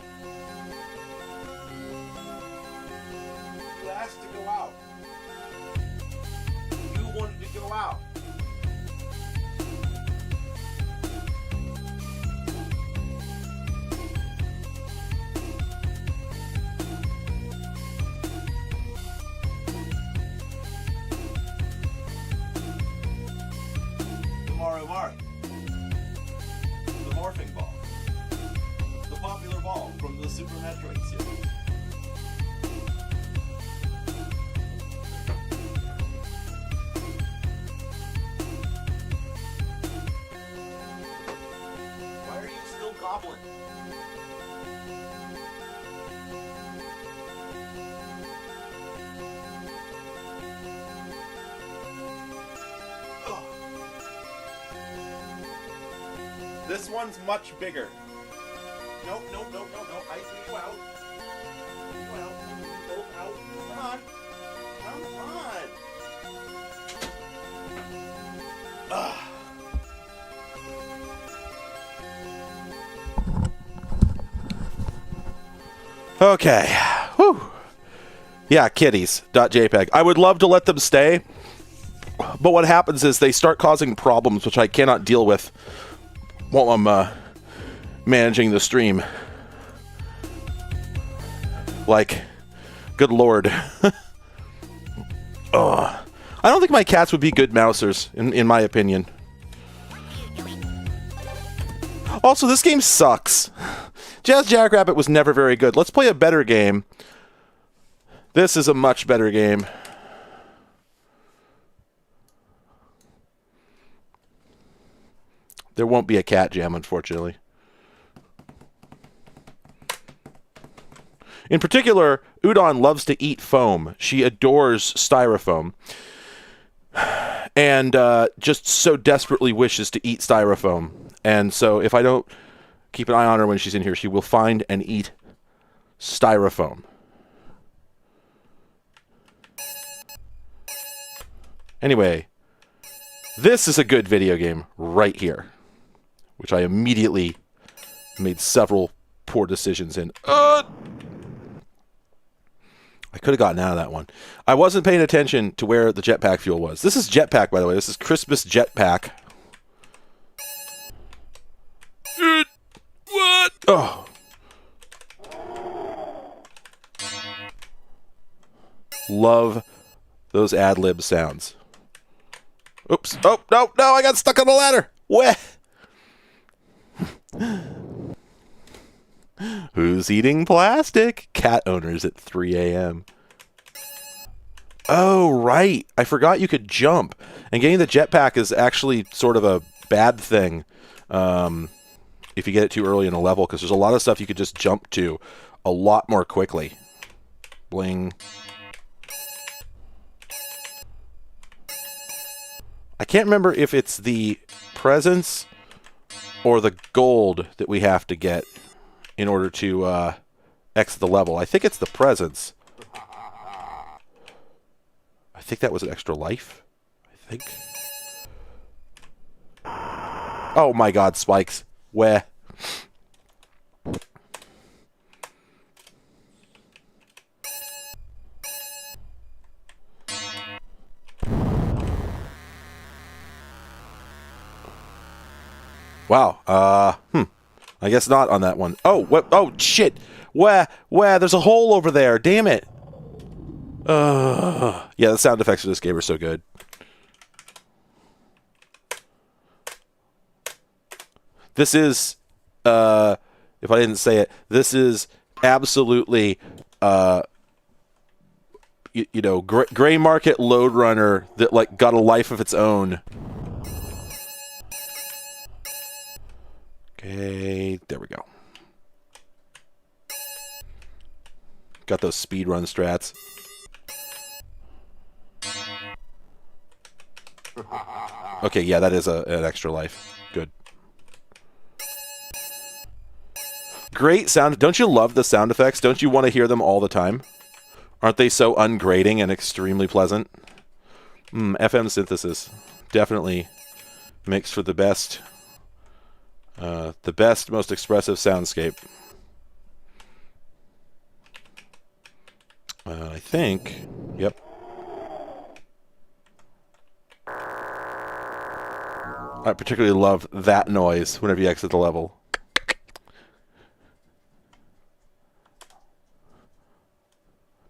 A: You asked to go out. You wanted to go out. The morphing ball. The popular ball from the Super Metroid series. Why are you still gobbling? This one's much bigger. No, no, no, no, no. I see you out. You out. Both out. Come on. Come on. Ugh. Okay. Whew. Yeah, kitties.jpg. I would love to let them stay, but what happens is they start causing problems, which I cannot deal with while I'm managing the stream. Like, good lord. I don't think my cats would be good mousers, in my opinion. Also, this game sucks. Jackrabbit was never very good. Let's play a better game. This is a much better game. There won't be a cat jam, unfortunately. In particular, Udon loves to eat foam. She adores styrofoam. And just so desperately wishes to eat styrofoam. And so if I don't keep an eye on her when she's in here, she will find and eat styrofoam. Anyway, this is a good video game right here, which I immediately made several poor decisions in. I could have gotten out of that one. I wasn't paying attention to where the jetpack fuel was. This is Jetpack, by the way. This is Christmas Jetpack. What? Oh. Love those ad-lib sounds. Oops. Oh, no, no, I got stuck on the ladder. Weh. Who's eating plastic? Cat owners at 3 a.m. Oh, right. I forgot you could jump. And getting the jetpack is actually sort of a bad thing if you get it too early in a level, because there's a lot of stuff you could just jump to a lot more quickly. Bling. I can't remember if it's the presents or the gold that we have to get in order to exit the level. I think it's the presents. I think that was an extra life. I think. Oh my god, spikes. Where? Wow. I guess not on that one. Oh, what? Oh, shit. Where? There's a hole over there. Damn it. Yeah, the sound effects for this game are so good. This is, if I didn't say it, this is absolutely, you know, gray market load runner that, like, got a life of its own. Okay, there we go. Got those speedrun strats. Okay, yeah, that is an extra life. Good. Great sound. Don't you love the sound effects? Don't you want to hear them all the time? Aren't they so ungrating and extremely pleasant? FM synthesis. Definitely makes for the best, most expressive soundscape. I think. Yep. I particularly love that noise whenever you exit the level.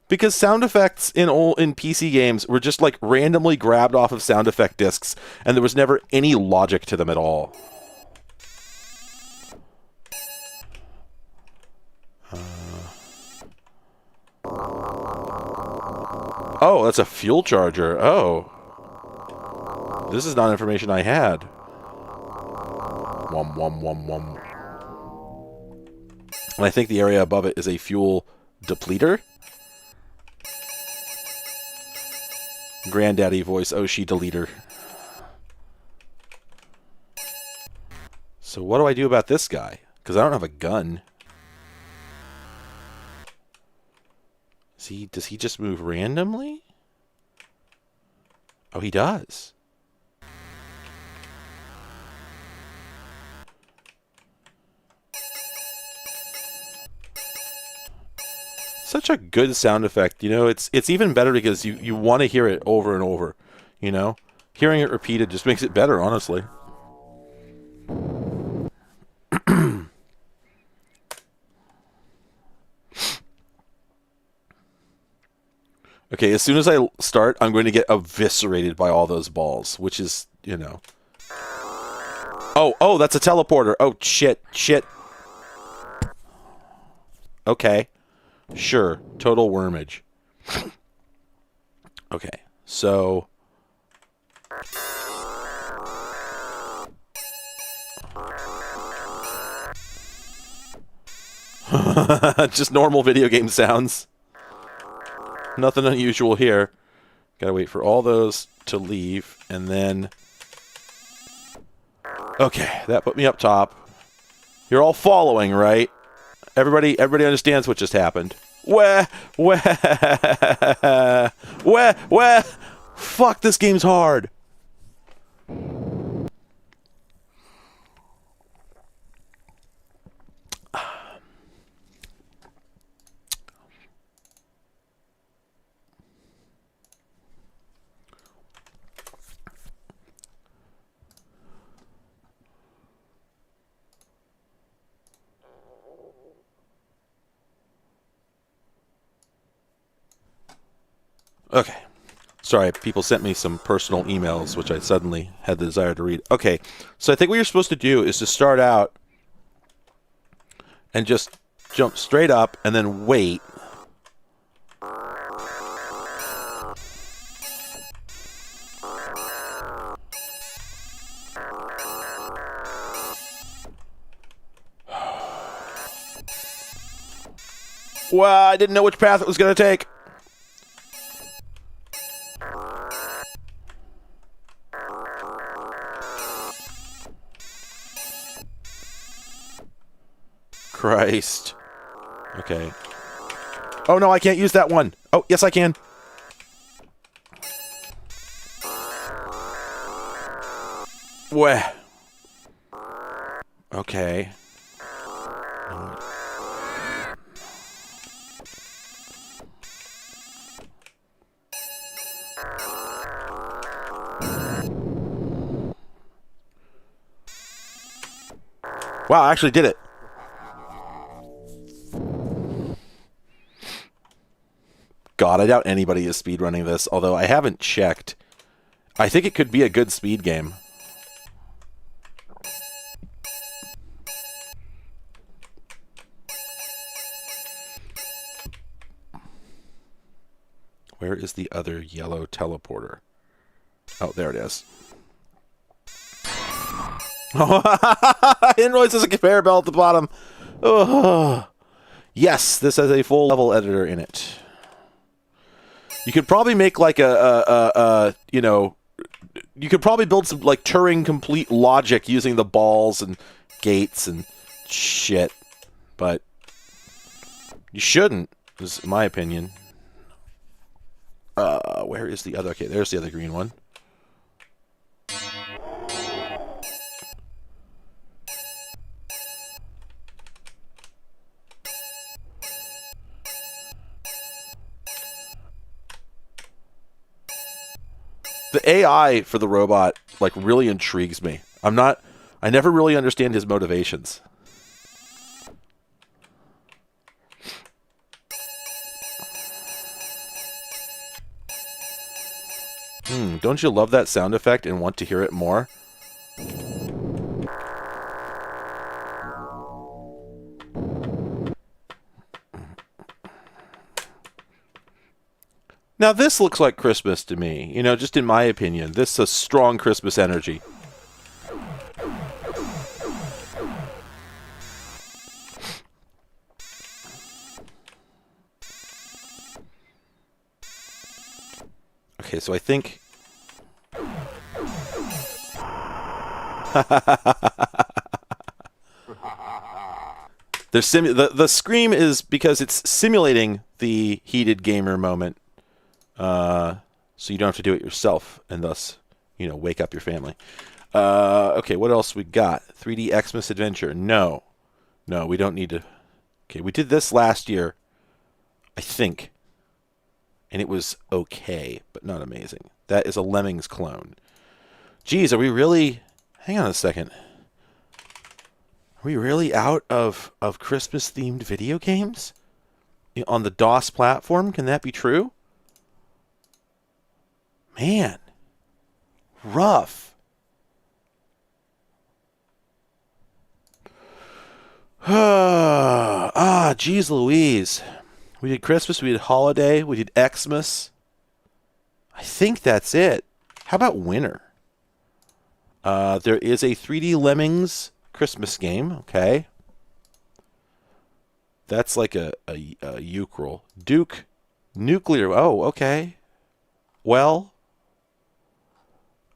A: Because sound effects in PC games were just like randomly grabbed off of sound effect discs, and there was never any logic to them at all. Oh, that's a fuel charger. Oh. This is not information I had. Wum. And I think the area above it is a fuel depleter. Granddaddy voice, oh, she deleter. So what do I do about this guy? Because I don't have a gun. Does he just move randomly? Oh, he does. Such a good sound effect. You know, it's even better because you want to hear it over and over, you know? Hearing it repeated just makes it better, honestly. Okay, as soon as I start, I'm going to get eviscerated by all those balls, which is, you know. Oh, that's a teleporter. Oh, shit. Okay. Sure. Total wormage. Okay, so... just normal video game sounds. Nothing unusual here. Gotta wait for all those to leave, and then... Okay, that put me up top. You're all following, right? Everybody understands what just happened. Where? Fuck, this game's hard. Okay. Sorry, people sent me some personal emails, which I suddenly had the desire to read. Okay, so I think what you're supposed to do is to start out and just jump straight up and then wait. Well, I didn't know which path it was going to take. Christ. Okay. Oh no, I can't use that one. Oh, yes I can. Where? Okay. Wow, I actually did it. God, I doubt anybody is speedrunning this, although I haven't checked. I think it could be a good speed game. Where is the other yellow teleporter? Oh, there it is. I didn't realize there's a conveyor belt at the bottom. Oh. Yes, this has a full level editor in it. You could probably make like you know, you could probably build some like Turing complete logic using the balls and gates and shit, but you shouldn't, is my opinion. Where is the other? Okay, there's the other green one. The AI for the robot, like, really intrigues me. I never really understand his motivations. Don't you love that sound effect and want to hear it more? Now, this looks like Christmas to me. You know, just in my opinion. This is a strong Christmas energy. Okay, so I think... the scream is because it's simulating the heated gamer moment, so you don't have to do it yourself, and thus, wake up your family. Okay, what else we got? 3D Xmas Adventure. No, we don't need to. Okay, we did this last year, I think, and it was okay, but not amazing. That is a Lemmings clone. Geez, are we really... Hang on a second. Are we really out of Christmas-themed video games? On the DOS platform? Can that be true? Man. Rough. Geez Louise. We did Christmas, we did Holiday, we did Xmas. I think that's it. How about Winter? There is a 3D Lemmings Christmas game, okay. That's like a Ucrel. Duke Nuclear. Oh, okay. Well,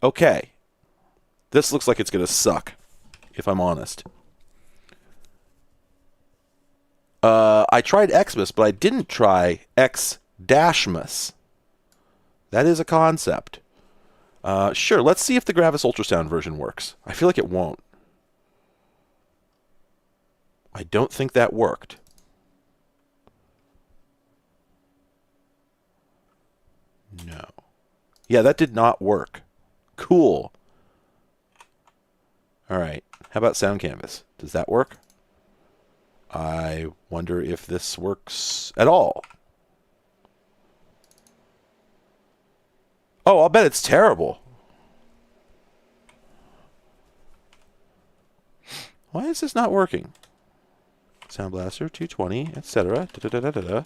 A: okay. This looks like it's going to suck, if I'm honest. I tried Xmas, but I didn't try X-Dashmas. That is a concept. Sure, let's see if the Gravis ultrasound version works. I feel like it won't. I don't think that worked. No. Yeah, that did not work. Cool. All right. How about Sound Canvas? Does that work? I wonder if this works at all. Oh, I'll bet it's terrible. Why is this not working? Sound Blaster, 220, etc.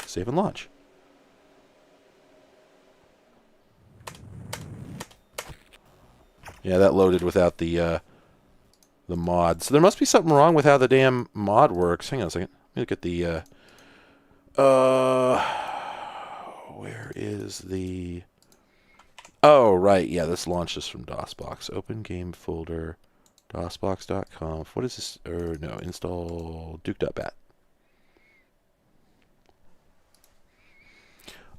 A: Save and launch. Yeah, that loaded without the mod. So there must be something wrong with how the damn mod works. Hang on a second. Let me look at the... where is the... Oh, right. Yeah, this launches from DOSBox. Open game folder, DOSBox.conf. What is this? No, install Duke.bat.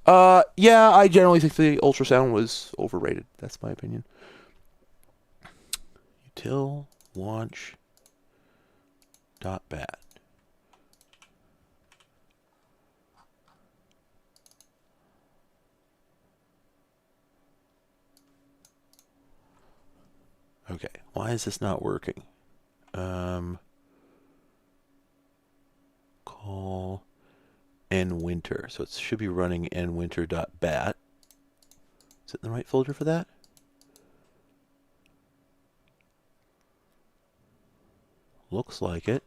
A: Yeah, I generally think the ultrasound was overrated. That's my opinion. Util launch .bat. Okay, why is this not working? Call nwinter. So it should be running nwinter.bat. Is it in the right folder for that? Looks like it.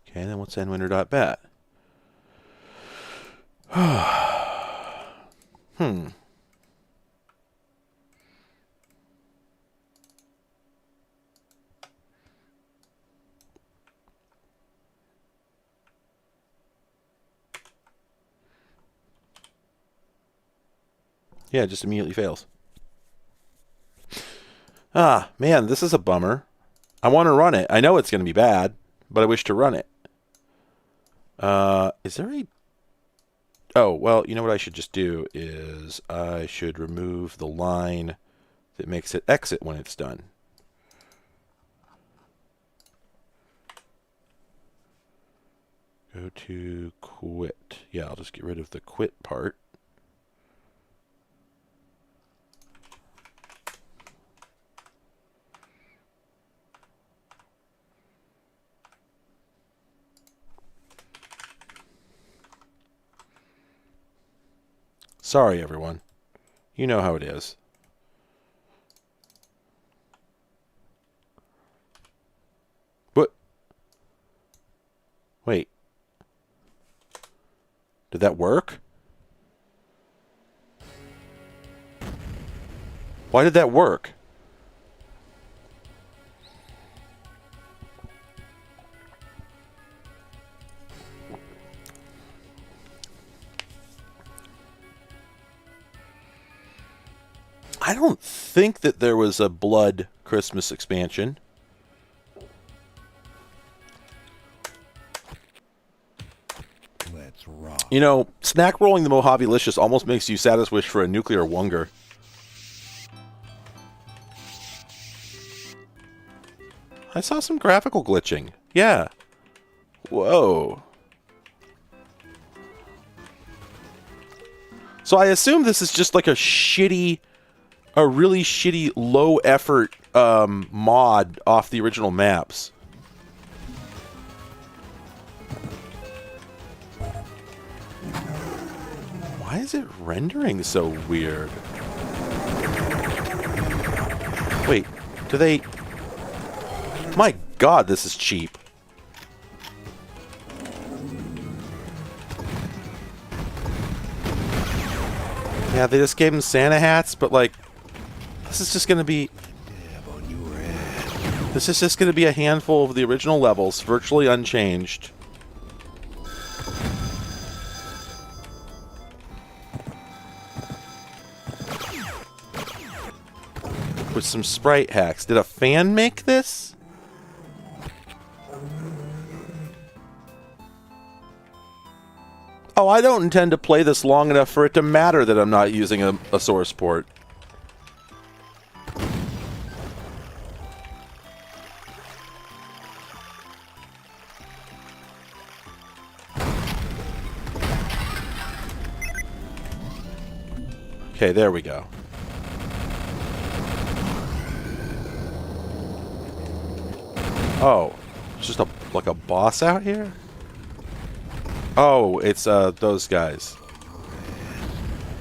A: Okay, then what's nwinter.bat? Yeah, it just immediately fails. Ah, man, this is a bummer. I want to run it. I know it's going to be bad, but I wish to run it. Is there a... Oh, well, you know what I should just do is I should remove the line that makes it exit when it's done. Go to quit. Yeah, I'll just get rid of the quit part. Sorry, everyone. You know how it is. What? Wait. Did that work? Why did that work? I don't think that there was a Blood Christmas expansion.
C: Let's rock.
A: You know, snack rolling the Mojavelicious almost makes you saddest wish for a nuclear wunger. I saw some graphical glitching. Yeah. Whoa. So I assume this is just like a really shitty low effort mod off the original maps. Why is it rendering so weird? Wait, do they... My god, this is cheap. Yeah, they just gave him Santa hats, but like, this is just gonna be... This is just gonna be a handful of the original levels, virtually unchanged. With some sprite hacks. Did a fan make this? Oh, I don't intend to play this long enough for it to matter that I'm not using a source port. Okay, there we go. Oh, it's just like a boss out here? Oh, it's those guys.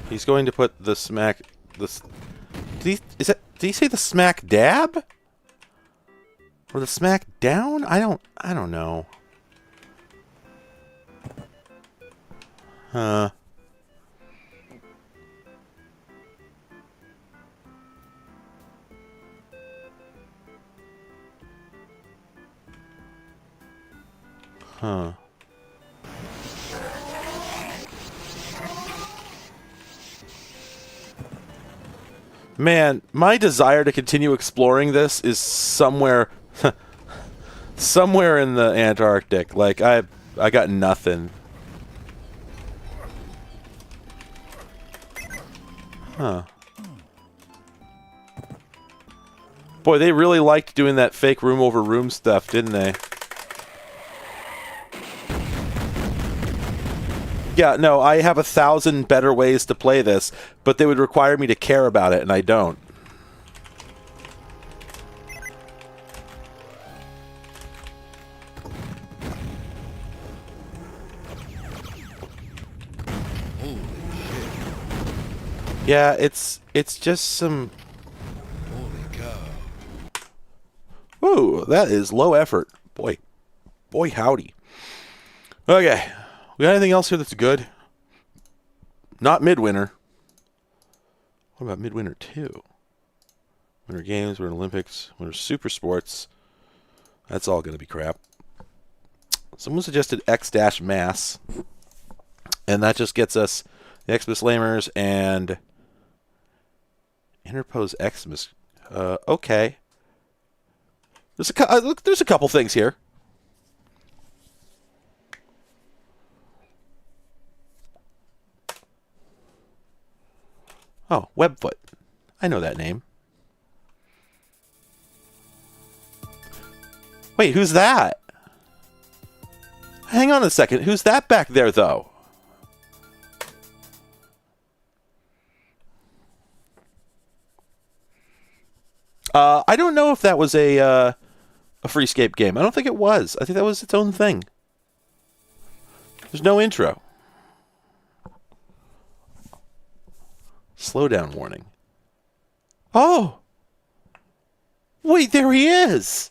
A: He's going to put the smack... Did he say the smack dab? Or the smack down? I don't know. Huh. Huh. Man, my desire to continue exploring this is somewhere somewhere in the Antarctic. Like I got nothing. Huh. Boy, they really liked doing that fake room over room stuff, didn't they? Yeah, no, I have 1,000 better ways to play this, but they would require me to care about it, and I don't. Yeah, it's just some...
C: Holy cow.
A: Ooh, that is low effort. Boy, howdy. Okay. We got anything else here that's good? Not Midwinter. What about Midwinter 2? Winter Games, Winter Olympics, Winter Super Sports. That's all going to be crap. Someone suggested X-Mass. And that just gets us the Xmas Lamers and Interpose Xmas. Okay. There's a couple things here. Oh, Webfoot. I know that name. Wait, who's that? Hang on a second. Who's that back there, though? I don't know if that was a Freescape game. I don't think it was. I think that was its own thing. There's no intro. Slowdown warning. Oh! Wait, there he is!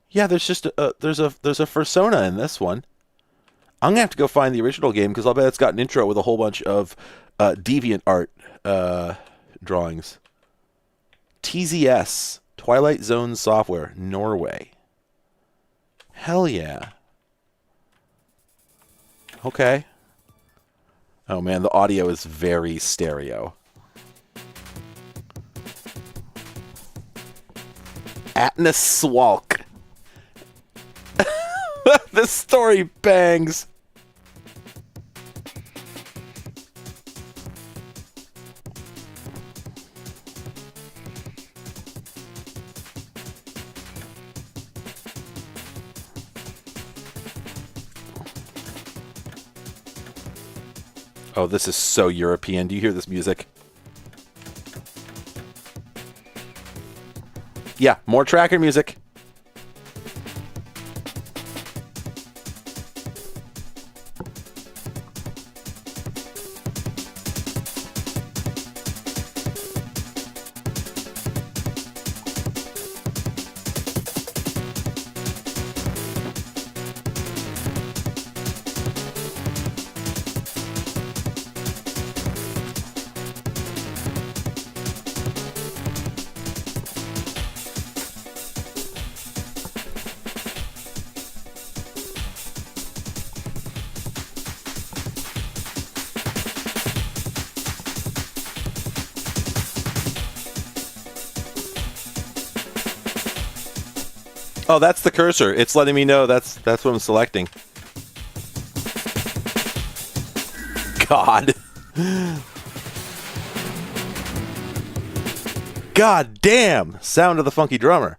A: Yeah, there's just there's a persona in this one. I'm gonna have to go find the original game because I'll bet it's got an intro with a whole bunch of deviant art drawings. TZS, Twilight Zone Software, Norway. Hell yeah. Okay. Oh man, the audio is very stereo. Atnas Swalk. This story bangs. Oh, this is so European. Do you hear this music? Yeah, more tracker music. Oh, that's the cursor. It's letting me know that's what I'm selecting. God. God damn. Sound of the funky drummer.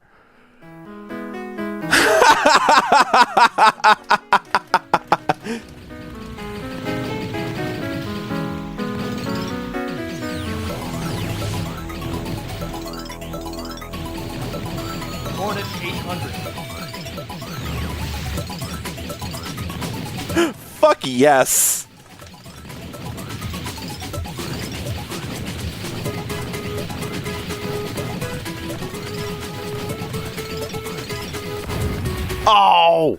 B: Hornet 800.
A: Fuck yes. Oh!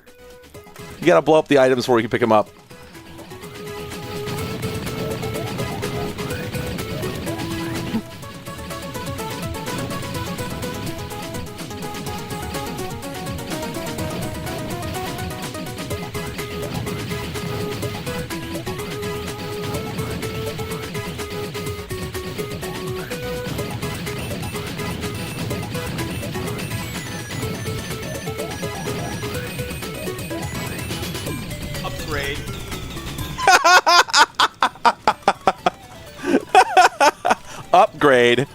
A: You gotta blow up the items before you can pick them up.
B: Upgrade.
A: Upgrade.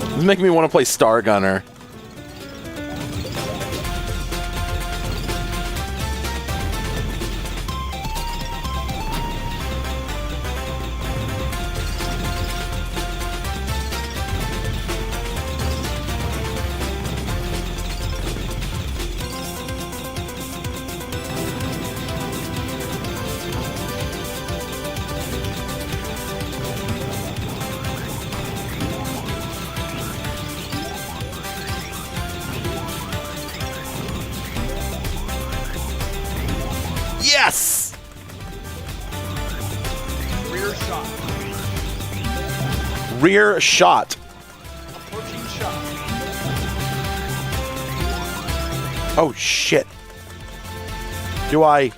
A: This is making me want to play Star Gunner. Yes!
B: Rear shot.
A: Rear shot.
B: Approaching shot.
A: Oh shit. Do I?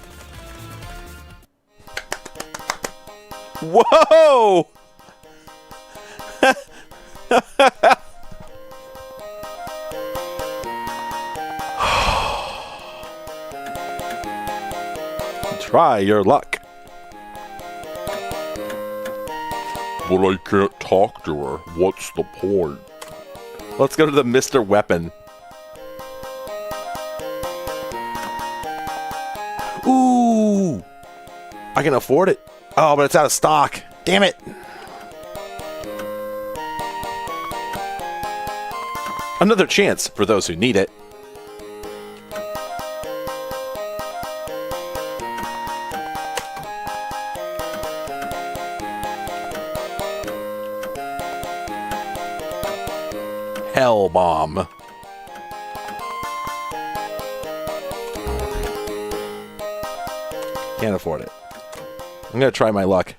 A: Whoa! Try your luck.
D: But I can't talk to her. What's the point?
A: Let's go to the Mr. Weapon. Ooh! I can afford it. Oh, but it's out of stock. Damn it. Another chance for those who need it. Hell bomb. Can't afford it. I'm gonna try my luck.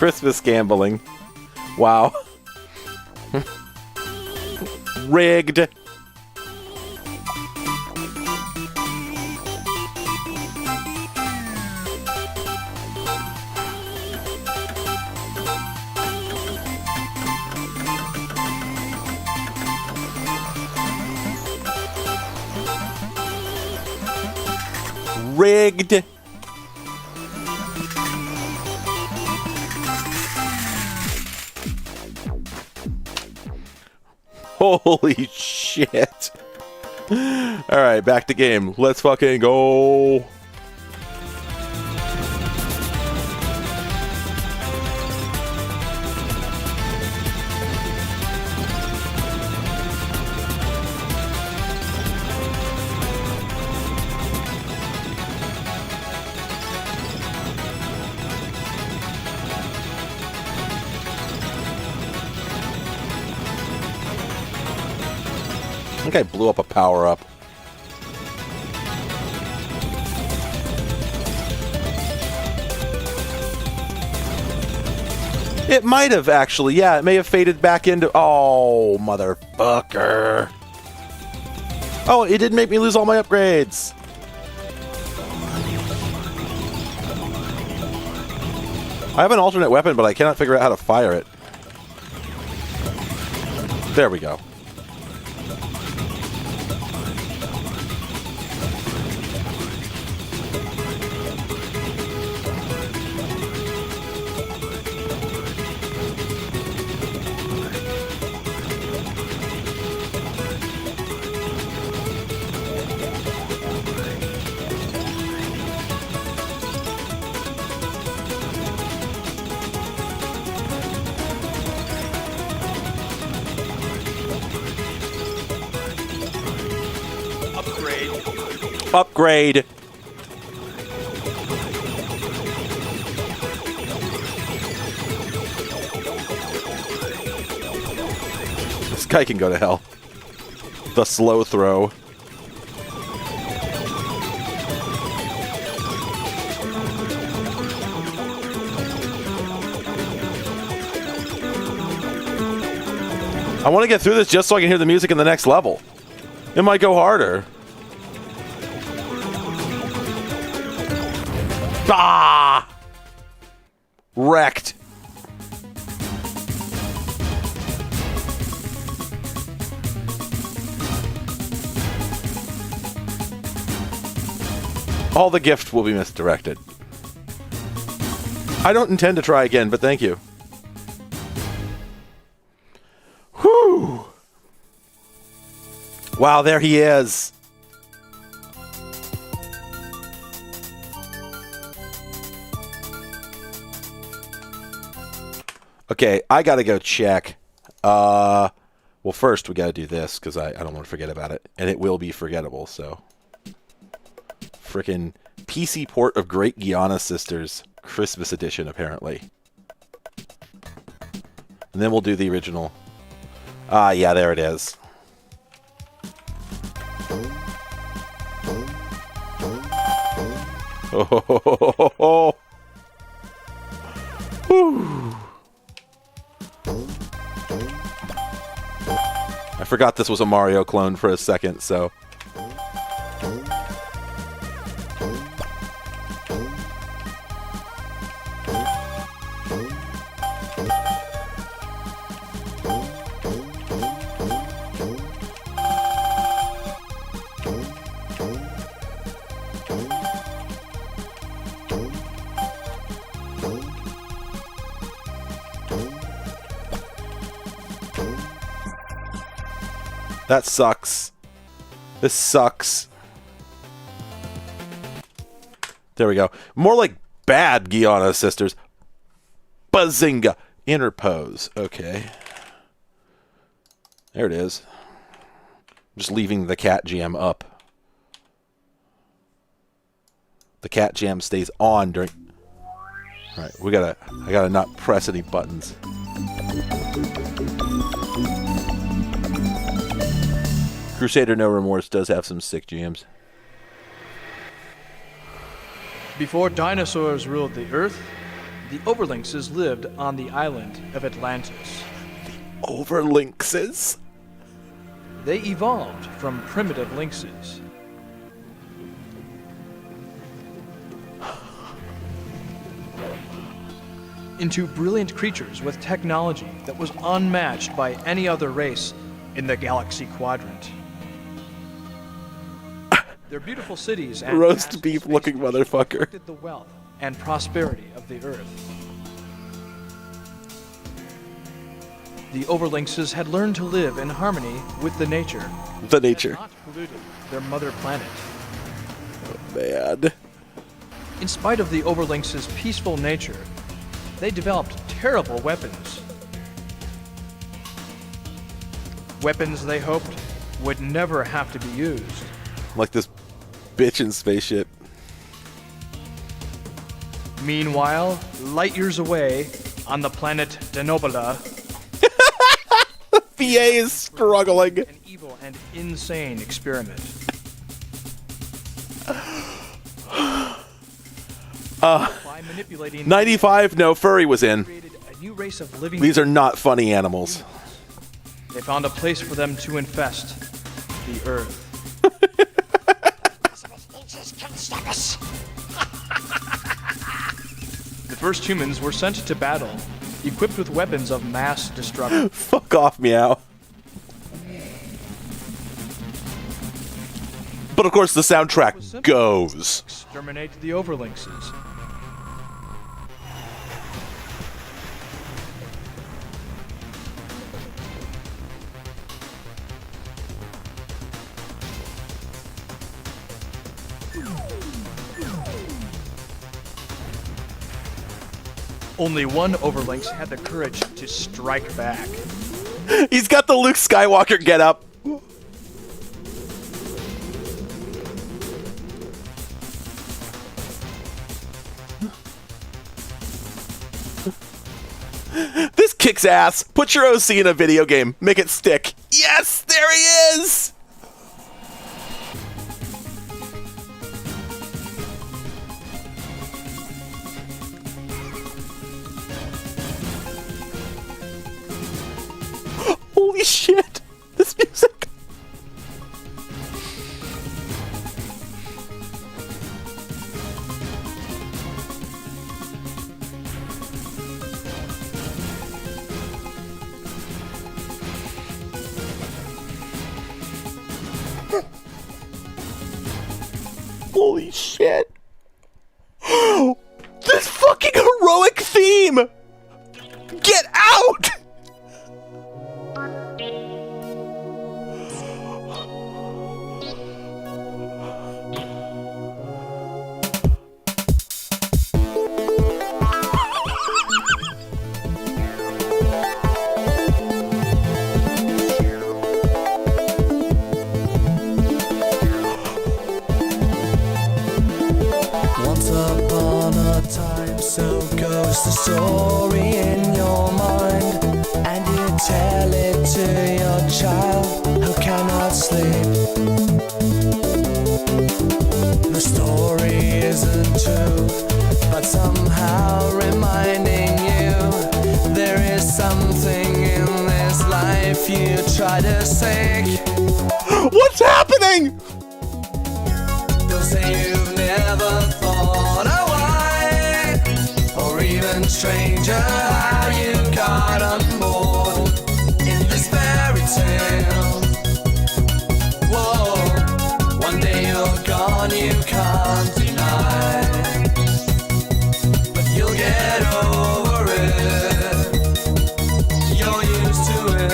A: Christmas gambling. Wow. Rigged. Rigged. Holy shit. Alright, back to game. Let's fucking go. I think I blew up a power-up. It might have, actually. Yeah, it may have faded back into... Oh, motherfucker. Oh, it didn't make me lose all my upgrades. I have an alternate weapon, but I cannot figure out how to fire it. There we go. Upgrade. This guy can go to hell. The slow throw. I want to get through this just so I can hear the music in the next level. It might go harder. Ah! Wrecked. All the gift will be misdirected. I don't intend to try again, but thank you. Whew. Wow, there he is. Okay, I gotta go check. Well, first we gotta do this, because I don't want to forget about it. And it will be forgettable, so. Frickin' PC port of Great Guiana Sisters. Christmas edition, apparently. And then we'll do the original. Ah, yeah, there it is. Oh, Whew. I forgot this was a Mario clone for a second, so... That sucks. This sucks. There we go. More like bad Guiana Sisters. Bazinga. Interpose. Okay. There it is. I'm just leaving the cat jam up. The cat jam stays on during... Alright, I gotta not press any buttons. Crusader No Remorse does have some sick jams.
B: Before dinosaurs ruled the earth, The overlynxes lived on the island of Atlantis.
A: Overlynxes?
B: They evolved from primitive lynxes. Into brilliant creatures with technology that was unmatched by any other race in the galaxy quadrant. Their beautiful cities and
A: Roast
B: vast
A: beef
B: space
A: looking motherfucker.
B: reflected the wealth and prosperity of the Earth. The overlynxes had learned to live in harmony with the nature.
A: The
B: and
A: nature.
B: not polluted their mother planet.
A: Man.
B: In spite of the overlynx's peaceful nature, they developed terrible weapons. Weapons they hoped would never have to be used.
A: Like this bitch in spaceship.
B: Meanwhile, light years away, on the planet Denobula,
A: VA is struggling.
B: an evil and insane experiment. By manipulating
A: 95, no, furry was in.
B: created a new race of living.
A: These are not funny animals.
B: They found a place for them to infest the Earth. The first humans were sent to battle, equipped with weapons of mass destruction.
A: Fuck off, meow. But of course, the soundtrack goes.
B: Exterminate the overlynxes. Only one overlynx had the courage to strike back.
A: He's got the Luke Skywalker get up. This kicks ass. Put your OC in a video game. Make it stick. Yes, there he is. Holy shit. This music. Holy shit. This fucking heroic theme! Get out!
E: Once upon a time, so goes the story in your mind, and you tell it to your child who cannot sleep. The story isn't true, but somehow reminding you there is something in this life you try to seek.
A: What's happening?
E: You'll say you've never thought why, or even stranger, how you got on board in this fairy tale. Whoa, one day you're gone, you can't deny, but you'll get over it. You're used to it.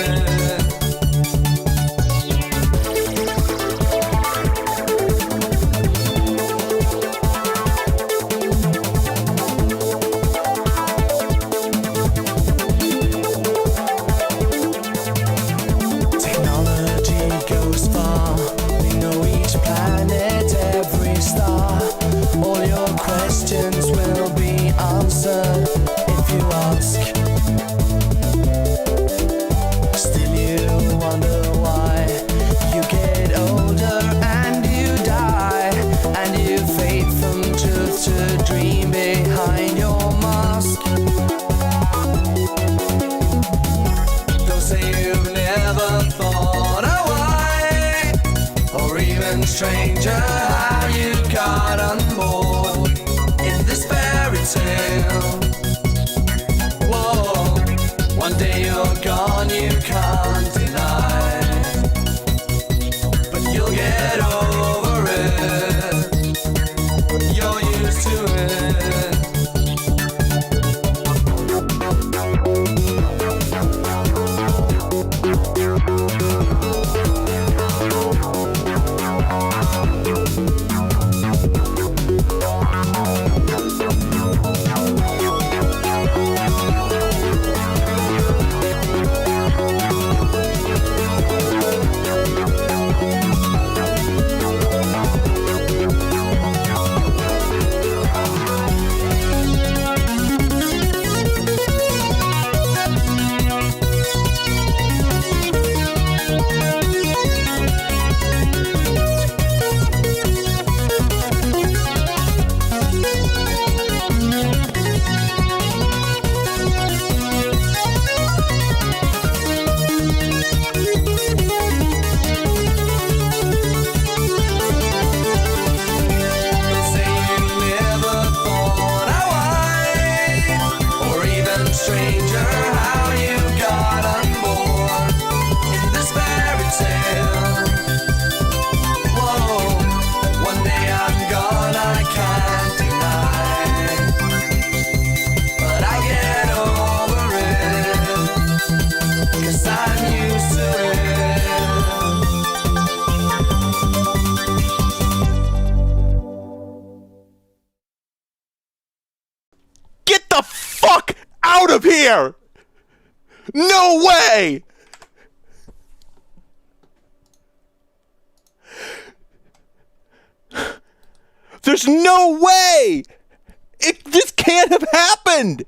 A: disappear! No way! There's no way! This can't have happened!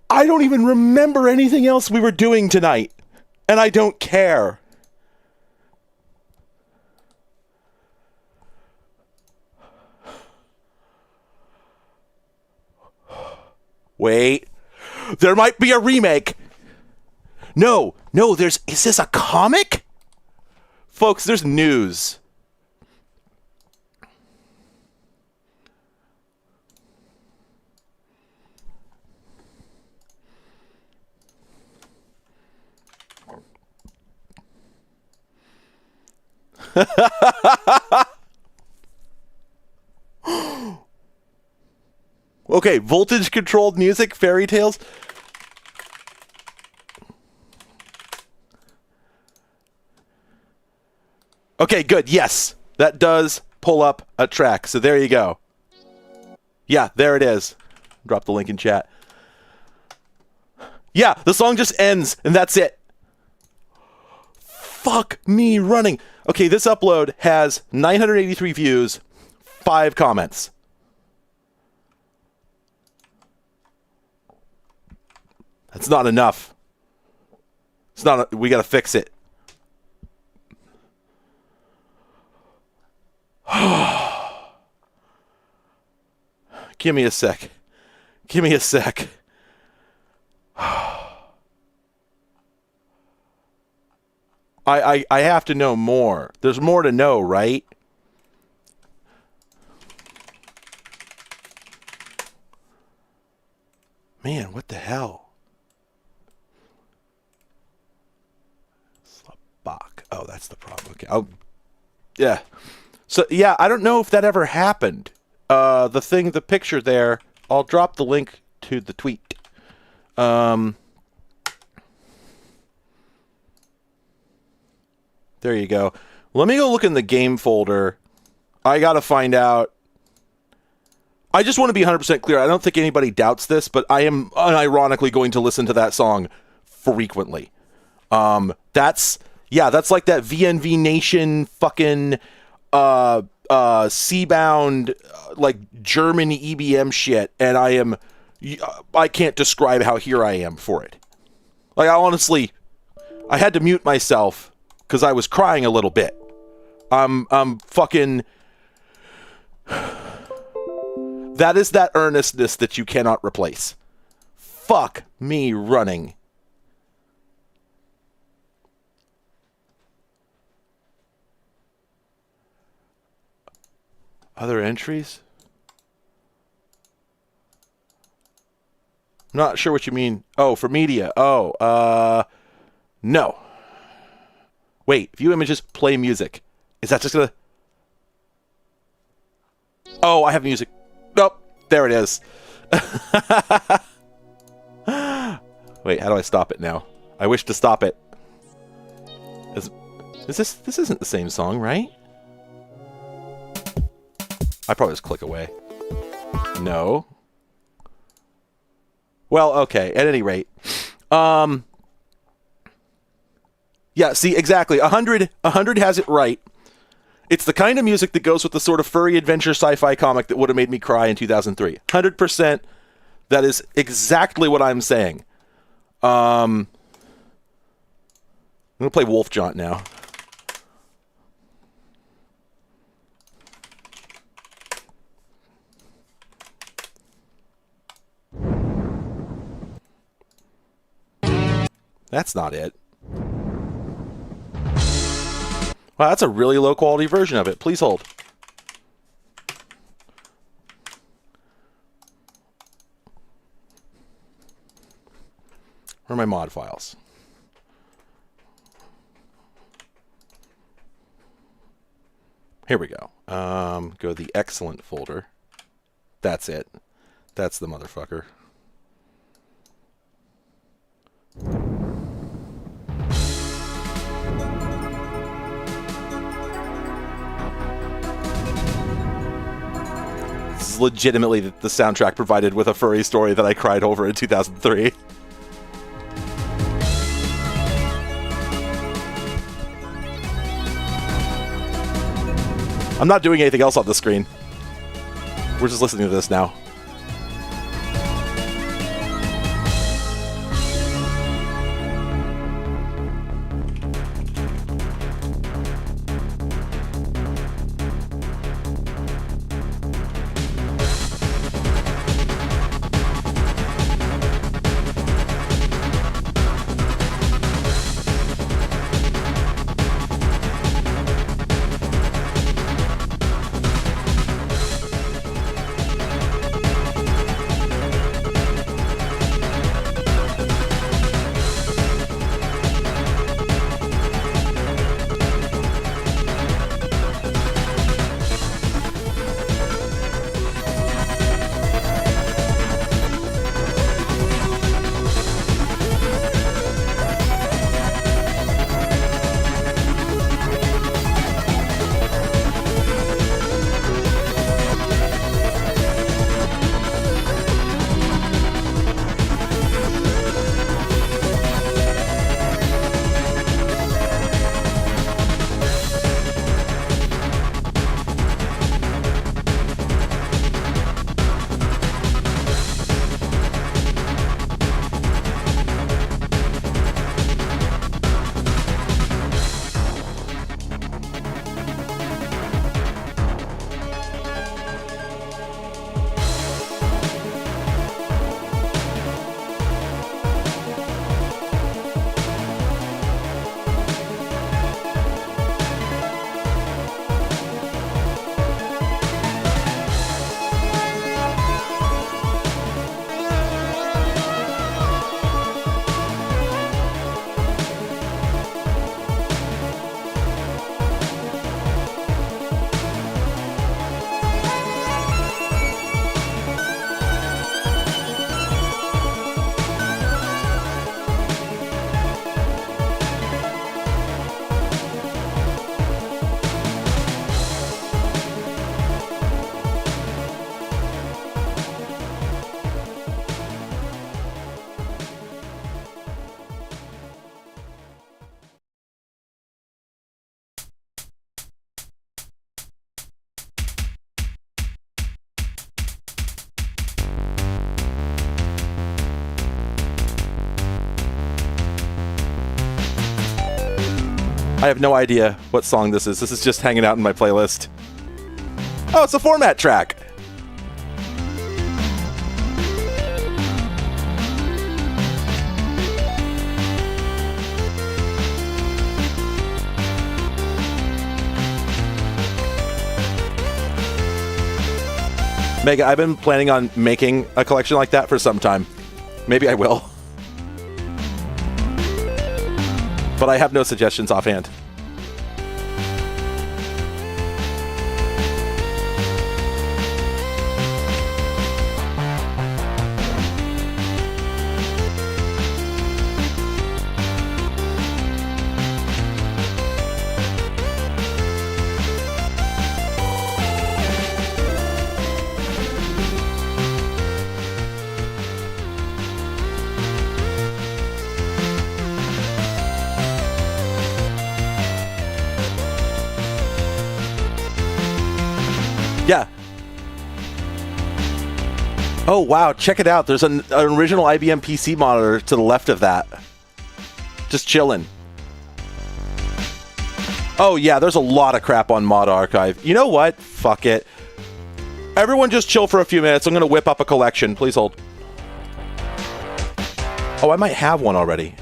A: I don't even remember anything else we were doing tonight. And I don't care. Wait. There might be a remake. No, is this a comic? Folks, there's news. Okay, voltage controlled music, fairy tales. Okay, good. Yes, that does pull up a track. So there you go. Yeah, there it is. Drop the link in chat. Yeah, the song just ends and that's it. Fuck me running. Okay, this upload has 983 views, 5 comments. That's not enough. It's not. We gotta fix it. Give me a sec. Give me a sec. I have to know more. There's more to know, right? Man, what the hell? Bach. Oh, that's the problem. Okay. Oh, yeah. So, yeah, I don't know if that ever happened. The picture there, I'll drop the link to the tweet. There you go. Let me go look in the game folder. I got to find out. I just want to be 100% clear. I don't think anybody doubts this, but I am unironically going to listen to that song frequently. That's like that VNV Nation fucking Seabound like German EBM shit, and I can't describe how here I am for it. Like I had to mute myself because I was crying a little bit. I'm fucking. That is that earnestness that you cannot replace. Fuck me running. Other entries? I'm not sure what you mean. Oh, for media. Oh, no. Wait, view images, play music. Is that just gonna... Oh, I have music. Nope, there it is. Wait, how do I stop it now? I wish to stop it. Is this isn't the same song, right? I probably just click away. No. Well, okay. At any rate, yeah. See, exactly. 100 has it right. It's the kind of music that goes with the sort of furry adventure sci-fi comic that would have made me cry in 2003. 100%. That is exactly what I'm saying. I'm gonna play Wolf Jaunt now. That's not it. Wow, that's a really low quality version of it. Please hold. Where are my mod files? Here we go. Go to the excellent folder. That's it. That's the motherfucker. legitimately the soundtrack provided with a furry story that I cried over in 2003. I'm not doing anything else on the screen. We're just listening to this now. I have no idea what song this is. This is just hanging out in my playlist. Oh, it's a format track. Mega, I've been planning on making a collection like that for some time. Maybe I will. But I have no suggestions offhand. Yeah. Oh, wow. Check it out. There's an original IBM PC monitor to the left of that. Just chilling. Oh, yeah. There's a lot of crap on Mod Archive. You know what? Fuck it. Everyone just chill for a few minutes. I'm going to whip up a collection. Please hold. Oh, I might have one already.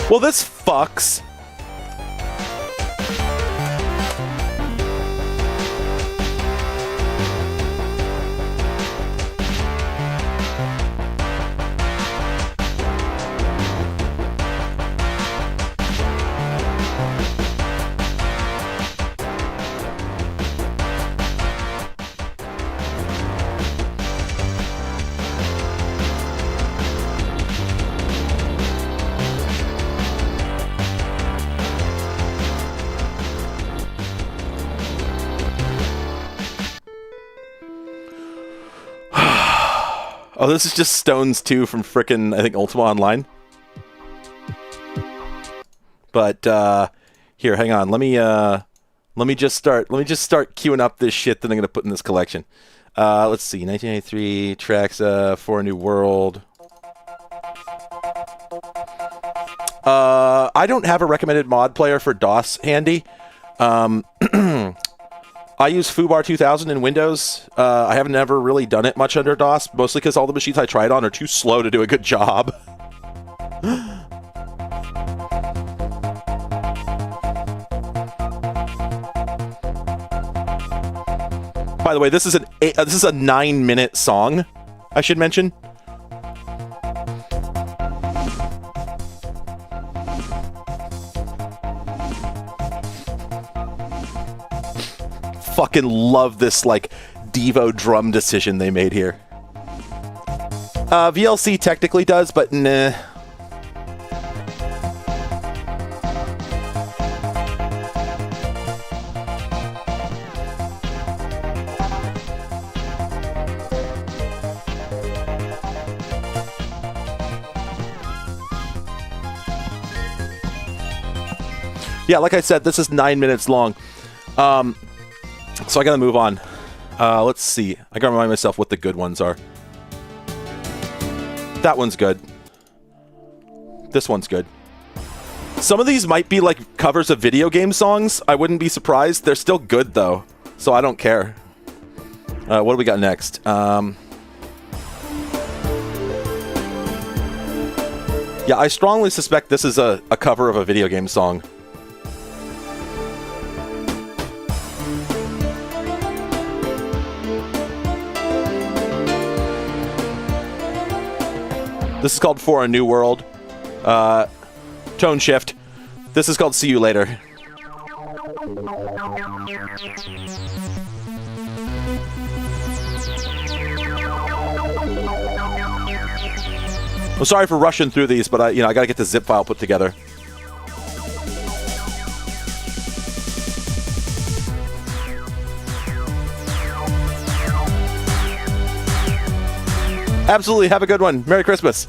A: Well, this fucks. Oh, this is just Stones 2 from frickin', I think, Ultima Online. But here, hang on. Let me just start queuing up this shit that I'm gonna put in this collection. Let's see, 1983 tracks for a New World. I don't have a recommended mod player for DOS handy. I use Foobar 2000 in Windows. I haven't ever really done it much under DOS, mostly because all the machines I tried on are too slow to do a good job. By the way, this is a 9-minute song, I should mention. Fucking love this, like, Devo drum decision they made here. VLC technically does, but nah. Yeah, like I said, this is 9 minutes long. So I gotta move on. Let's see. I gotta remind myself what the good ones are. That one's good. This one's good. Some of these might be like covers of video game songs. I wouldn't be surprised. They're still good though, so I don't care. What do we got next? Yeah, I strongly suspect this is a cover of a video game song. This is called For a New World. Tone shift. This is called See You Later. I'm sorry for rushing through these, but I gotta get the zip file put together. Absolutely. Have a good one. Merry Christmas.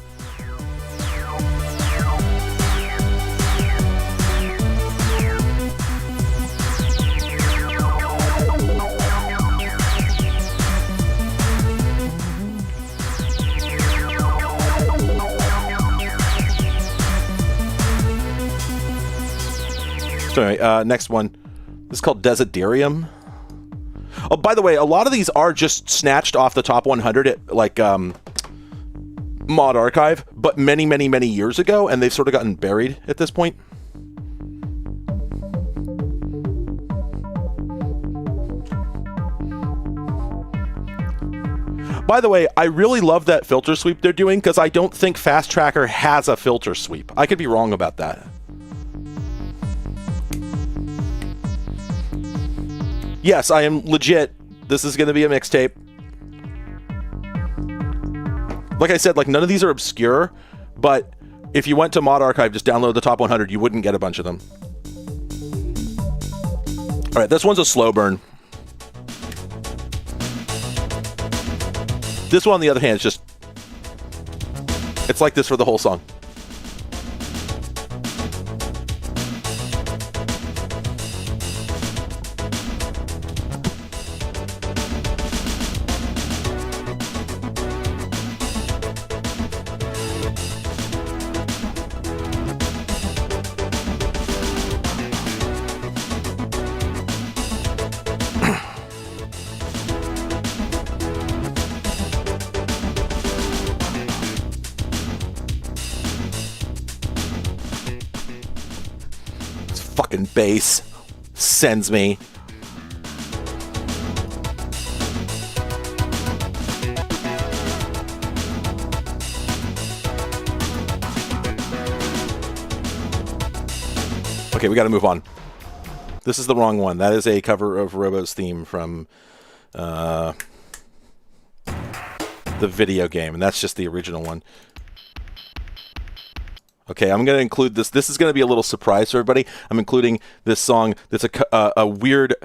A: So anyway, next one. This is called Desiderium. Oh, by the way, a lot of these are just snatched off the top 100 at, like, Mod Archive, but many, many, many years ago, and they've sort of gotten buried at this point. By the way, I really love that filter sweep they're doing, because I don't think Fast Tracker has a filter sweep. I could be wrong about that. Yes, I am legit. This is going to be a mixtape. Like I said, like, none of these are obscure, but if you went to Mod Archive, just download the top 100, you wouldn't get a bunch of them. All right, this one's a slow burn. This one, on the other hand, is just... It's like this for the whole song. Fucking bass sends me. Okay, we gotta move on. This is the wrong one. That is a cover of Robo's theme from the video game, and that's just the original one. Okay, I'm going to include this. This is going to be a little surprise for everybody. I'm including this song that's a weird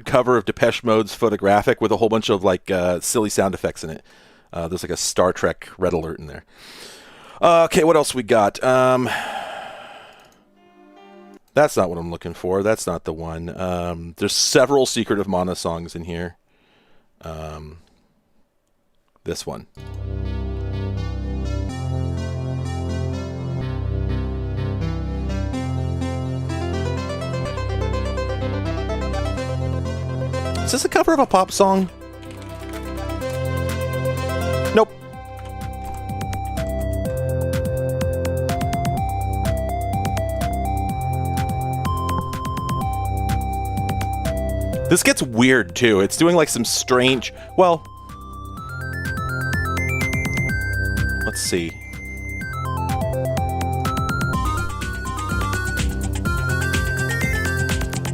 A: cover of Depeche Mode's Photographic with a whole bunch of, like, silly sound effects in it. There's like a Star Trek red alert in there. Okay, what else we got? That's not what I'm looking for. That's not the one. There's several Secret of Mana songs in here. This one. Is this a cover of a pop song? Nope. This gets weird too. It's doing like some strange... Well... Let's see.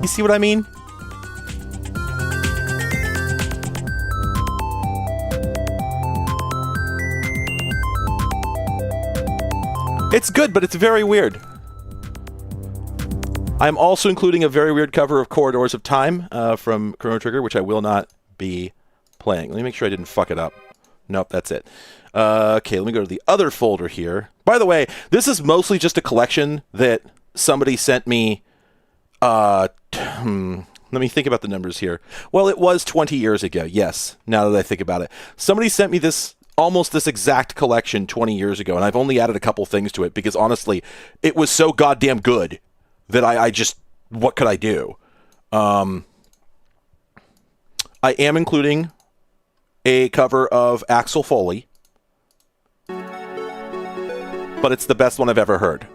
A: You see what I mean? It's good, but it's very weird. I'm also including a very weird cover of Corridors of Time from Chrono Trigger, which I will not be playing. Let me make sure I didn't fuck it up. Nope, that's it. Okay, let me go to the other folder here. By the way, this is mostly just a collection that somebody sent me. Let me think about the numbers here. Well, it was 20 years ago, yes, now that I think about it. Somebody sent me this... almost this exact collection 20 years ago, and I've only added a couple things to it because honestly, it was so goddamn good that I just, what could I do? I am including a cover of Axel Foley, but it's the best one I've ever heard.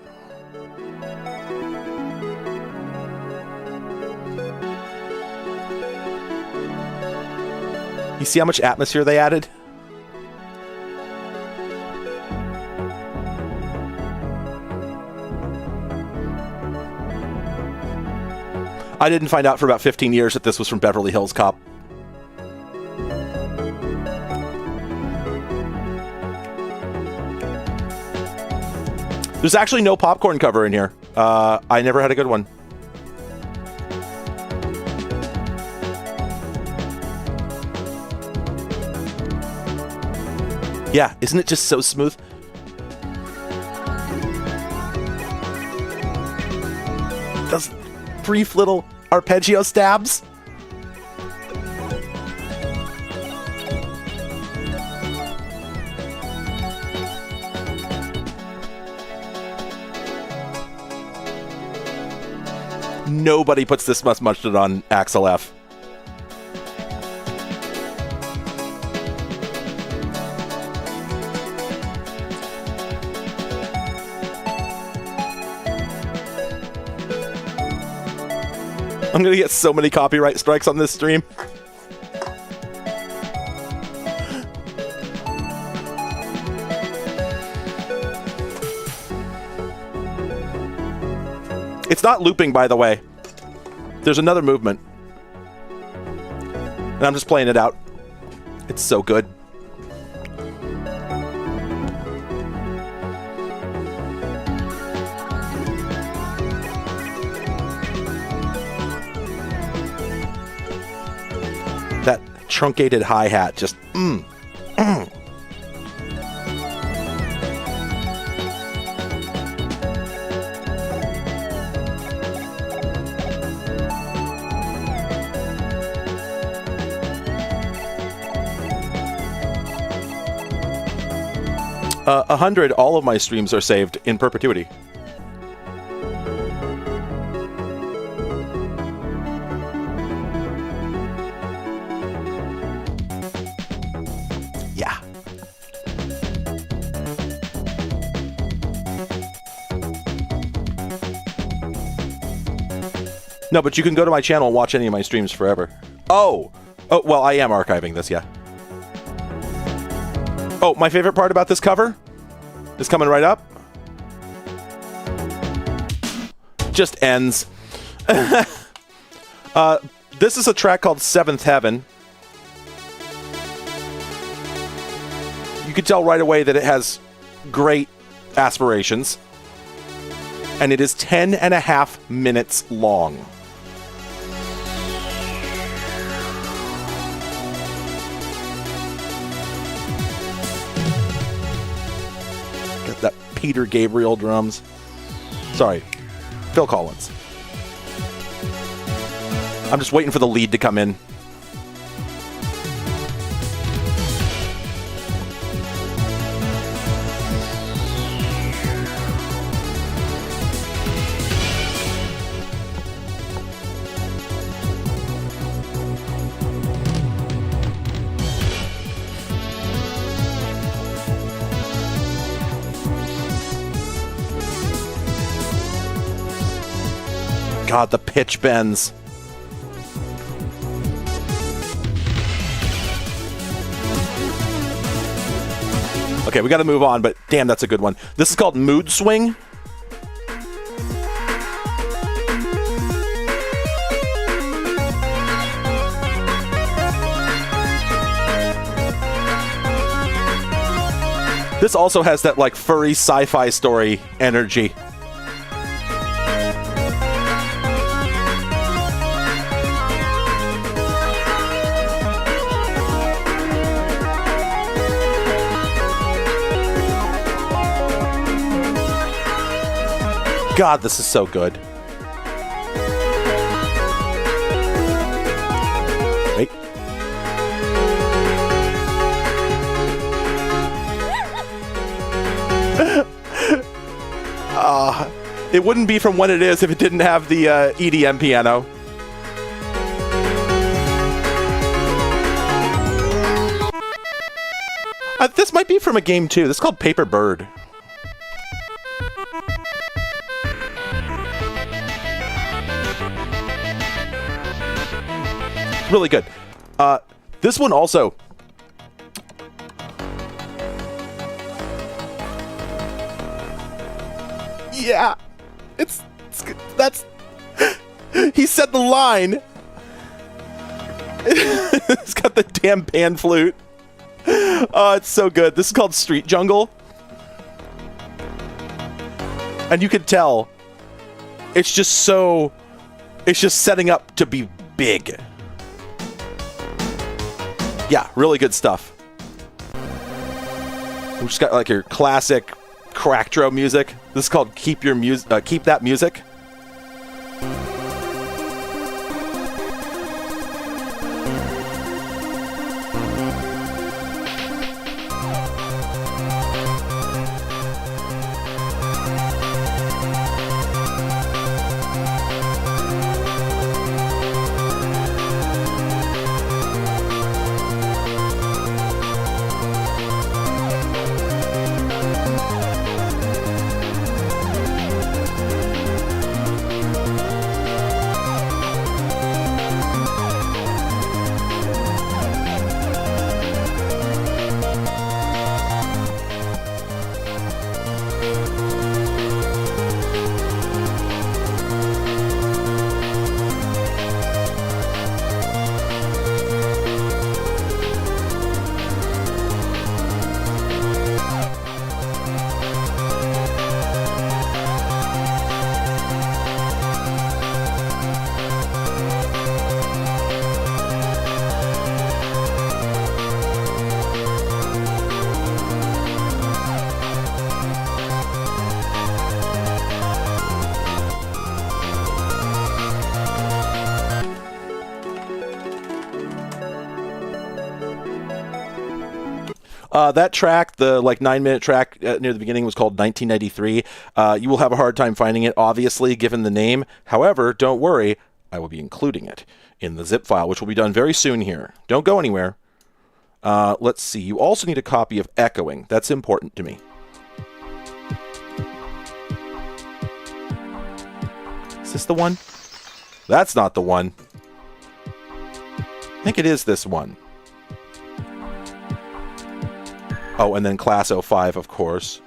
A: You see how much atmosphere they added? I didn't find out for about 15 years that this was from Beverly Hills Cop. There's actually no popcorn cover in here. I never had a good one. Yeah, isn't it just so smooth? Those brief little arpeggio stabs. Nobody puts this much mustard on Axel F. I'm gonna get so many copyright strikes on this stream. It's not looping, by the way. There's another movement. And I'm just playing it out. It's so good. That truncated hi-hat just $100, all of my streams are saved in perpetuity. Yeah. No, but you can go to my channel and watch any of my streams forever. Oh, well, I am archiving this, yeah. Oh, my favorite part about this cover is coming right up. Just ends. This is a track called Seventh Heaven. You could tell right away that it has great aspirations. And it is 10.5 minutes long. Peter Gabriel drums. Sorry, Phil Collins. I'm just waiting for the lead to come in. God, the pitch bends. Okay, we got to move on, but damn, that's a good one. This is called Mood Swing. This also has that like furry sci-fi story energy. God, this is so good. Wait. It wouldn't be from When It Is if it didn't have the EDM piano. This might be from a game too. This is called Paper Bird. Really good. This one also. Yeah, it's that's. He said the line. It's got the damn pan flute. Oh, it's so good. This is called Street Jungle, and you can tell. It's just so. It's just setting up to be big. Yeah, really good stuff. We just got like your classic crackdro music. This is called Keep That Music. That track, the like 9-minute track near the beginning, was called 1993. You will have a hard time finding it, obviously, given the name. However, don't worry, I will be including it in the zip file, which will be done very soon here. Don't go anywhere. Let's see. You also need a copy of Echoing. That's important to me. Is this the one? That's not the one. I think it is this one. Oh, and then Class 05, of course.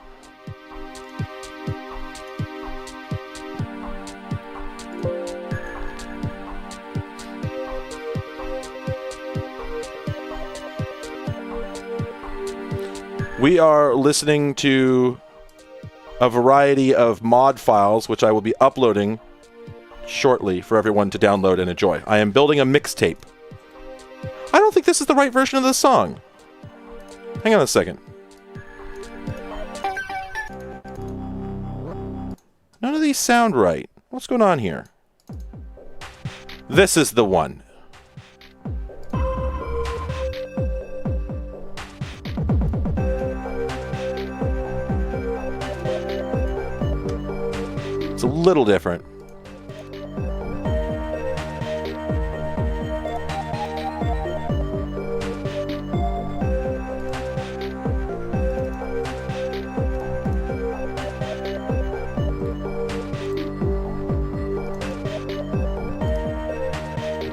A: We are listening to a variety of mod files, which I will be uploading shortly for everyone to download and enjoy. I am building a mixtape. I don't think this is the right version of the song. Hang on a second. of these sound right. What's going on here? This is the one. It's a little different.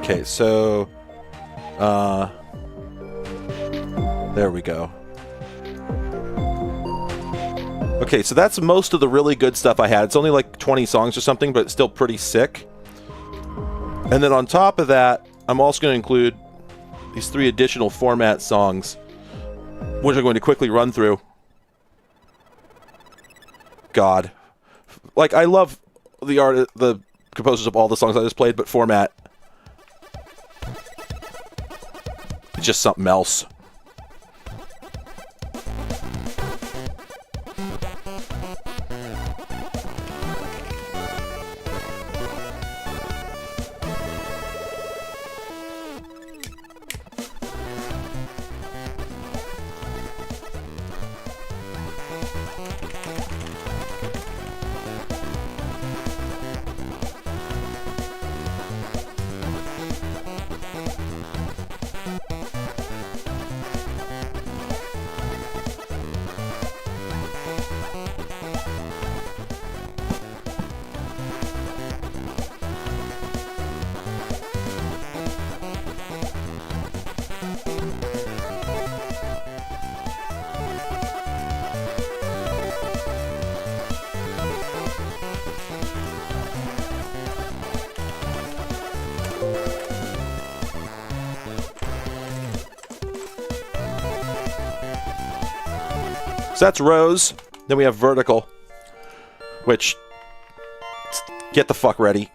A: Okay, so there we go. Okay, so that's most of the really good stuff I had. It's only like 20 songs or something, but it's still pretty sick. And then on top of that, I'm also going to include these 3 additional format songs, which I'm going to quickly run through. God. Like, I love the composers of all the songs I just played, but format, it's just something else. So that's Rose. Then we have Vertical, which, get the fuck ready.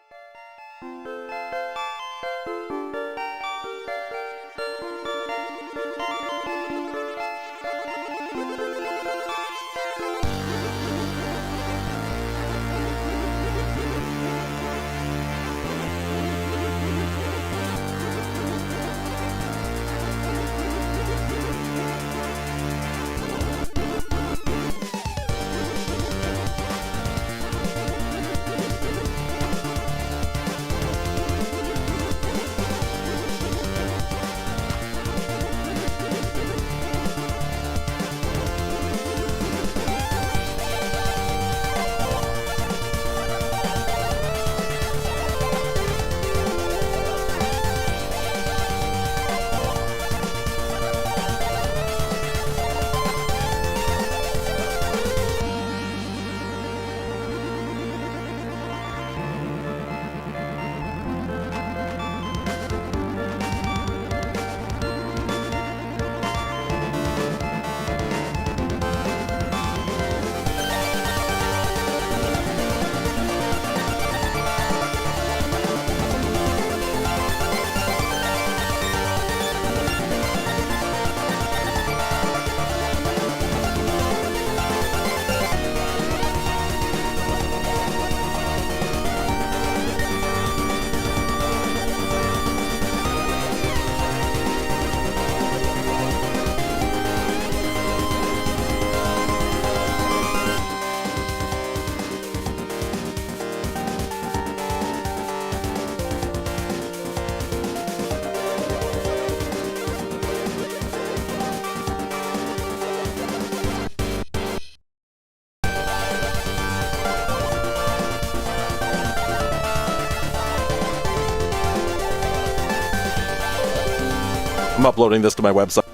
A: I'm uploading this to my website.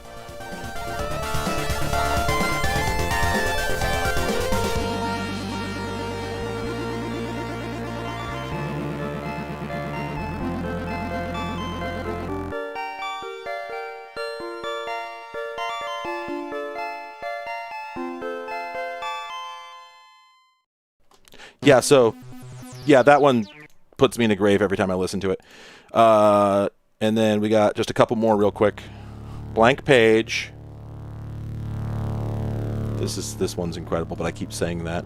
A: Yeah, so, yeah, that one puts me in a grave every time I listen to it. And then we got just a couple more real quick. Blank Page. This one's incredible, but I keep saying that.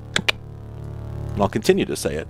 A: And I'll continue to say it.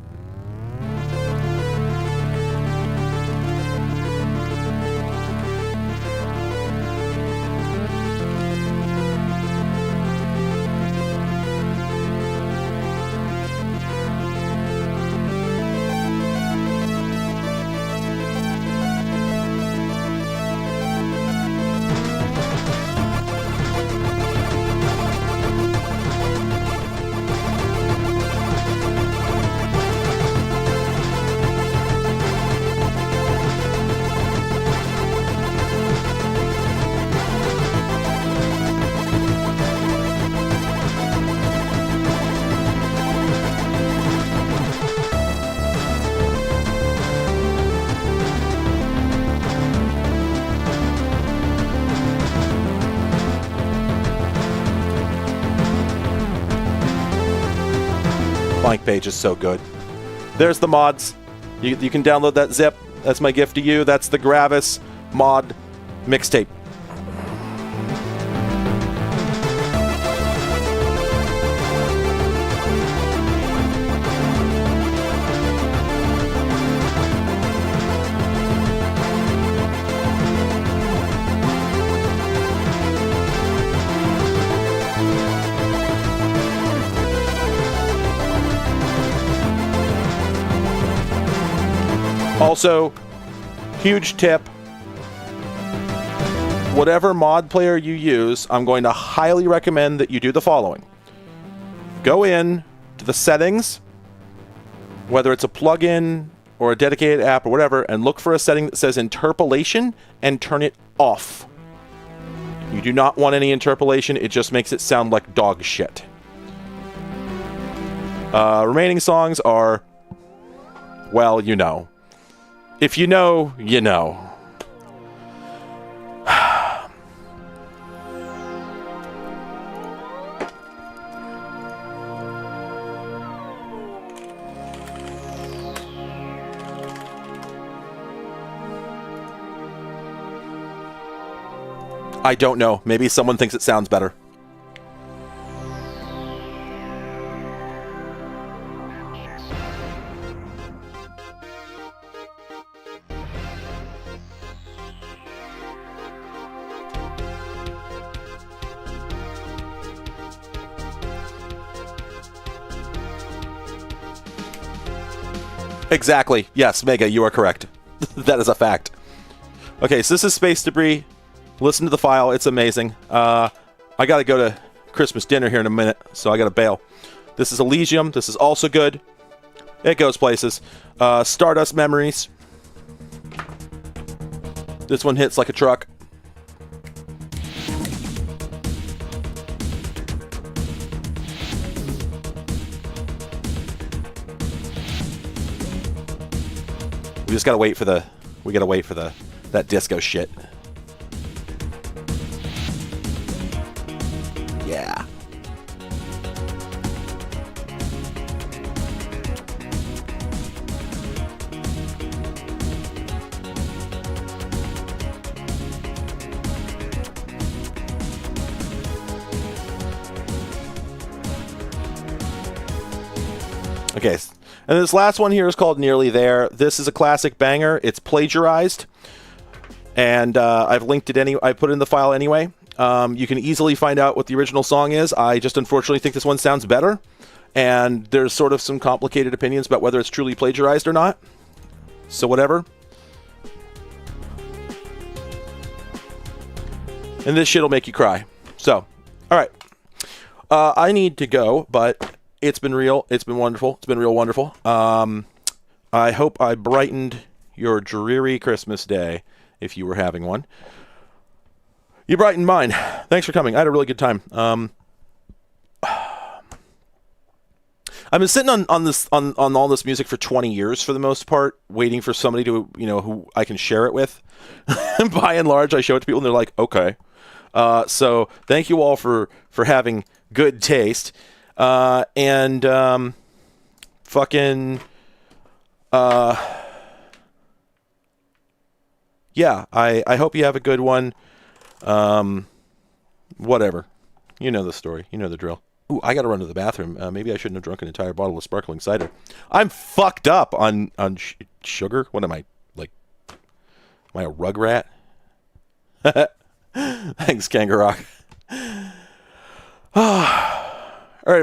A: Blank page is so good. There's the mods. You can download that zip. That's my gift to you. That's the Gravis mod mixtape. Also, huge tip, whatever mod player you use, I'm going to highly recommend that you do the following. Go in to the settings, whether it's a plugin or a dedicated app or whatever, and look for a setting that says interpolation and turn it off. You do not want any interpolation, it just makes it sound like dog shit. Remaining songs are, well, you know. If you know, you know. I don't know. Maybe someone thinks it sounds better. Exactly. Yes, Mega, you are correct. That is a fact. Okay, so this is Space Debris. Listen to the file. It's amazing. I got to go to Christmas dinner here in a minute, so I got to bail. This is Elysium. This is also good. It goes places. Stardust Memories. This one hits like a truck. We just gotta wait for that disco shit. Yeah. Okay. And this last one here is called Nearly There. This is a classic banger. It's plagiarized. And I've linked it I put it in the file anyway. You can easily find out what the original song is. I just unfortunately think this one sounds better. And there's sort of some complicated opinions about whether it's truly plagiarized or not. So whatever. And this shit will make you cry. So, alright. I need to go, but it's been real. It's been wonderful. It's been real wonderful. I hope I brightened your dreary Christmas day, if you were having one. You brightened mine. Thanks for coming. I had a really good time. I've been sitting on all this music for 20 years for the most part, waiting for somebody to, who I can share it with. By and large, I show it to people and they're like, okay. So thank you all for having good taste. Yeah, I hope you have a good one. Whatever. You know the story. You know the drill. Ooh, I gotta run to the bathroom. Maybe I shouldn't have drunk an entire bottle of sparkling cider. I'm fucked up on sugar. What am I, like? Am I a rugrat? Thanks, Kangaroo. All right.